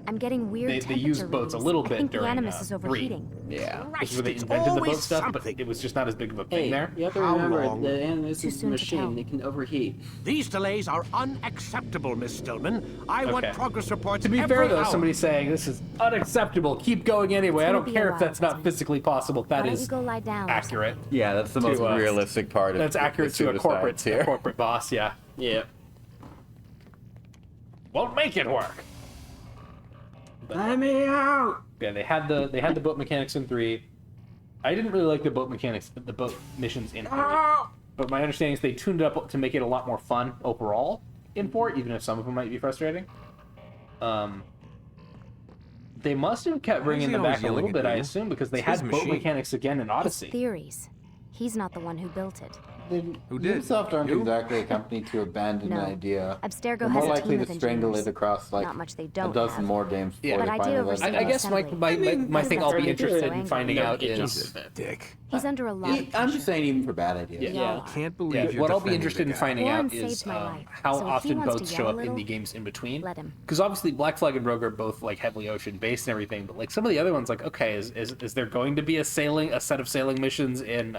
Speaker 16: I'm getting weird
Speaker 3: they
Speaker 16: temperature
Speaker 3: used boats a
Speaker 16: readings.
Speaker 3: little
Speaker 16: I
Speaker 3: bit
Speaker 16: think the
Speaker 3: during
Speaker 16: Animus is
Speaker 3: 3.
Speaker 16: overheating.
Speaker 2: Yeah.
Speaker 3: This is where they
Speaker 7: It's
Speaker 3: invented the boat
Speaker 7: always
Speaker 3: stuff, but
Speaker 7: something.
Speaker 3: it was just not as big of a thing
Speaker 1: Hey,
Speaker 3: there.
Speaker 1: you have to
Speaker 7: How
Speaker 1: remember
Speaker 7: long?
Speaker 1: the Animus
Speaker 16: Too
Speaker 1: is a
Speaker 16: soon to tell.
Speaker 1: machine. It can overheat.
Speaker 7: These delays are unacceptable, Miss Stillman. I want
Speaker 3: Okay.
Speaker 7: progress reports
Speaker 3: To be
Speaker 7: every
Speaker 3: fair, though,
Speaker 7: hour.
Speaker 3: somebody's saying this is unacceptable. Keep going anyway. I
Speaker 16: gonna
Speaker 3: don't
Speaker 16: be
Speaker 3: care
Speaker 16: a
Speaker 3: if
Speaker 16: while,
Speaker 3: that's not
Speaker 16: Desmond.
Speaker 3: physically possible.
Speaker 16: Why
Speaker 3: That
Speaker 16: don't
Speaker 3: is
Speaker 16: you go lie down?
Speaker 3: accurate.
Speaker 2: Yeah, that's the most
Speaker 3: To,
Speaker 2: realistic part of
Speaker 3: That's accurate
Speaker 2: the
Speaker 3: to a corporate
Speaker 2: suicides here.
Speaker 3: corporate boss. Yeah.
Speaker 1: Yeah.
Speaker 3: Won't make it work.
Speaker 1: Let me out.
Speaker 3: Yeah, they had the boat mechanics in 3. I didn't really like the boat mechanics, the boat missions in 3. But my understanding is they tuned it up to make it a lot more fun overall in 4, even if some of them might be frustrating. They must have kept bringing
Speaker 9: he
Speaker 3: them
Speaker 9: always
Speaker 3: back a little
Speaker 9: yelling at
Speaker 3: bit, I
Speaker 9: you?
Speaker 3: assume, because they
Speaker 9: It's
Speaker 3: had
Speaker 9: his
Speaker 3: boat
Speaker 9: machine.
Speaker 3: mechanics again in
Speaker 16: His
Speaker 3: Odyssey.
Speaker 16: theories. He's not the one who built it.
Speaker 2: Who
Speaker 9: did?
Speaker 2: Ubisoft aren't
Speaker 9: You?
Speaker 2: exactly a company to abandon
Speaker 16: No.
Speaker 2: an idea.
Speaker 16: Abstergo
Speaker 2: They're
Speaker 16: has
Speaker 2: more
Speaker 16: a
Speaker 2: likely
Speaker 16: team
Speaker 2: to
Speaker 16: of
Speaker 2: strangle
Speaker 16: engineers.
Speaker 2: it across like
Speaker 16: Not much they
Speaker 2: a
Speaker 16: don't
Speaker 2: dozen
Speaker 16: have.
Speaker 2: more games before
Speaker 16: But
Speaker 2: they
Speaker 16: I did
Speaker 2: finally
Speaker 16: oversee
Speaker 2: let
Speaker 3: I
Speaker 2: it
Speaker 3: guess
Speaker 2: go.
Speaker 3: my thing I'll be
Speaker 16: That's
Speaker 3: interested in
Speaker 16: angry.
Speaker 3: finding out
Speaker 1: Get
Speaker 3: is
Speaker 1: jumped with it.
Speaker 9: Dick.
Speaker 16: He's under a lot of
Speaker 2: I'm
Speaker 16: pressure.
Speaker 2: just saying, even for bad ideas.
Speaker 3: Yeah.
Speaker 16: Yeah.
Speaker 9: Can't believe
Speaker 3: Yeah,
Speaker 9: you're
Speaker 3: what I'll be
Speaker 9: defending
Speaker 3: interested
Speaker 9: the
Speaker 3: in
Speaker 9: guy.
Speaker 3: finding
Speaker 16: Warren
Speaker 3: out is
Speaker 16: saved my life,
Speaker 3: how
Speaker 16: so if he
Speaker 3: often
Speaker 16: wants to
Speaker 3: boats
Speaker 16: yell
Speaker 3: show
Speaker 16: a
Speaker 3: up in
Speaker 16: little,
Speaker 3: the games in between.
Speaker 16: let him.
Speaker 3: Because obviously Black Flag and Rogue are both like heavily ocean based and everything, but like some of the other ones, like okay, is there going to be a set of sailing missions in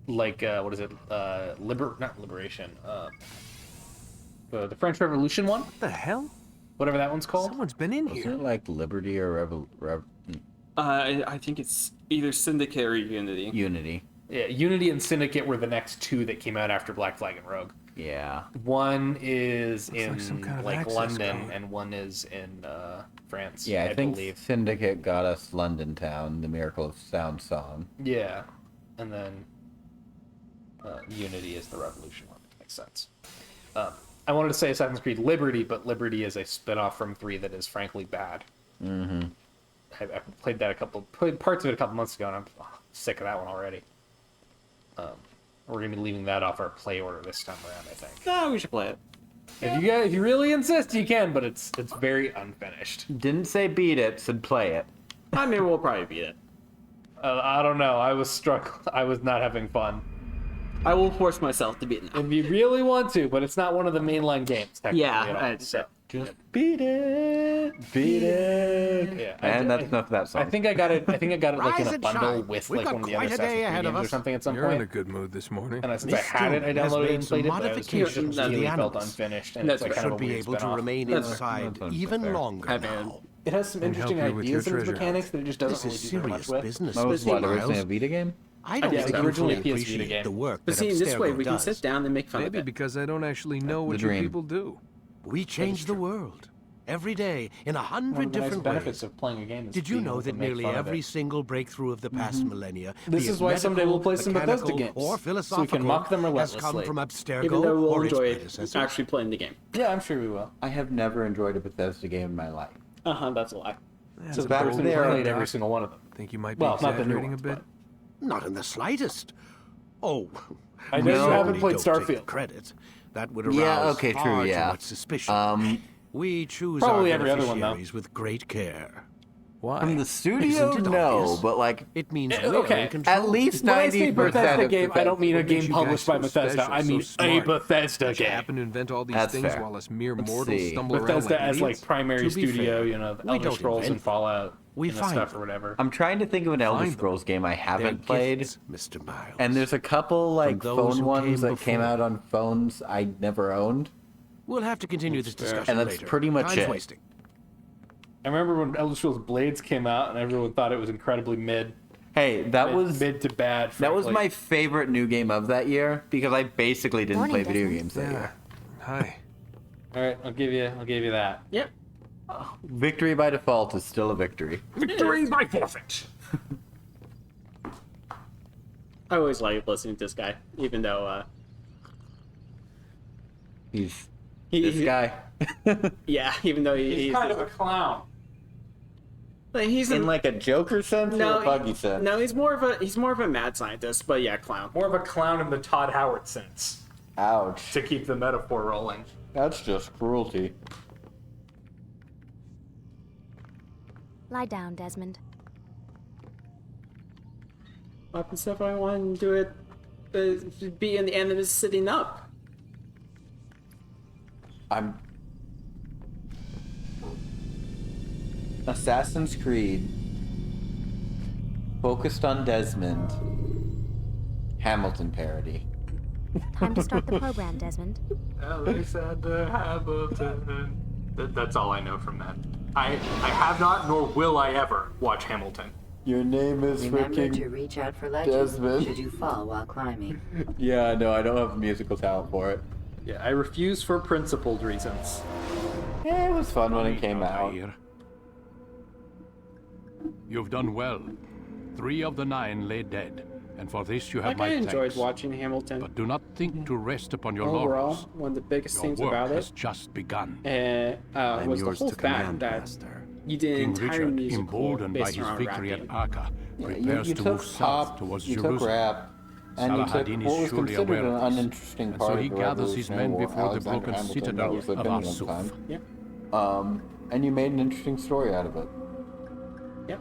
Speaker 3: what is it? Not Liberation. The French Revolution one,
Speaker 14: What the hell?
Speaker 3: whatever that one's called.
Speaker 14: Someone's been in
Speaker 2: Is
Speaker 14: here.
Speaker 2: it like Liberty or
Speaker 1: I think it's either Syndicate or Unity.
Speaker 2: Unity?
Speaker 3: Yeah, Unity and Syndicate were the next two that came out after Black Flag and Rogue.
Speaker 2: Yeah.
Speaker 3: One is in
Speaker 9: like some kind of
Speaker 3: like
Speaker 9: access
Speaker 3: London,
Speaker 9: code.
Speaker 3: and one is in France.
Speaker 2: Yeah, I think
Speaker 3: believe.
Speaker 2: Syndicate got us London Town, the Miracle of Sound song.
Speaker 3: Yeah, and then Unity is the Revolution one. Makes sense. I wanted to say Assassin's Creed Liberty, but Liberty is a spin-off from 3 that is frankly bad.
Speaker 2: Mm-hmm.
Speaker 3: I played parts of it a couple months ago, and I'm sick of that one already. We're gonna be leaving that off our play order this time around, I think.
Speaker 1: No, we should play it.
Speaker 3: If you really insist, you can, but it's very unfinished.
Speaker 2: Didn't say beat it, said play it.
Speaker 1: I mean, we'll probably beat it.
Speaker 3: I don't know. I was not having fun.
Speaker 1: I will force myself to beat it now.
Speaker 3: If you really want to, but it's not one of the mainline games.
Speaker 1: Yeah,
Speaker 3: at all,
Speaker 1: I'd say.
Speaker 2: Just beat it. Beat it.
Speaker 3: Yeah,
Speaker 2: And that's enough of that song.
Speaker 3: I think I got it like in
Speaker 8: Rise
Speaker 3: a
Speaker 8: and
Speaker 3: bundle
Speaker 8: shine.
Speaker 3: with
Speaker 8: We've
Speaker 3: like
Speaker 8: got
Speaker 3: one of the
Speaker 8: quite
Speaker 3: other
Speaker 8: a day
Speaker 3: Assassin's
Speaker 8: ahead
Speaker 3: Creed
Speaker 8: of
Speaker 3: games or
Speaker 8: us.
Speaker 3: something at some
Speaker 9: You're in a
Speaker 3: point.
Speaker 9: good mood this morning.
Speaker 3: And since I
Speaker 8: This
Speaker 3: had it, I
Speaker 8: too has
Speaker 3: downloaded
Speaker 8: made
Speaker 3: and
Speaker 8: some
Speaker 3: played it, but it was
Speaker 8: modifications to the
Speaker 3: really felt
Speaker 8: animals.
Speaker 3: unfinished, and
Speaker 1: That's
Speaker 3: it's like
Speaker 1: fair.
Speaker 3: kind of
Speaker 8: Should
Speaker 3: a
Speaker 8: be
Speaker 3: weird
Speaker 8: able to
Speaker 3: spin-off.
Speaker 8: remain
Speaker 1: That's
Speaker 8: inside
Speaker 2: fair.
Speaker 8: even
Speaker 2: Fair.
Speaker 8: longer now.
Speaker 3: It has some
Speaker 9: And help
Speaker 3: interesting
Speaker 9: you with your
Speaker 3: ideas in its
Speaker 9: treasure.
Speaker 3: mechanics that it just doesn't
Speaker 8: This is
Speaker 3: really do very much
Speaker 8: serious
Speaker 3: with.
Speaker 8: business.
Speaker 2: That was what,
Speaker 8: Miles.
Speaker 2: originally a Vita game?
Speaker 8: I don't
Speaker 3: Yeah,
Speaker 8: think
Speaker 3: it's
Speaker 8: you
Speaker 3: originally
Speaker 8: fully
Speaker 3: a PS Vita
Speaker 8: appreciate
Speaker 3: game.
Speaker 8: the work
Speaker 1: But
Speaker 8: that
Speaker 1: see, this way
Speaker 8: Abstergo
Speaker 1: we can
Speaker 8: does.
Speaker 1: sit down and make fun
Speaker 9: Maybe
Speaker 1: of it.
Speaker 9: because I don't actually know what
Speaker 2: The
Speaker 9: your
Speaker 2: dream.
Speaker 9: people do.
Speaker 8: We change the world every day in
Speaker 3: One
Speaker 8: 100
Speaker 3: of the nice
Speaker 8: different
Speaker 3: benefits
Speaker 8: ways.
Speaker 3: of playing a game is
Speaker 8: Did you
Speaker 3: being
Speaker 8: know
Speaker 3: able to
Speaker 8: that
Speaker 3: make
Speaker 8: nearly
Speaker 3: fun of
Speaker 8: every
Speaker 3: it.
Speaker 8: single breakthrough of the past millennia,
Speaker 3: This
Speaker 8: be
Speaker 3: is
Speaker 8: it
Speaker 3: why someday we'll play
Speaker 8: medical,
Speaker 3: some Bethesda
Speaker 8: mechanical,
Speaker 3: games,
Speaker 8: or
Speaker 3: so we
Speaker 8: philosophical,
Speaker 3: can mock them
Speaker 8: has come
Speaker 3: relentlessly.
Speaker 8: from Abstergo
Speaker 1: Even though we'll
Speaker 8: or its
Speaker 1: enjoy
Speaker 8: predecessors?
Speaker 1: actually playing the game.
Speaker 3: Yeah, I'm sure we will.
Speaker 2: I have never enjoyed a Bethesda game in my life.
Speaker 1: That's a lie.
Speaker 3: So the
Speaker 2: back
Speaker 3: person who
Speaker 2: there,
Speaker 3: played
Speaker 2: Doc.
Speaker 3: every single one of them.
Speaker 9: Think you might be
Speaker 3: Well, not the new
Speaker 9: exaggerating
Speaker 3: ones,
Speaker 9: a bit?
Speaker 8: Not in the slightest. Oh,
Speaker 3: I know
Speaker 8: we
Speaker 3: you haven't
Speaker 8: certainly
Speaker 3: played
Speaker 8: don't take the
Speaker 3: Starfield.
Speaker 8: credit. That would arouse
Speaker 2: Yeah, okay, true,
Speaker 8: far too
Speaker 2: yeah.
Speaker 8: much suspicion. We choose
Speaker 3: Probably
Speaker 8: our
Speaker 3: every other one, though.
Speaker 8: beneficiaries with great care.
Speaker 9: Why?
Speaker 2: From the studio,
Speaker 8: Isn't it
Speaker 2: no,
Speaker 8: obvious?
Speaker 2: but like
Speaker 8: It means
Speaker 3: Eh,
Speaker 8: we're
Speaker 3: okay.
Speaker 8: in control.
Speaker 2: at least
Speaker 3: When I say
Speaker 2: 90%
Speaker 3: Bethesda
Speaker 2: of
Speaker 3: game, I don't mean a
Speaker 9: What makes
Speaker 3: game
Speaker 9: you guys
Speaker 3: published by
Speaker 9: so
Speaker 3: Bethesda.
Speaker 9: special,
Speaker 3: I
Speaker 9: so
Speaker 3: mean a
Speaker 9: smart?
Speaker 3: Bethesda
Speaker 9: Did you
Speaker 3: game.
Speaker 9: happen to invent all these
Speaker 2: That's
Speaker 9: things
Speaker 2: fair.
Speaker 9: while us mere
Speaker 2: Let's
Speaker 9: mortals
Speaker 2: see.
Speaker 9: stumble around
Speaker 3: Bethesda
Speaker 9: like
Speaker 3: as like
Speaker 9: idiots?
Speaker 3: primary
Speaker 8: To be
Speaker 3: studio,
Speaker 8: fair,
Speaker 3: you know, the
Speaker 8: we
Speaker 3: Elder
Speaker 8: don't
Speaker 3: Scrolls and
Speaker 8: invent
Speaker 3: Fallout
Speaker 8: We
Speaker 3: and
Speaker 8: find
Speaker 3: stuff
Speaker 8: them.
Speaker 3: or whatever.
Speaker 2: I'm trying to think of an Elder
Speaker 9: Find them.
Speaker 2: Scrolls game I
Speaker 8: They're
Speaker 2: haven't played.
Speaker 8: gifts, Mr. Miles.
Speaker 2: And there's a couple like
Speaker 8: those
Speaker 2: phone
Speaker 8: who
Speaker 2: ones
Speaker 8: came
Speaker 2: that came
Speaker 8: before.
Speaker 2: out on phones I never owned.
Speaker 8: We'll have to continue this discussion
Speaker 2: And that's
Speaker 8: later.
Speaker 2: pretty much
Speaker 8: Time's
Speaker 2: it.
Speaker 8: wasting.
Speaker 3: I remember when Elder Scrolls Blades came out, and everyone thought it was incredibly mid.
Speaker 2: Hey, that was
Speaker 3: mid to bad.
Speaker 2: that was
Speaker 3: frankly.
Speaker 2: my favorite new game of that year because I basically didn't
Speaker 16: Morning,
Speaker 2: play video
Speaker 16: Desmond.
Speaker 2: games that year.
Speaker 9: Hi.
Speaker 3: All right, I'll give you that.
Speaker 1: Yep.
Speaker 2: Victory by default is still a victory.
Speaker 3: Victory by forfeit.
Speaker 1: I always like listening to this guy, even though
Speaker 2: He's
Speaker 1: he-
Speaker 2: this guy.
Speaker 1: yeah, even though he's
Speaker 3: kind of a clown.
Speaker 1: like, he's
Speaker 2: In like a Joker sense or a buggy sense?
Speaker 1: No, he's more of a mad scientist, but yeah, clown.
Speaker 3: More of a clown in the Todd Howard sense,
Speaker 2: Ouch.
Speaker 3: to keep the metaphor rolling.
Speaker 2: That's just cruelty.
Speaker 16: Lie down, Desmond.
Speaker 1: Up and stuff I want to do it, be in the enemies sitting up.
Speaker 2: I'm Assassin's Creed focused on Desmond. Hamilton parody.
Speaker 16: Time to start the program, Desmond.
Speaker 3: Alexander Hamilton. That's all I know from that. I have not, nor will I ever watch Hamilton.
Speaker 2: Your name is
Speaker 4: Remember to
Speaker 2: freaking
Speaker 4: reach out for legends
Speaker 2: Desmond.
Speaker 4: should you fall while climbing.
Speaker 2: Yeah, no, I don't have musical talent for it.
Speaker 3: Yeah, I refuse for principled reasons.
Speaker 2: Yeah, it was fun when it came out.
Speaker 6: You've done well. 3 of the 9 lay dead, and for this you have
Speaker 1: Like,
Speaker 6: my
Speaker 1: I enjoyed
Speaker 6: thanks.
Speaker 1: watching Hamilton.
Speaker 6: But do not think to rest upon your
Speaker 1: Overall,
Speaker 6: laurels.
Speaker 1: one of the biggest
Speaker 6: Your
Speaker 1: things
Speaker 6: work
Speaker 1: about
Speaker 6: has
Speaker 1: it
Speaker 6: just begun.
Speaker 1: was the
Speaker 9: yours
Speaker 1: whole
Speaker 9: to
Speaker 1: fact
Speaker 9: command,
Speaker 1: that
Speaker 9: Master.
Speaker 1: you did an
Speaker 6: King
Speaker 1: entire
Speaker 6: Richard,
Speaker 1: musical
Speaker 6: emboldened by
Speaker 1: based
Speaker 6: his
Speaker 1: around
Speaker 6: victory
Speaker 1: rapping.
Speaker 6: at Acre,
Speaker 2: You
Speaker 6: prepares to
Speaker 2: took
Speaker 6: move south
Speaker 2: pop,
Speaker 6: towards
Speaker 2: you took
Speaker 6: Jerusalem.
Speaker 2: rap, and you took
Speaker 6: Saladin
Speaker 2: what
Speaker 6: is
Speaker 2: was
Speaker 6: surely
Speaker 2: considered
Speaker 6: aware
Speaker 2: an
Speaker 6: of this,
Speaker 2: uninteresting
Speaker 6: and
Speaker 2: part
Speaker 6: so
Speaker 2: of
Speaker 6: he
Speaker 2: the
Speaker 6: gathers his men
Speaker 2: Revolutionary War.
Speaker 6: before the
Speaker 2: Alexander
Speaker 6: broken
Speaker 2: Hamilton
Speaker 6: citadel
Speaker 2: was the
Speaker 6: of
Speaker 2: villain
Speaker 6: Arsuf.
Speaker 2: time.
Speaker 1: Yeah.
Speaker 2: And you made an interesting story out of it.
Speaker 1: Yep.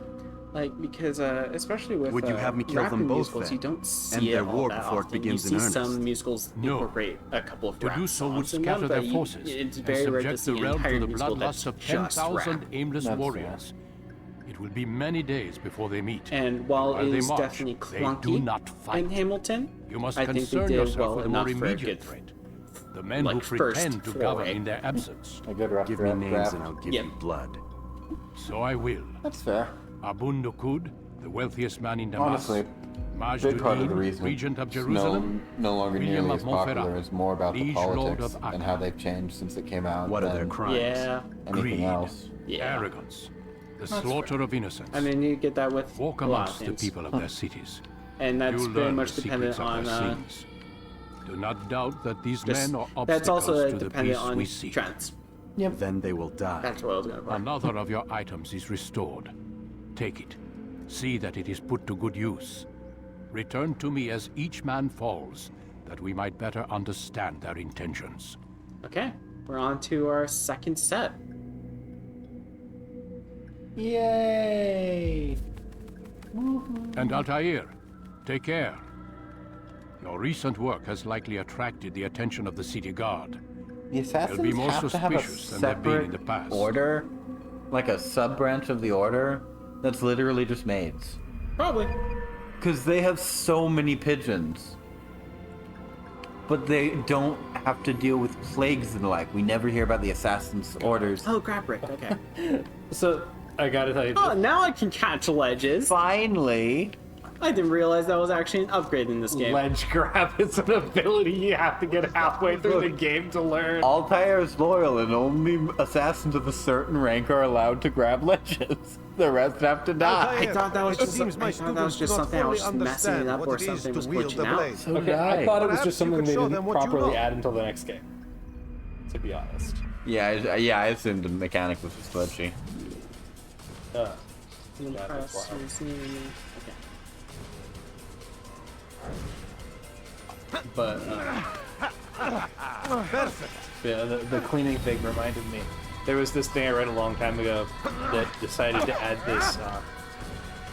Speaker 1: Like, because especially with
Speaker 9: Would you have me kill
Speaker 1: rapping
Speaker 9: them both,
Speaker 1: musicals,
Speaker 9: then?
Speaker 1: you don't see
Speaker 9: End
Speaker 1: it
Speaker 9: their
Speaker 1: all
Speaker 9: war
Speaker 1: that
Speaker 9: before it
Speaker 1: often.
Speaker 9: begins
Speaker 1: you
Speaker 9: in
Speaker 1: see some
Speaker 9: earnest.
Speaker 1: musicals
Speaker 6: No.
Speaker 1: incorporate a couple of
Speaker 6: To
Speaker 1: rap
Speaker 6: do so would
Speaker 1: songs in
Speaker 6: scatter
Speaker 1: them,
Speaker 6: their
Speaker 1: but
Speaker 6: forces
Speaker 1: it's
Speaker 6: and
Speaker 1: very rare to
Speaker 6: subject
Speaker 1: see
Speaker 6: the
Speaker 1: an
Speaker 6: realm
Speaker 1: entire
Speaker 6: to the
Speaker 1: musical
Speaker 6: bloodlust
Speaker 1: that's
Speaker 6: of
Speaker 1: just
Speaker 6: 10,000
Speaker 1: rap.
Speaker 6: aimless
Speaker 2: That's
Speaker 6: warriors. It will be many days before they meet.
Speaker 1: And while
Speaker 6: While
Speaker 1: it
Speaker 6: they
Speaker 1: is
Speaker 6: march,
Speaker 1: definitely
Speaker 6: they
Speaker 1: clunky
Speaker 6: do not fight.
Speaker 1: in Hamilton,
Speaker 6: You must
Speaker 1: I think they
Speaker 6: concern
Speaker 1: did
Speaker 6: yourself
Speaker 1: well
Speaker 6: with the more
Speaker 1: enough for a
Speaker 6: immediate
Speaker 1: good
Speaker 6: threat. The men
Speaker 1: like,
Speaker 6: who pretend
Speaker 1: first
Speaker 6: to govern
Speaker 1: foray.
Speaker 6: in their absence.
Speaker 2: A good
Speaker 9: Give me names and I'll give
Speaker 1: Yep.
Speaker 9: you blood.
Speaker 6: So I will.
Speaker 2: That's fair.
Speaker 6: Abun Dukud, the wealthiest man in Damascus.
Speaker 2: Honestly,
Speaker 9: Big part of the
Speaker 6: Majduddin,
Speaker 9: reason
Speaker 6: Regent of
Speaker 9: it's
Speaker 6: Jerusalem,
Speaker 9: no longer
Speaker 6: William
Speaker 9: nearly
Speaker 6: of
Speaker 9: as popular
Speaker 6: Montferrat,
Speaker 9: is more about the
Speaker 6: Liege Lord
Speaker 9: politics
Speaker 6: of
Speaker 9: and
Speaker 6: Acre.
Speaker 9: how they've changed since it came out.
Speaker 5: What are their
Speaker 9: than
Speaker 5: crimes?
Speaker 1: Yeah.
Speaker 9: Anything
Speaker 6: Greed,
Speaker 9: else.
Speaker 1: Yeah.
Speaker 6: arrogance, the
Speaker 1: That's
Speaker 6: slaughter of innocents.
Speaker 1: I mean, you get that with
Speaker 6: Walk
Speaker 1: a lot of
Speaker 6: amongst the
Speaker 1: things.
Speaker 6: people of their cities.
Speaker 1: And that's
Speaker 6: You'll
Speaker 1: very
Speaker 6: learn
Speaker 1: much
Speaker 6: the
Speaker 1: dependent
Speaker 6: secrets of
Speaker 1: on.
Speaker 6: their sins. Do not doubt that these
Speaker 1: Just-
Speaker 6: men are obstacles
Speaker 1: that's also
Speaker 6: to the
Speaker 1: dependent
Speaker 6: peace
Speaker 1: on
Speaker 6: we seek.
Speaker 1: trends.
Speaker 9: Then they will die.
Speaker 1: That's what I was gonna put.
Speaker 6: Another of your items is restored. Take it. See that it is put to good use. Return to me as each man falls, that we might better understand their intentions.
Speaker 1: Okay, we're on to our second set.
Speaker 2: Yay!
Speaker 6: And Altair, take care. Your recent work has likely attracted the attention of the city guard.
Speaker 2: The assassins
Speaker 6: They'll be more
Speaker 2: have to have a
Speaker 6: suspicious than they've been in
Speaker 2: separate
Speaker 6: the past.
Speaker 2: order, like a sub-branch of the order that's literally just maids.
Speaker 1: Probably.
Speaker 2: Because they have so many pigeons. But they don't have to deal with plagues and the like. We never hear about the assassins' orders.
Speaker 1: Oh, grab brick. Okay.
Speaker 3: So I gotta tell you,
Speaker 1: Oh, now I can catch ledges.
Speaker 2: Finally.
Speaker 1: I didn't realize that was actually an upgrade in this game.
Speaker 3: ledge grab is an ability you have to get halfway through the game to learn.
Speaker 2: Altair is loyal, and only assassins of a certain rank are allowed to grab ledges. The rest have to die.
Speaker 1: I thought that was
Speaker 8: It
Speaker 1: just,
Speaker 8: seems my
Speaker 1: I thought that was
Speaker 8: students
Speaker 1: just
Speaker 8: do not
Speaker 1: something I was
Speaker 8: fully
Speaker 1: just messing it
Speaker 8: understand
Speaker 1: up
Speaker 8: what
Speaker 1: or
Speaker 8: it is
Speaker 1: something
Speaker 8: to
Speaker 1: was
Speaker 8: wield
Speaker 1: glitching
Speaker 8: the
Speaker 1: out.
Speaker 8: blade.
Speaker 2: So
Speaker 3: Okay, I thought it was just
Speaker 8: Perhaps you
Speaker 3: something
Speaker 8: could
Speaker 3: they
Speaker 8: show
Speaker 3: didn't
Speaker 8: them what you
Speaker 3: properly
Speaker 8: know.
Speaker 3: add until the next game. To be honest.
Speaker 2: Yeah, I assumed the mechanic was just glitchy.
Speaker 3: Yeah,
Speaker 1: Press
Speaker 3: that's why.
Speaker 1: resume.
Speaker 3: But
Speaker 8: Perfect.
Speaker 3: yeah, the cleaning thing reminded me. There was this thing I read a long time ago that decided to add this.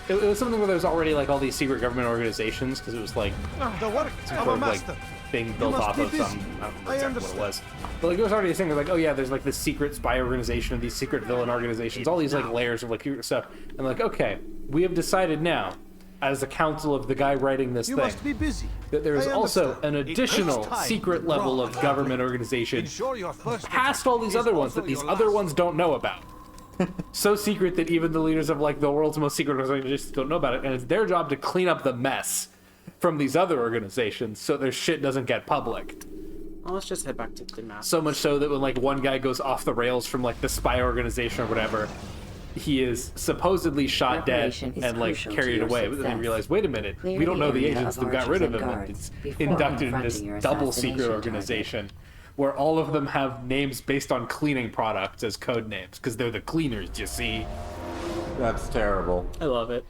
Speaker 3: It was something where there was already like all these secret government organizations because it was like
Speaker 8: The work
Speaker 3: some
Speaker 8: of
Speaker 3: sort
Speaker 8: a
Speaker 3: of like
Speaker 8: master.
Speaker 3: thing
Speaker 8: You
Speaker 3: built
Speaker 8: must
Speaker 3: off
Speaker 8: be
Speaker 3: of
Speaker 8: busy.
Speaker 3: some. I don't know
Speaker 8: I
Speaker 3: exactly what it
Speaker 8: understand.
Speaker 3: was. But like there was already a thing where like, oh yeah, there's like this secret spy organization, these secret villain organizations, all these like layers of like secret stuff. And like, okay, we have decided now, as the council of the guy writing this
Speaker 8: You
Speaker 3: thing,
Speaker 8: must be busy.
Speaker 3: that there is
Speaker 8: I
Speaker 3: also
Speaker 8: understand.
Speaker 3: an
Speaker 8: It takes
Speaker 3: additional
Speaker 8: time
Speaker 3: secret
Speaker 8: to
Speaker 3: level
Speaker 8: grow
Speaker 3: of government organization
Speaker 8: Ensure your first
Speaker 3: past all these
Speaker 8: attack
Speaker 3: other
Speaker 8: is
Speaker 3: ones that
Speaker 8: also
Speaker 3: these
Speaker 8: your
Speaker 3: other
Speaker 8: last.
Speaker 3: ones don't know about. So secret that even the leaders of like the world's most secret organizations don't know about it, and it's their job to clean up the mess from these other organizations so their shit doesn't get public.
Speaker 1: Well, let's just head back to the map.
Speaker 3: So much so that when like one guy goes off the rails from like the spy organization or whatever, he is supposedly shot dead
Speaker 4: Preparation is
Speaker 3: and like
Speaker 4: crucial to
Speaker 3: carried
Speaker 4: your
Speaker 3: away. But then they
Speaker 4: success.
Speaker 3: realize, wait a minute,
Speaker 4: Clear
Speaker 3: we don't
Speaker 4: the
Speaker 3: know the
Speaker 4: area
Speaker 3: agents
Speaker 4: of
Speaker 3: that got rid of
Speaker 4: archers
Speaker 3: him.
Speaker 4: and
Speaker 3: And it's
Speaker 4: guards before
Speaker 3: inducted in this
Speaker 4: confronting your
Speaker 3: double secret
Speaker 4: assassination
Speaker 3: organization where all of them have names based on cleaning products as code names because they're the cleaners, you see.
Speaker 2: That's terrible.
Speaker 1: I love it.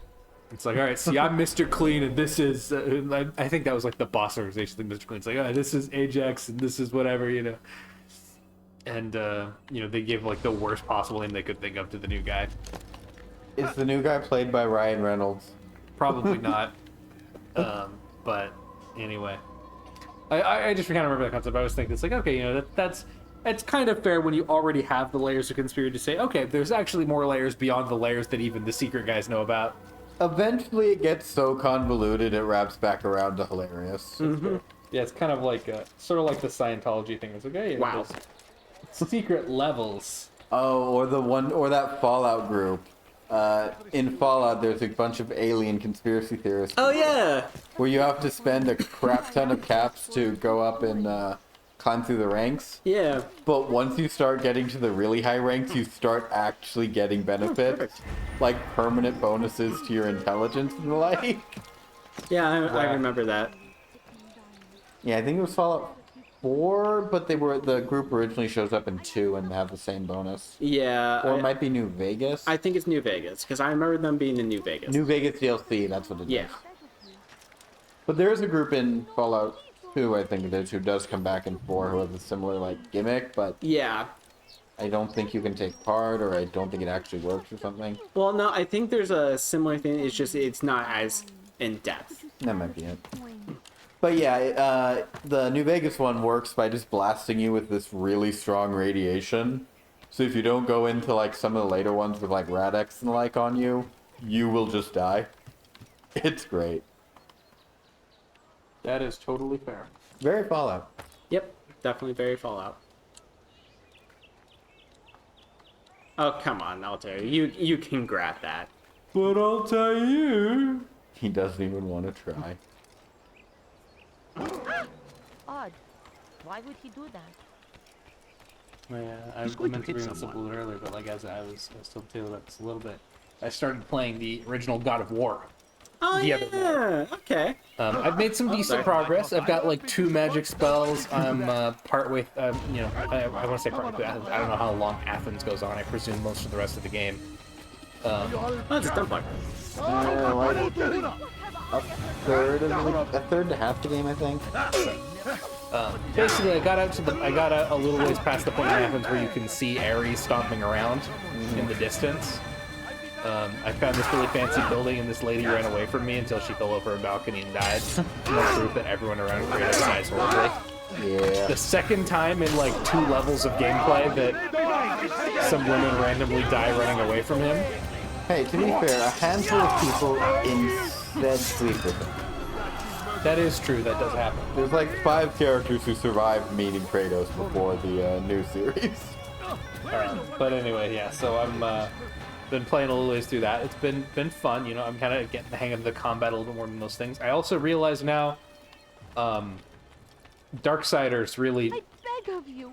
Speaker 3: It's like, all right, see, I'm Mr. Clean, and this is, I think that was like the boss organization thing, Mr. Clean's like, oh, this is Ajax, and this is whatever, you know. And, you know, they gave like the worst possible name they could think of to the new guy.
Speaker 2: Is the new guy played by Ryan Reynolds?
Speaker 3: Probably not. But anyway. I just kind of remember that concept. I was thinking, it's like, okay, you know, it's kind of fair when you already have the layers of conspiracy to say, okay, there's actually more layers beyond the layers that even the secret guys know about.
Speaker 2: Eventually it gets so convoluted it wraps back around to hilarious.
Speaker 3: Mm-hmm. Yeah, it's kind of like, sort of like the Scientology thing. It's like, hey,
Speaker 1: Wow.
Speaker 3: there's secret levels.
Speaker 2: Oh, or that Fallout group. In Fallout, there's a bunch of alien conspiracy theorists.
Speaker 1: Oh yeah.
Speaker 2: Where you have to spend a crap ton of caps to go up and climb through the ranks.
Speaker 1: Yeah.
Speaker 2: But once you start getting to the really high ranks, you start actually getting benefits, like permanent bonuses to your intelligence and the like.
Speaker 1: Yeah, I remember that.
Speaker 2: Yeah, I think it was Fallout 4, but the group originally shows up in 2 and have the same bonus.
Speaker 1: Yeah.
Speaker 2: Or it might be New Vegas.
Speaker 1: I think it's New Vegas because I remember them being in New Vegas.
Speaker 2: New Vegas DLC, that's what it is.
Speaker 1: Yeah.
Speaker 2: But there is a group in Fallout 2, I think it is, who does come back in 4 who has a similar like gimmick, but
Speaker 1: Yeah.
Speaker 2: I don't think you can take part, or I don't think it actually works or something.
Speaker 1: Well, no, I think there's a similar thing. It's just it's not as in depth.
Speaker 2: That might be it. But yeah, the New Vegas one works by just blasting you with this really strong radiation. So if you don't go into like some of the later ones with like Radix and the like on you, you will just die. It's great.
Speaker 3: That is totally fair.
Speaker 2: Very Fallout.
Speaker 1: Yep, definitely very Fallout. Oh come on, Altair, you can grab that.
Speaker 3: But I'll tell you.
Speaker 5: He doesn't even want to try.
Speaker 17: Odd. Why would he do that?
Speaker 3: Yeah, I
Speaker 14: He's going to
Speaker 3: meant to
Speaker 14: hit
Speaker 3: bring this up a
Speaker 14: someone.
Speaker 3: little earlier, but like as I was still too, that's a little bit. I started playing the original God of War.
Speaker 1: Oh
Speaker 3: the other day.
Speaker 1: Okay.
Speaker 3: I've made some decent progress. I've got like 2 magic spells. I'm part way. You know, I want to say part way through Athens. I don't know how long Athens goes on. I presume most of the rest of the game.
Speaker 1: Oh, it's a dump bug.
Speaker 2: Like a third to half the game, I think.
Speaker 3: Basically, I got out a little ways past the point in Athens where you can see Ares stomping around in the distance. I found this really fancy building, and this lady ran away from me until she fell over a balcony and died. No proof that everyone around Kratos dies horribly.
Speaker 2: Yeah.
Speaker 3: The second time in like 2 levels of gameplay that some women randomly die running away from him.
Speaker 2: Hey, to be fair, a handful of people instead sleep with him.
Speaker 3: That is true, that does happen.
Speaker 5: There's like 5 characters who survived meeting Kratos before the new series.
Speaker 3: Alright, but anyway, yeah, so I'm been playing a little ways through that. It's been fun, you know, I'm kind of getting the hang of the combat a little bit more than those things. I also realize now, Darksiders really...
Speaker 12: I beg of you.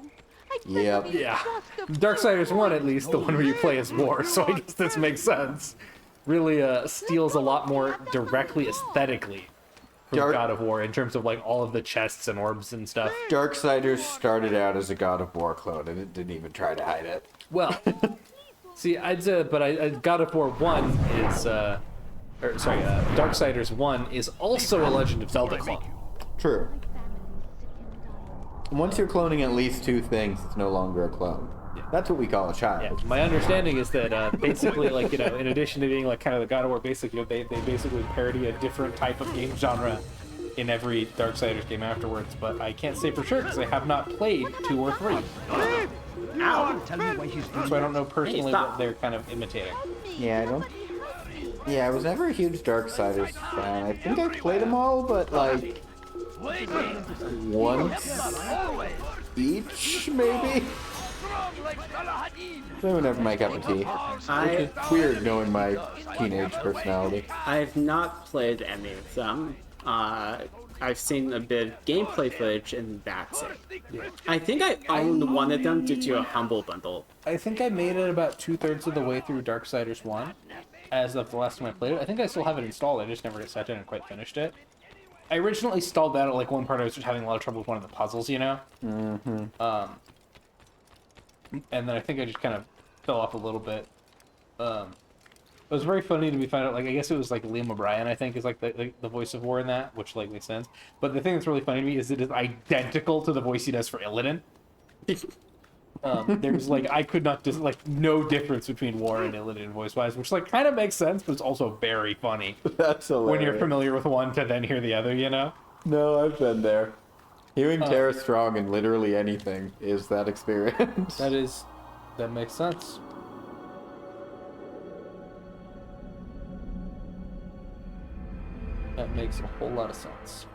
Speaker 5: Yep.
Speaker 3: Yeah. Darksiders 1, at least, the one where you play as War, so I guess this makes sense. Really steals a lot more directly aesthetically from God of War in terms of like all of the chests and orbs and stuff.
Speaker 5: Darksiders started out as a God of War clone, and it didn't even try to hide it.
Speaker 3: Well, see, I'd say, but God of War 1 is, Darksiders 1 is also a Legend of Zelda clone.
Speaker 5: True. Once you're cloning at least 2 things, it's no longer a clone. Yeah. That's what we call a child.
Speaker 3: Yeah. My understanding is that basically, like, you know, in addition to being like kind of the God of War basic, you know, they basically parody a different type of game genre in every Darksiders game afterwards. But I can't say for sure because I have not played 2 or 3.
Speaker 14: Ow! Tell me why he's doing
Speaker 3: So I don't know personally what they're kind of imitating.
Speaker 2: Yeah, I don't. Yeah, I was never a huge Darksiders fan. I think I played them all, but like once each, maybe. They were never my cup of tea. Which is weird, knowing my teenage personality.
Speaker 1: I've not played any of them. I've seen a bit of gameplay footage, and that's it.
Speaker 3: Yeah.
Speaker 1: I think I owned one of them due to a Humble Bundle.
Speaker 3: I think I made it about 2/3 of the way through Darksiders 1 as of the last time I played it. I think I still have it installed. I just never sat down and quite finished it. I originally installed that at like one part. I was just having a lot of trouble with one of the puzzles, you know?
Speaker 2: Mm-hmm.
Speaker 3: And then I think I just kind of fell off a little bit. It was very funny to be found out, like, I guess it was like Liam O'Brien, I think, is like the voice of War in that, which like makes sense. But the thing that's really funny to me is it is identical to the voice he does for Illidan. There's like, I could not just like no difference between War and Illidan voice wise, which like kind of makes sense, but it's also very funny.
Speaker 5: That's hilarious.
Speaker 3: When you're familiar with one to then hear the other, you know?
Speaker 5: No, I've been there. Hearing Tara Strong in literally anything is that experience.
Speaker 3: That makes sense. That makes a whole lot of sense.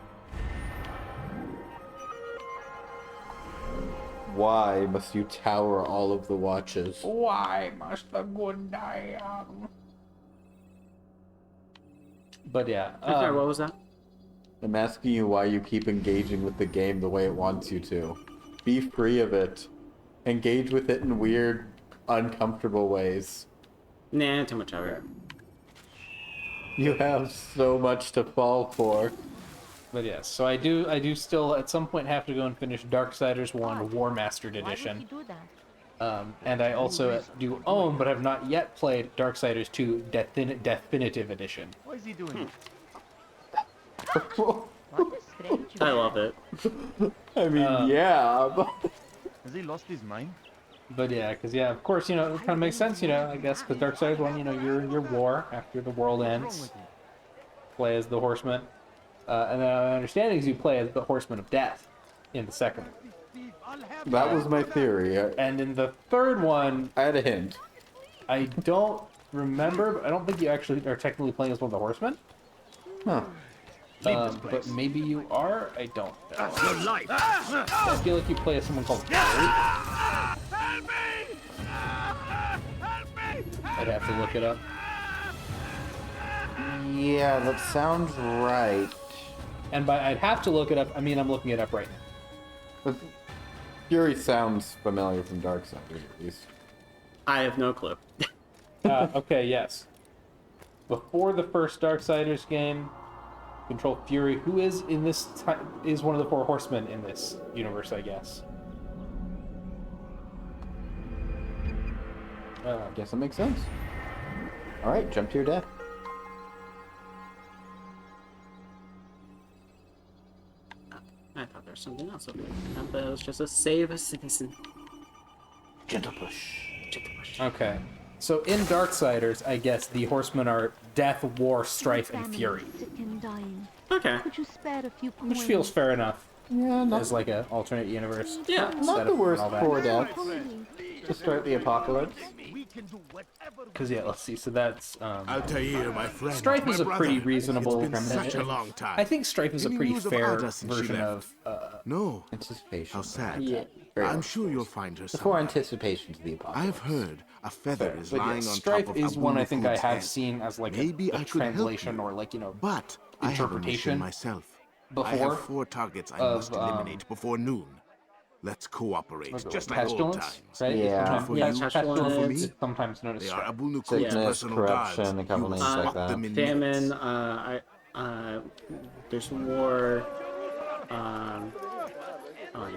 Speaker 5: Why must you tower all of the watches?
Speaker 3: Why must the good die young? But yeah.
Speaker 1: Sorry, what was that?
Speaker 5: I'm asking you why you keep engaging with the game the way it wants you to. Be free of it. Engage with it in weird, uncomfortable ways.
Speaker 1: Nah, too much of it.
Speaker 5: You have so much to fall for.
Speaker 3: But yes, so I do still at some point have to go and finish Darksiders 1 War Mastered Edition. And I also do own, but have not yet played Darksiders 2 Definitive Edition.
Speaker 10: What is he doing?
Speaker 1: I love it.
Speaker 5: I mean, yeah, but...
Speaker 10: Has he lost his mind?
Speaker 3: But yeah, because yeah, of course, you know, it kind of makes sense, you know, I guess, because Darksiders 1, you know, you're war after the world ends. Play as the Horseman. And then my understanding is you play as the Horseman of Death in the second one.
Speaker 5: That was my theory.
Speaker 3: And in the third one...
Speaker 5: I had a hint.
Speaker 3: I don't remember, but I don't think you actually are technically playing as one of the Horsemen.
Speaker 5: Huh.
Speaker 3: But maybe you are? I don't know. I feel like you play as someone called Gary. I'd have to look it up.
Speaker 2: Yeah, that sounds right.
Speaker 3: And by I'd have to look it up. I mean, I'm looking it up right now.
Speaker 5: But Fury sounds familiar from Darksiders, at least.
Speaker 1: I have no clue.
Speaker 3: Okay, yes. Before the first Darksiders game, control Fury, who is in this is one of the four horsemen in this universe, I guess.
Speaker 5: Guess that makes sense. All right, jump to your death.
Speaker 1: I thought there was something else over there, but it was just a save a citizen.
Speaker 2: Gentle push.
Speaker 1: Gentle push.
Speaker 3: Okay. So in Darksiders, I guess the horsemen are Death, War, Strife, and Fury.
Speaker 1: Okay.
Speaker 17: Could you spare a few
Speaker 3: Which feels fair enough.
Speaker 5: Yeah,
Speaker 3: as like an alternate universe.
Speaker 1: Yeah,
Speaker 5: not the worst for death. To start the apocalypse.
Speaker 3: Because yeah, let's see. So that's
Speaker 7: Altair, my friend.
Speaker 3: Strife is
Speaker 7: my
Speaker 3: a pretty
Speaker 7: brother.
Speaker 3: reasonable.
Speaker 7: It's been such a long time.
Speaker 3: I think Strife is a
Speaker 7: Any
Speaker 3: pretty
Speaker 7: news of
Speaker 3: fair
Speaker 7: Ada since she
Speaker 3: version
Speaker 7: left?
Speaker 3: of
Speaker 7: No.
Speaker 5: Anticipation.
Speaker 7: How sad.
Speaker 1: Yeah.
Speaker 7: I'm sure you'll find her
Speaker 5: Before
Speaker 7: somewhere.
Speaker 5: anticipation to the apocalypse.
Speaker 7: I've heard a feather is
Speaker 3: But yeah,
Speaker 7: lying on
Speaker 3: Strife
Speaker 7: top of
Speaker 3: is one I think I
Speaker 7: Abulukhud's
Speaker 3: have
Speaker 7: head.
Speaker 3: seen as like
Speaker 7: Maybe
Speaker 3: a
Speaker 7: I could help
Speaker 3: translation
Speaker 7: you.
Speaker 3: or like
Speaker 7: But I have a mission
Speaker 3: interpretation
Speaker 7: myself. I
Speaker 3: before
Speaker 7: have 4 targets I
Speaker 3: of,
Speaker 7: must eliminate before noon. Let's cooperate,
Speaker 3: what's it,
Speaker 7: just like old
Speaker 3: pestilence,
Speaker 7: times.
Speaker 3: right?
Speaker 5: Yeah.
Speaker 3: Sometimes,
Speaker 7: For
Speaker 3: yeah,
Speaker 7: you,
Speaker 3: pestilence
Speaker 7: for me,
Speaker 3: is sometimes known as
Speaker 7: they are
Speaker 3: strife.
Speaker 7: Abulukhud's
Speaker 5: Sickness,
Speaker 7: personal
Speaker 5: corruption,
Speaker 7: guards.
Speaker 5: a couple
Speaker 7: You will
Speaker 5: names like
Speaker 7: spot
Speaker 5: that.
Speaker 7: them in
Speaker 1: Famine,
Speaker 7: minutes.
Speaker 1: there's war, oh no,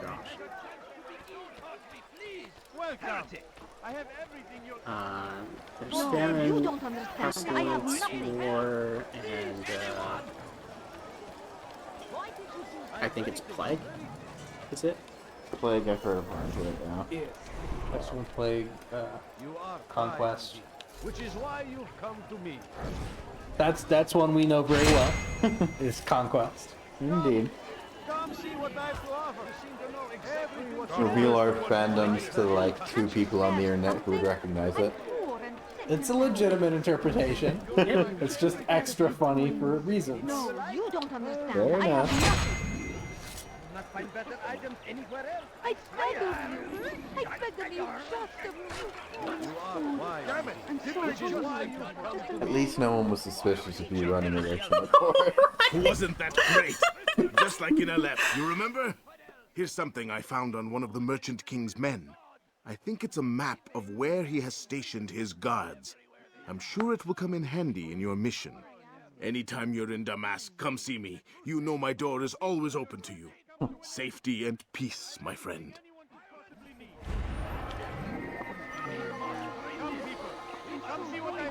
Speaker 1: gosh. There's
Speaker 12: No,
Speaker 1: famine,
Speaker 12: you don't understand. I have
Speaker 1: pestilence,
Speaker 12: nothing.
Speaker 1: war, and I think it's plague. Is it?
Speaker 5: Plague, I've heard of part of it, yeah.
Speaker 3: Pestilence, plague, conquest.
Speaker 14: Which is why you've come to me.
Speaker 3: That's one we know very well. Is conquest.
Speaker 5: Indeed.
Speaker 14: Come see what I have to offer. You seem to know exactly what
Speaker 5: Reveal our fandoms to like 2 people on the internet who would recognize it.
Speaker 3: It's a legitimate interpretation. It's just extra funny for reasons.
Speaker 12: No, you don't understand.
Speaker 5: Fair
Speaker 12: I have
Speaker 5: enough.
Speaker 12: nothing.
Speaker 14: not find better items anywhere else.
Speaker 12: I beg of you. I beg of you just a minute.
Speaker 14: You are wise. Damn it.
Speaker 12: I'm so
Speaker 14: Which is why
Speaker 12: sorry.
Speaker 14: you've come
Speaker 12: Just
Speaker 14: to
Speaker 12: a
Speaker 5: At least no one was suspicious of you running away from the court.
Speaker 7: Wasn't that great? Just like in Aleph, you remember? Here's something I found on one of the Merchant King's men. I think it's a map of where he has stationed his guards. I'm sure it will come in handy in your mission. Anytime you're in Damascus, come see me. You know my door is always open to you. Safety and peace, my friend.
Speaker 14: Come see what I...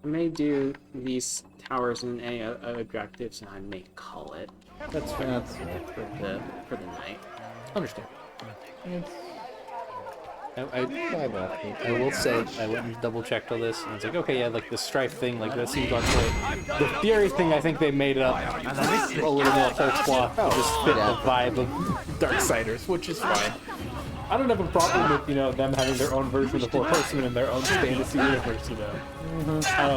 Speaker 1: I may do these towers in objectives, and I may call it.
Speaker 3: That's fair.
Speaker 5: That's fair.
Speaker 1: For the night.
Speaker 3: Understand. I will say, I went and double checked all this, and it's like, okay, yeah, like the strife thing, like that seems on point. The Fury thing, I think they made it up a little more whole cloth to just fit the vibe of Darksiders, which is fine. I don't have a problem with, you know, them having their own version of the Four Horsemen in their own fantasy universe, you know. I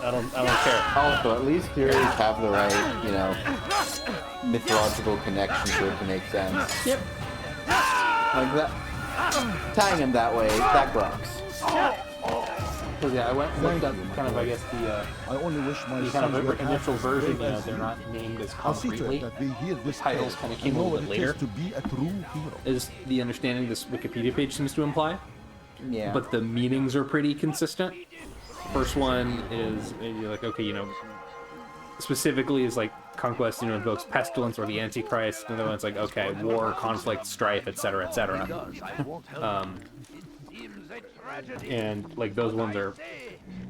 Speaker 3: don't care.
Speaker 5: Also, at least Furies have the right, you know, mythological connection for it to make sense.
Speaker 1: Yep.
Speaker 5: Like that. Tying him that way, that rocks.
Speaker 3: So yeah, I went and looked up kind of, I guess, the kind of initial version, you know, they're not named as concretely. The titles kind of came a little bit later. Is the understanding this Wikipedia page seems to imply.
Speaker 5: Yeah.
Speaker 3: But the meanings are pretty consistent. First one is, you're like, okay, you know, specifically is like conquest, you know, invokes pestilence or the Antichrist. Another one's like, okay, war, conflict, strife, etc., etc. And like those ones are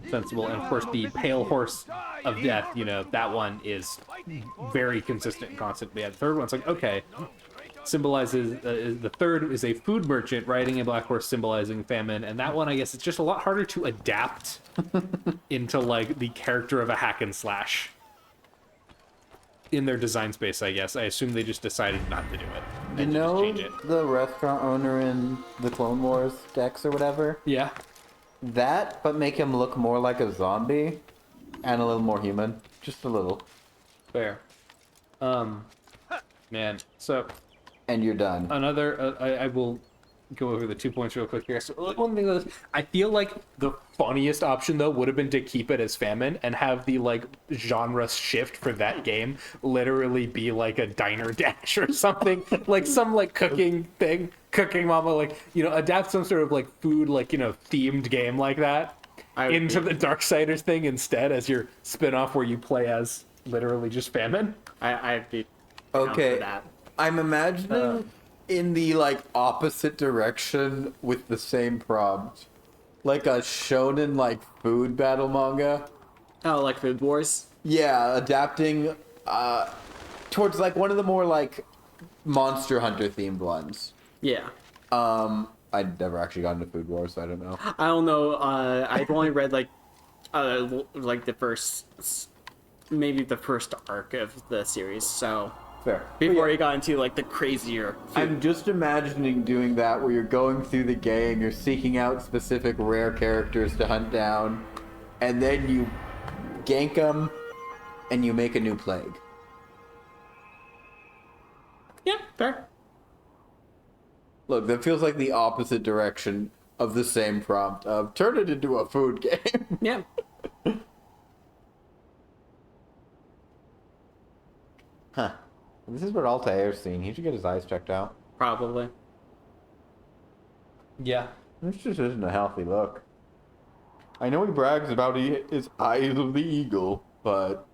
Speaker 3: sensible. And of course, the pale horse of death, you know, that one is very consistent and constant. Yeah, the third one's like, okay, symbolizes the third is a food merchant riding a black horse, symbolizing famine. And that one, I guess, it's just a lot harder to adapt into like the character of a hack and slash in their design space, I guess. I assume they just decided not to do it.
Speaker 5: You know the restaurant owner in the Clone Wars decks or whatever?
Speaker 3: Yeah.
Speaker 5: That, but make him look more like a zombie and a little more human. Just a little.
Speaker 3: Fair. Man, so
Speaker 2: and you're done.
Speaker 3: Another, I will go over the 2 points real quick here. So one thing is, I feel like the funniest option though would have been to keep it as famine and have the like genre shift for that game literally be like a diner dash or something, like some like cooking thing, cooking mama, like, you know, adapt some sort of like food, like, you know, themed game like that into the Darksiders thing instead as your spin-off where you play as literally just famine.
Speaker 1: I'd be down
Speaker 2: Okay,
Speaker 1: for that.
Speaker 2: I'm imagining in the like opposite direction with the same prompt, like a shonen like food battle manga.
Speaker 1: Oh, like Food Wars?
Speaker 2: Yeah, adapting towards like one of the more like Monster Hunter themed ones.
Speaker 1: Yeah.
Speaker 2: I'd never actually gotten to Food Wars, so I don't know.
Speaker 1: I don't know. I've only read like the first, maybe the first arc of the series. So
Speaker 2: fair.
Speaker 1: Before you got into like the crazier.
Speaker 2: I'm just imagining doing that where you're going through the game, you're seeking out specific rare characters to hunt down, and then you gank them, and you make a new plague.
Speaker 1: Yeah, fair.
Speaker 2: Look, that feels like the opposite direction of the same prompt of turn it into a food game.
Speaker 1: Yeah.
Speaker 2: Huh. This is what Altair's seen. He should get his eyes checked out.
Speaker 1: Probably.
Speaker 3: Yeah.
Speaker 2: This just isn't a healthy look. I know he brags about his eyes of the eagle, but...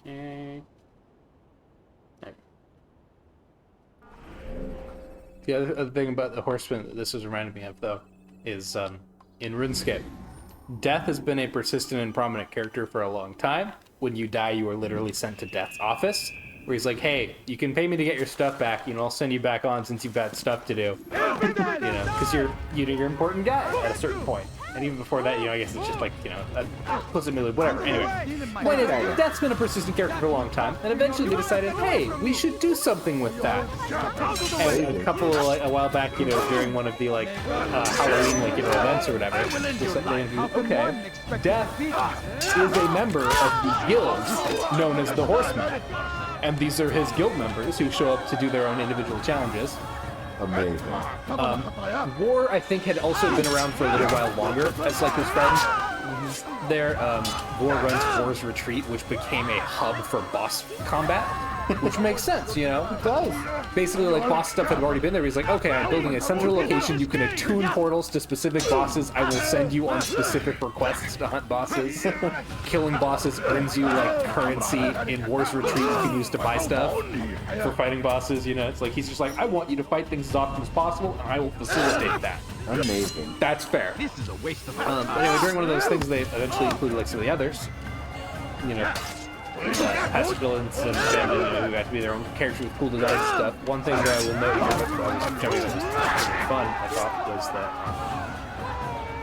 Speaker 1: Okay.
Speaker 3: The other thing about the Horseman that this is reminding me of, though, is in RuneScape, Death has been a persistent and prominent character for a long time. When you die, you are literally sent to Death's office, where he's like, hey, you can pay me to get your stuff back, you know, I'll send you back on since you've got stuff to do. You know, because you're an important guy at a certain point. And even before that, you know, I guess it's just like, you know, possibility, whatever. Anyway, point is, Death's been a persistent character for a long time, and eventually they decided, hey, we should do something with that. And a while back, you know, during one of the like Halloween, like, you know, events or whatever, they said, okay, Death is a member of the guild known as the Horsemen, and these are his guild members who show up to do their own individual challenges.
Speaker 2: Amazing.
Speaker 3: War, I think, had also been around for a little while longer as like his friend. There, War runs War's Retreat, which became a hub for boss combat, which makes sense, you know? It does. Basically, like, boss stuff had already been there. He's like, okay, I'm building a central location. You can attune portals to specific bosses. I will send you on specific requests to hunt bosses. Killing bosses earns you, like, currency in War's Retreat you can use to buy stuff for fighting bosses, you know? It's like, he's just like, I want you to fight things as often as possible, and I will facilitate that.
Speaker 2: Amazing.
Speaker 3: That's fair.
Speaker 15: This is a waste of
Speaker 3: But anyway, during one of those things, they eventually included, like, some of the others. You know, Pestilence and Family, you know, who got to be their own characters with cool design stuff. One thing that I will note here, but I was jumping that was fun, I thought, was that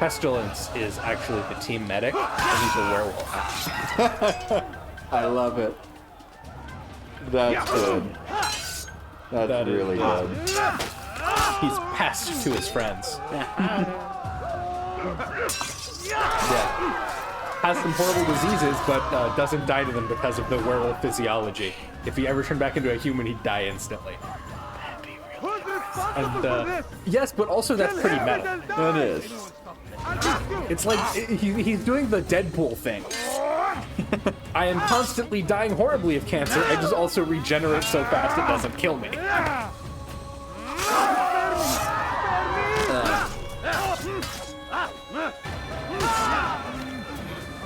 Speaker 3: Pestilence is actually the team medic, and he's a werewolf.
Speaker 2: I love it. That's good. That's really good.
Speaker 3: He's pest to his friends. Yeah. Has some horrible diseases, but doesn't die to them because of the werewolf physiology. If he ever turned back into a human, he'd die instantly. And yes, but also that's pretty metal.
Speaker 2: That is.
Speaker 3: It's like he's doing the Deadpool thing. I am constantly dying horribly of cancer. I just also regenerate so fast it doesn't kill me.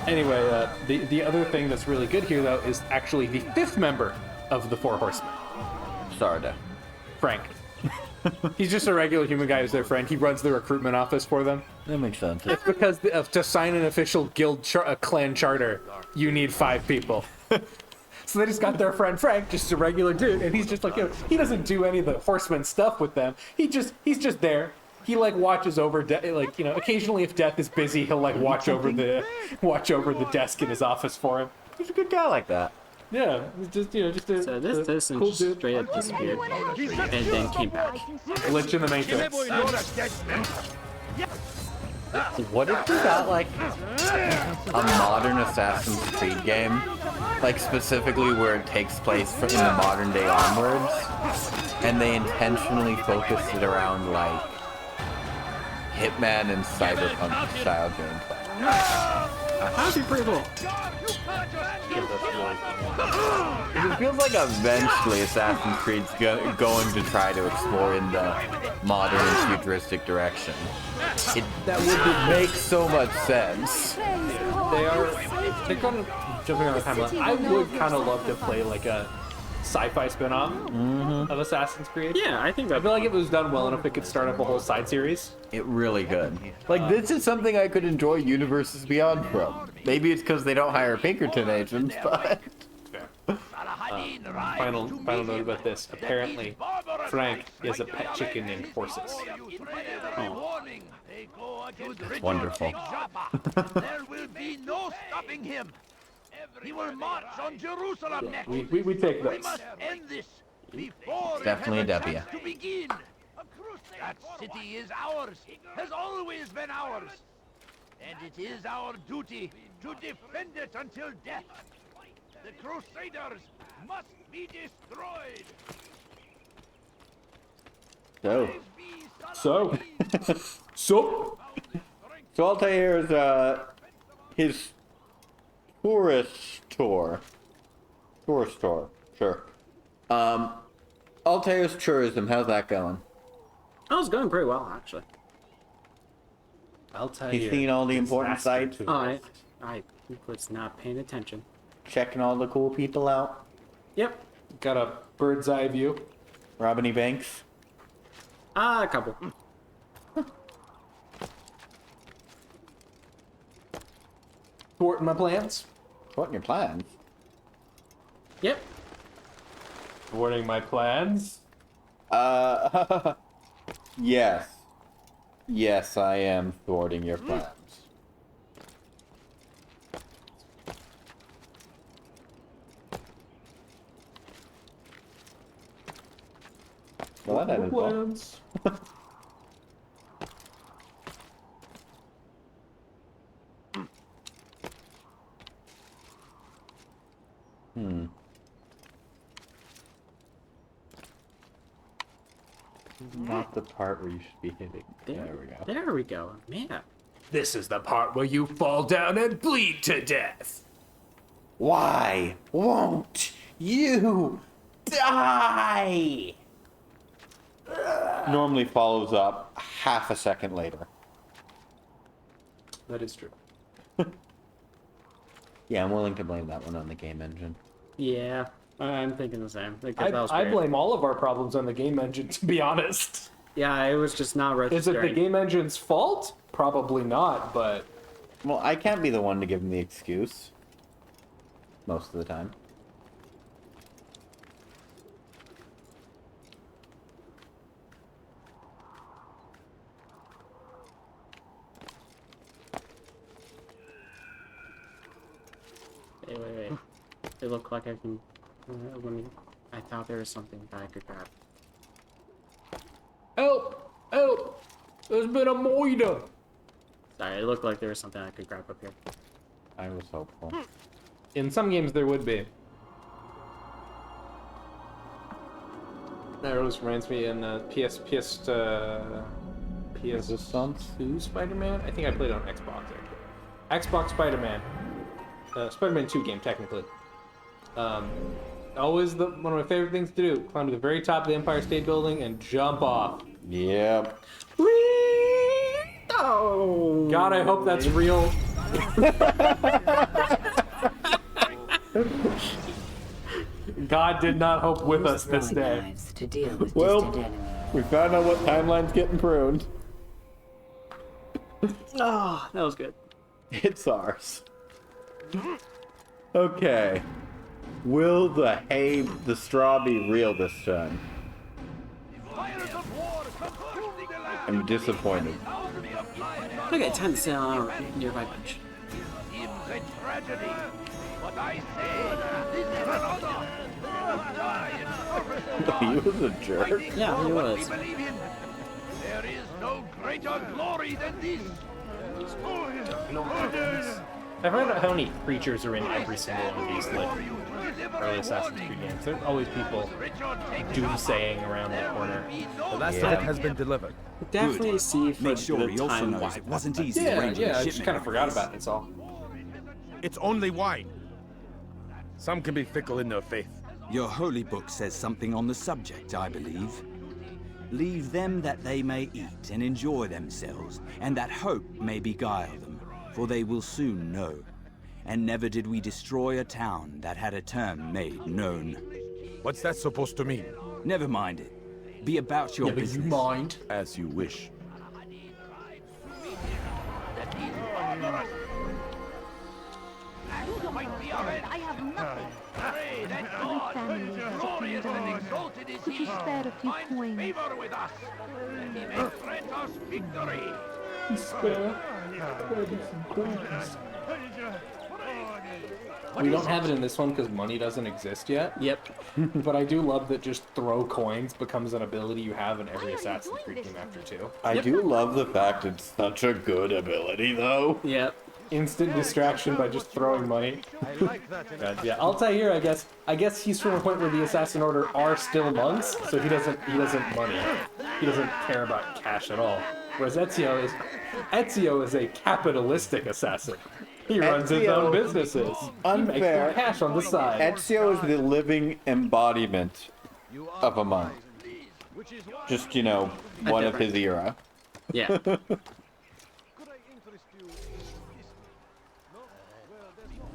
Speaker 3: Anyway, the other thing that's really good here, though, is actually the fifth member of the Four Horsemen.
Speaker 2: Sarda.
Speaker 3: Frank. He's just a regular human guy who's their friend. He runs the recruitment office for them.
Speaker 2: That makes sense.
Speaker 3: It's because to sign an official guild clan charter, you need 5 people. So they just got their friend Frank, just a regular dude, and he's just like, you know, he doesn't do any of the horseman stuff with them. He's just there. He like watches over, like, you know, occasionally if Death is busy, he'll like watch over the desk in his office for him.
Speaker 2: He's a good guy like that.
Speaker 3: Yeah, just, you know, just a
Speaker 1: So this
Speaker 3: cool dude.
Speaker 1: straight up disappeared and then came back.
Speaker 3: Glitch in the Matrix.
Speaker 2: What if we got like a modern Assassin's Creed game, like specifically where it takes place from in the modern day onwards, and they intentionally focus it around like Hitman and Cyberpunk style gameplay?
Speaker 1: That'd be pretty cool.
Speaker 2: It feels like eventually Assassin's Creed's going to try to explore in the modern and futuristic direction. That would make so much sense.
Speaker 3: They're kind of jumping on the timeline. I would kind of love to play like a sci-fi spin-off of Assassin's Creed.
Speaker 1: Yeah, I think
Speaker 3: I feel like if it was done well enough, it could start up a whole side series.
Speaker 2: It really could. Like, this is something I could enjoy Universes Beyond from. Maybe it's because they don't hire Pinkerton agents, but...
Speaker 3: Final note about this. Apparently, Frank is a pet chicken named Horses.
Speaker 2: Oh. That's wonderful.
Speaker 14: There will be no stopping him. He will march on Jerusalem next.
Speaker 3: We take
Speaker 14: We
Speaker 3: this.
Speaker 14: must end this before
Speaker 2: It's definitely
Speaker 14: it has
Speaker 2: a
Speaker 14: chance
Speaker 2: W.
Speaker 14: to begin. That city is ours, has always been ours. And it is our duty to defend it until death. The Crusaders must be destroyed.
Speaker 3: So
Speaker 2: Altair's, his tourist tour. Sure. Altair's tourism, how's that going?
Speaker 1: Oh, it's going pretty well, actually.
Speaker 3: Altair.
Speaker 2: He's seen all the important sites?
Speaker 1: I was not paying attention.
Speaker 2: Checking all the cool people out?
Speaker 1: Yep.
Speaker 3: Got a bird's eye view.
Speaker 2: Rob any banks?
Speaker 1: A couple.
Speaker 3: Thwarting my plans.
Speaker 2: Thwarting your plans?
Speaker 1: Yep.
Speaker 3: Thwarting my plans?
Speaker 2: Yes. Yes, I am thwarting your plans. Well, that ended well.
Speaker 3: Plans.
Speaker 2: Not the part where you should be hitting. There we go.
Speaker 1: There we go. Man.
Speaker 3: This is the part where you fall down and bleed to death.
Speaker 2: Why won't you die? Normally follows up half a second later.
Speaker 3: That is true.
Speaker 2: Yeah, I'm willing to blame that one on the game engine.
Speaker 1: Yeah, I'm thinking the same. Because that was
Speaker 3: I
Speaker 1: great.
Speaker 3: blame all of our problems on the game engine, to be honest.
Speaker 1: Yeah, it was just not
Speaker 3: Is it
Speaker 1: registering.
Speaker 3: the game engine's fault? Probably not, but...
Speaker 2: Well, I can't be the one to give him the excuse. Most of the time.
Speaker 1: Wait. It looked like I can... I thought there was something that I could grab.
Speaker 3: Help! Help! There's been a moida!
Speaker 1: Sorry, it looked like there was something I could grab up here.
Speaker 2: I was hopeful.
Speaker 3: In some games there would be. That always reminds me in PS2 Spider-Man? I think I played it on Xbox, actually. Xbox Spider-Man. Spider-Man 2 game, technically. Always one of my favorite things to do. Climb to the very top of the Empire State Building and jump off.
Speaker 2: Yep.
Speaker 1: Oh!
Speaker 3: God, I hope that's real. God did not hope with us this day.
Speaker 4: To deal with
Speaker 2: Well,
Speaker 4: distant enemies.
Speaker 2: we found out what timeline's getting pruned.
Speaker 1: Oh, that was good.
Speaker 2: It's ours. Okay. Will the straw be real this time? I'm disappointed.
Speaker 1: Okay, time to sit on a nearby bench.
Speaker 14: Seems a tragedy, but I say this is another.
Speaker 2: He was a jerk.
Speaker 1: Yeah, he was.
Speaker 14: There is no greater glory than this.
Speaker 3: I find out how many creatures are in every single one of these like early Assassin's Creed games. There's always people doomsaying around the corner.
Speaker 8: The last of it has been delivered.
Speaker 1: Definitely see for
Speaker 9: Make sure
Speaker 1: the
Speaker 9: he also
Speaker 1: time
Speaker 9: knows
Speaker 1: why.
Speaker 9: it wasn't easy
Speaker 3: Yeah,
Speaker 9: arranging
Speaker 3: yeah,
Speaker 9: the
Speaker 3: I just
Speaker 9: shipment
Speaker 3: kind of
Speaker 9: of
Speaker 3: forgot
Speaker 9: this.
Speaker 3: about it, that's all.
Speaker 8: It's only wine. Some can be fickle in their faith.
Speaker 9: Your holy book says something on the subject, I believe. Leave them that they may eat and enjoy themselves, and that hope may beguile them, for they will soon know. And never did we destroy a town that had a term made known.
Speaker 8: What's that supposed to mean?
Speaker 9: Never mind it. Be about your business.
Speaker 3: mind?
Speaker 8: As you wish.
Speaker 12: I have nothing.
Speaker 14: Pray that
Speaker 12: My
Speaker 14: God,
Speaker 12: family has
Speaker 14: glorious
Speaker 12: obtained
Speaker 14: and
Speaker 12: honor.
Speaker 14: exalted is
Speaker 12: Could
Speaker 14: he,
Speaker 12: you spare a few
Speaker 14: find
Speaker 12: coins?
Speaker 14: favor with us, that he may grant us victory.
Speaker 3: We don't have it in this one because money doesn't exist yet.
Speaker 1: Yep.
Speaker 3: But I do love that just throw coins becomes an ability you have in every Assassin's Creed game after 2.
Speaker 5: I do love the fact it's such a good ability, though.
Speaker 1: Yep.
Speaker 3: Instant distraction by just throwing money. God, yeah, I'll tell you here. I guess he's from a point where the Assassin Order are still monks, so he doesn't money. He doesn't care about cash at all. Whereas Ezio is a capitalistic assassin. He runs his own businesses.
Speaker 5: Unfair.
Speaker 3: He makes more cash on the side.
Speaker 5: Ezio is the living embodiment of a monk. Just, you know, one of his era.
Speaker 1: Yeah.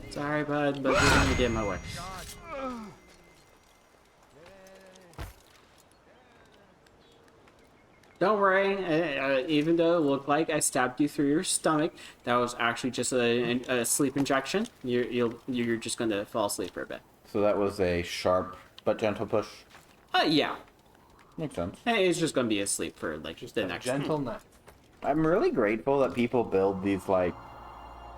Speaker 1: Sorry, bud, but you're gonna get in my way. Don't worry, even though it looked like I stabbed you through your stomach, that was actually just a sleep injection. You're just gonna fall asleep for a bit.
Speaker 2: So that was a sharp but gentle push.
Speaker 1: Yeah.
Speaker 2: Makes sense.
Speaker 1: Hey, it's just gonna be asleep for like just the next
Speaker 3: gentle knife.
Speaker 2: I'm really grateful that people build these like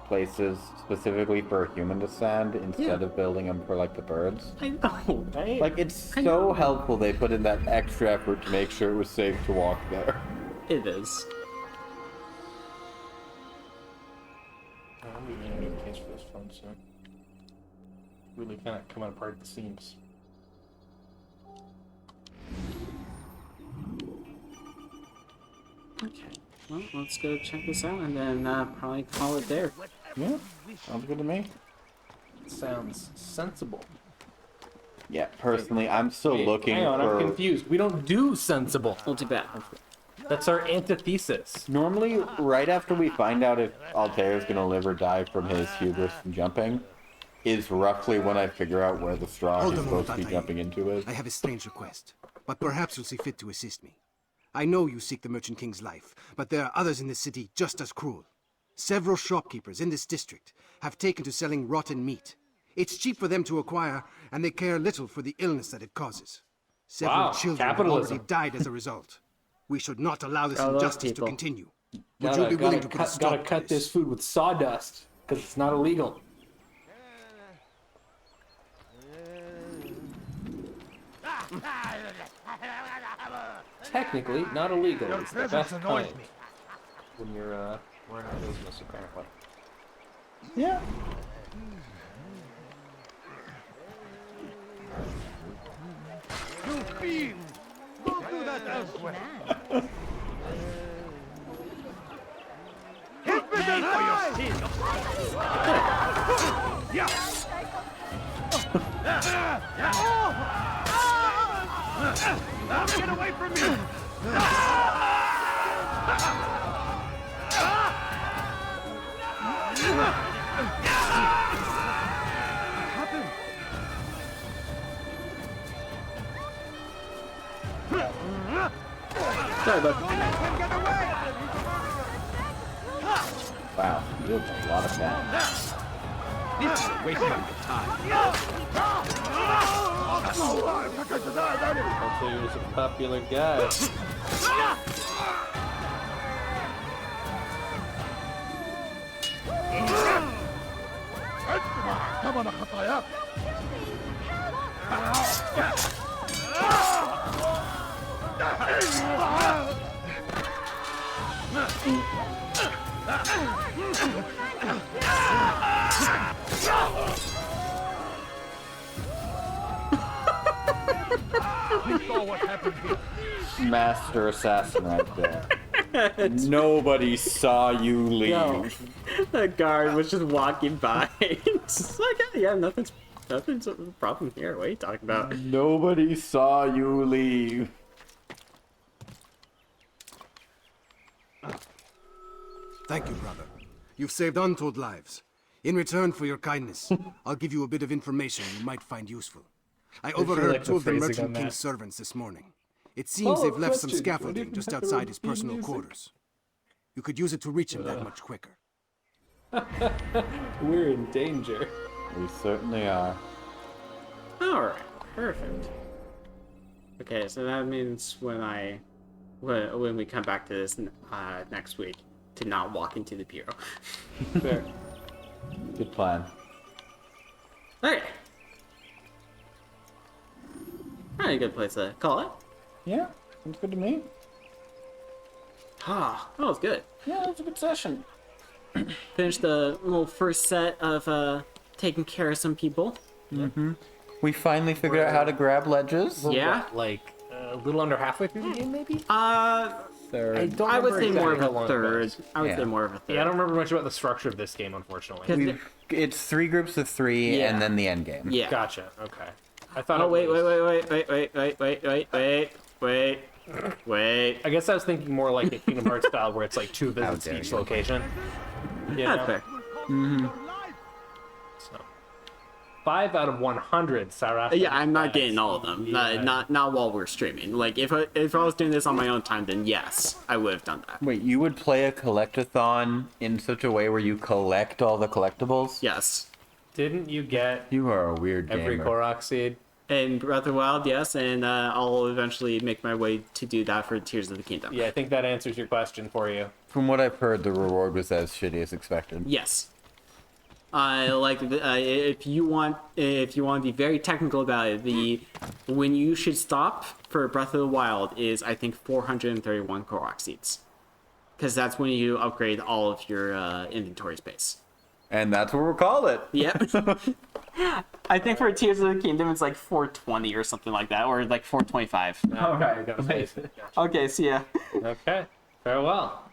Speaker 2: places specifically for a human to stand instead of building them for like the birds.
Speaker 1: I know, right?
Speaker 2: Like it's so helpful they put in that extra effort to make sure it was safe to walk there.
Speaker 1: It is.
Speaker 3: We need a new case for this phone soon. Really kind of coming apart at the seams.
Speaker 1: Okay. Well, let's go check this out and then probably call it there.
Speaker 2: Yeah, sounds good to me.
Speaker 3: Sounds sensible.
Speaker 2: Yeah, personally, I'm still looking
Speaker 3: Hang on,
Speaker 2: for...
Speaker 3: I'm confused. We don't do sensible.
Speaker 1: Well, too bad.
Speaker 3: That's our antithesis.
Speaker 2: Normally, right after we find out if Altair's gonna live or die from his hubris and jumping, is roughly when I figure out where the straw
Speaker 18: Hold
Speaker 2: he's
Speaker 18: a
Speaker 2: supposed
Speaker 18: moment,
Speaker 2: to be
Speaker 18: Altair.
Speaker 2: jumping into is.
Speaker 18: I have a strange request, but perhaps you'll see fit to assist me. I know you seek the Merchant King's life, but there are others in this city just as cruel. Several shopkeepers in this district have taken to selling rotten meat. It's cheap for them to acquire, and they care little for the illness that it causes. Several
Speaker 3: Wow,
Speaker 18: children have
Speaker 3: capitalism.
Speaker 18: already died as a result. We should not allow this
Speaker 1: Gotta love
Speaker 18: injustice to
Speaker 1: people.
Speaker 18: continue. Would you be willing to put a stop
Speaker 3: gotta
Speaker 18: to
Speaker 3: cut
Speaker 18: this?
Speaker 3: this food with sawdust because it's not illegal. Technically, not illegal.
Speaker 8: Your
Speaker 3: It's the
Speaker 8: presence
Speaker 3: best
Speaker 8: annoys
Speaker 3: kind
Speaker 8: me.
Speaker 3: when you're running a business, apparently.
Speaker 2: Yeah.
Speaker 8: You fiend! Go do that elsewhere. Hit me in the eye! Get away from me!
Speaker 1: Sorry, bud.
Speaker 2: Wow, you have a lot of fat.
Speaker 8: This is a waste of my time.
Speaker 3: Also, he was a popular guy.
Speaker 8: Come on, Hataya.
Speaker 6: We saw what happened here.
Speaker 5: Master assassin right there. Nobody saw you leave.
Speaker 1: No. The guard was just walking by. It's like, yeah, nothing's a problem here. What are you talking about?
Speaker 5: Nobody saw you leave.
Speaker 18: Thank you, brother. You've saved untold lives. In return for your kindness, I'll give you a bit of information you might find useful. I overheard
Speaker 3: like the
Speaker 18: two of the
Speaker 3: phrasing
Speaker 18: Merchant
Speaker 3: on that.
Speaker 18: King's servants this morning. It seems they've left some
Speaker 3: question.
Speaker 18: scaffolding just outside his personal quarters. You could use it to reach him that much quicker.
Speaker 3: We're in danger.
Speaker 5: We certainly are.
Speaker 1: Alright, perfect. Okay, so that means when we come back to this next week, to not walk into the bureau.
Speaker 3: Fair.
Speaker 5: Good plan.
Speaker 1: Okay. Probably a good place to call it.
Speaker 5: Yeah, sounds good to me.
Speaker 1: Ah, that was good.
Speaker 5: Yeah, that was a good session.
Speaker 1: Finished the little first set of taking care of some people.
Speaker 2: Mm-hmm. We finally figured out how to grab ledges.
Speaker 1: Yeah.
Speaker 3: What, like a little under halfway through the game, maybe?
Speaker 2: Third.
Speaker 1: I would say more of
Speaker 3: exactly how
Speaker 1: a
Speaker 3: long it
Speaker 1: third.
Speaker 3: was.
Speaker 1: I would say more of a third.
Speaker 3: Yeah, I don't remember much about the structure of this game, unfortunately.
Speaker 2: It's 3 groups of 3
Speaker 1: Yeah.
Speaker 2: and then the end game.
Speaker 1: Yeah.
Speaker 3: Gotcha. Okay. I thought.
Speaker 1: Oh
Speaker 3: it
Speaker 1: wait.
Speaker 3: I guess I was thinking more like a Kingdom Hearts style, where it's like 2 visits
Speaker 2: dare
Speaker 3: to each
Speaker 2: you.
Speaker 3: location. You
Speaker 1: That's
Speaker 3: know?
Speaker 1: fair.
Speaker 2: Mm-hmm.
Speaker 3: So, 5 out of 100. Sarah.
Speaker 1: Yeah, I'm not getting all of them.
Speaker 3: Yeah.
Speaker 1: Not while we're streaming. Like if I was doing this on my own time, then yes, I would have done that.
Speaker 2: Wait, you would play a collectathon in such a way where you collect all the collectibles?
Speaker 1: Yes.
Speaker 3: Didn't you get
Speaker 2: You are a weird gamer.
Speaker 3: every Korok seed?
Speaker 1: In Breath of the Wild, yes, and I'll eventually make my way to do that for Tears of the Kingdom.
Speaker 3: Yeah, I think that answers your question for you.
Speaker 2: From what I've heard, the reward was as shitty as expected.
Speaker 1: Yes. If you want to be very technical about it, when you should stop for Breath of the Wild is I think 431 Korok seeds, because that's when you upgrade all of your inventory space.
Speaker 2: And that's what we'll call it.
Speaker 1: Yep. I think for Tears of the Kingdom it's like 420 or something like that, or like 425.
Speaker 3: Okay,
Speaker 1: Okay, see ya.
Speaker 3: Okay, farewell.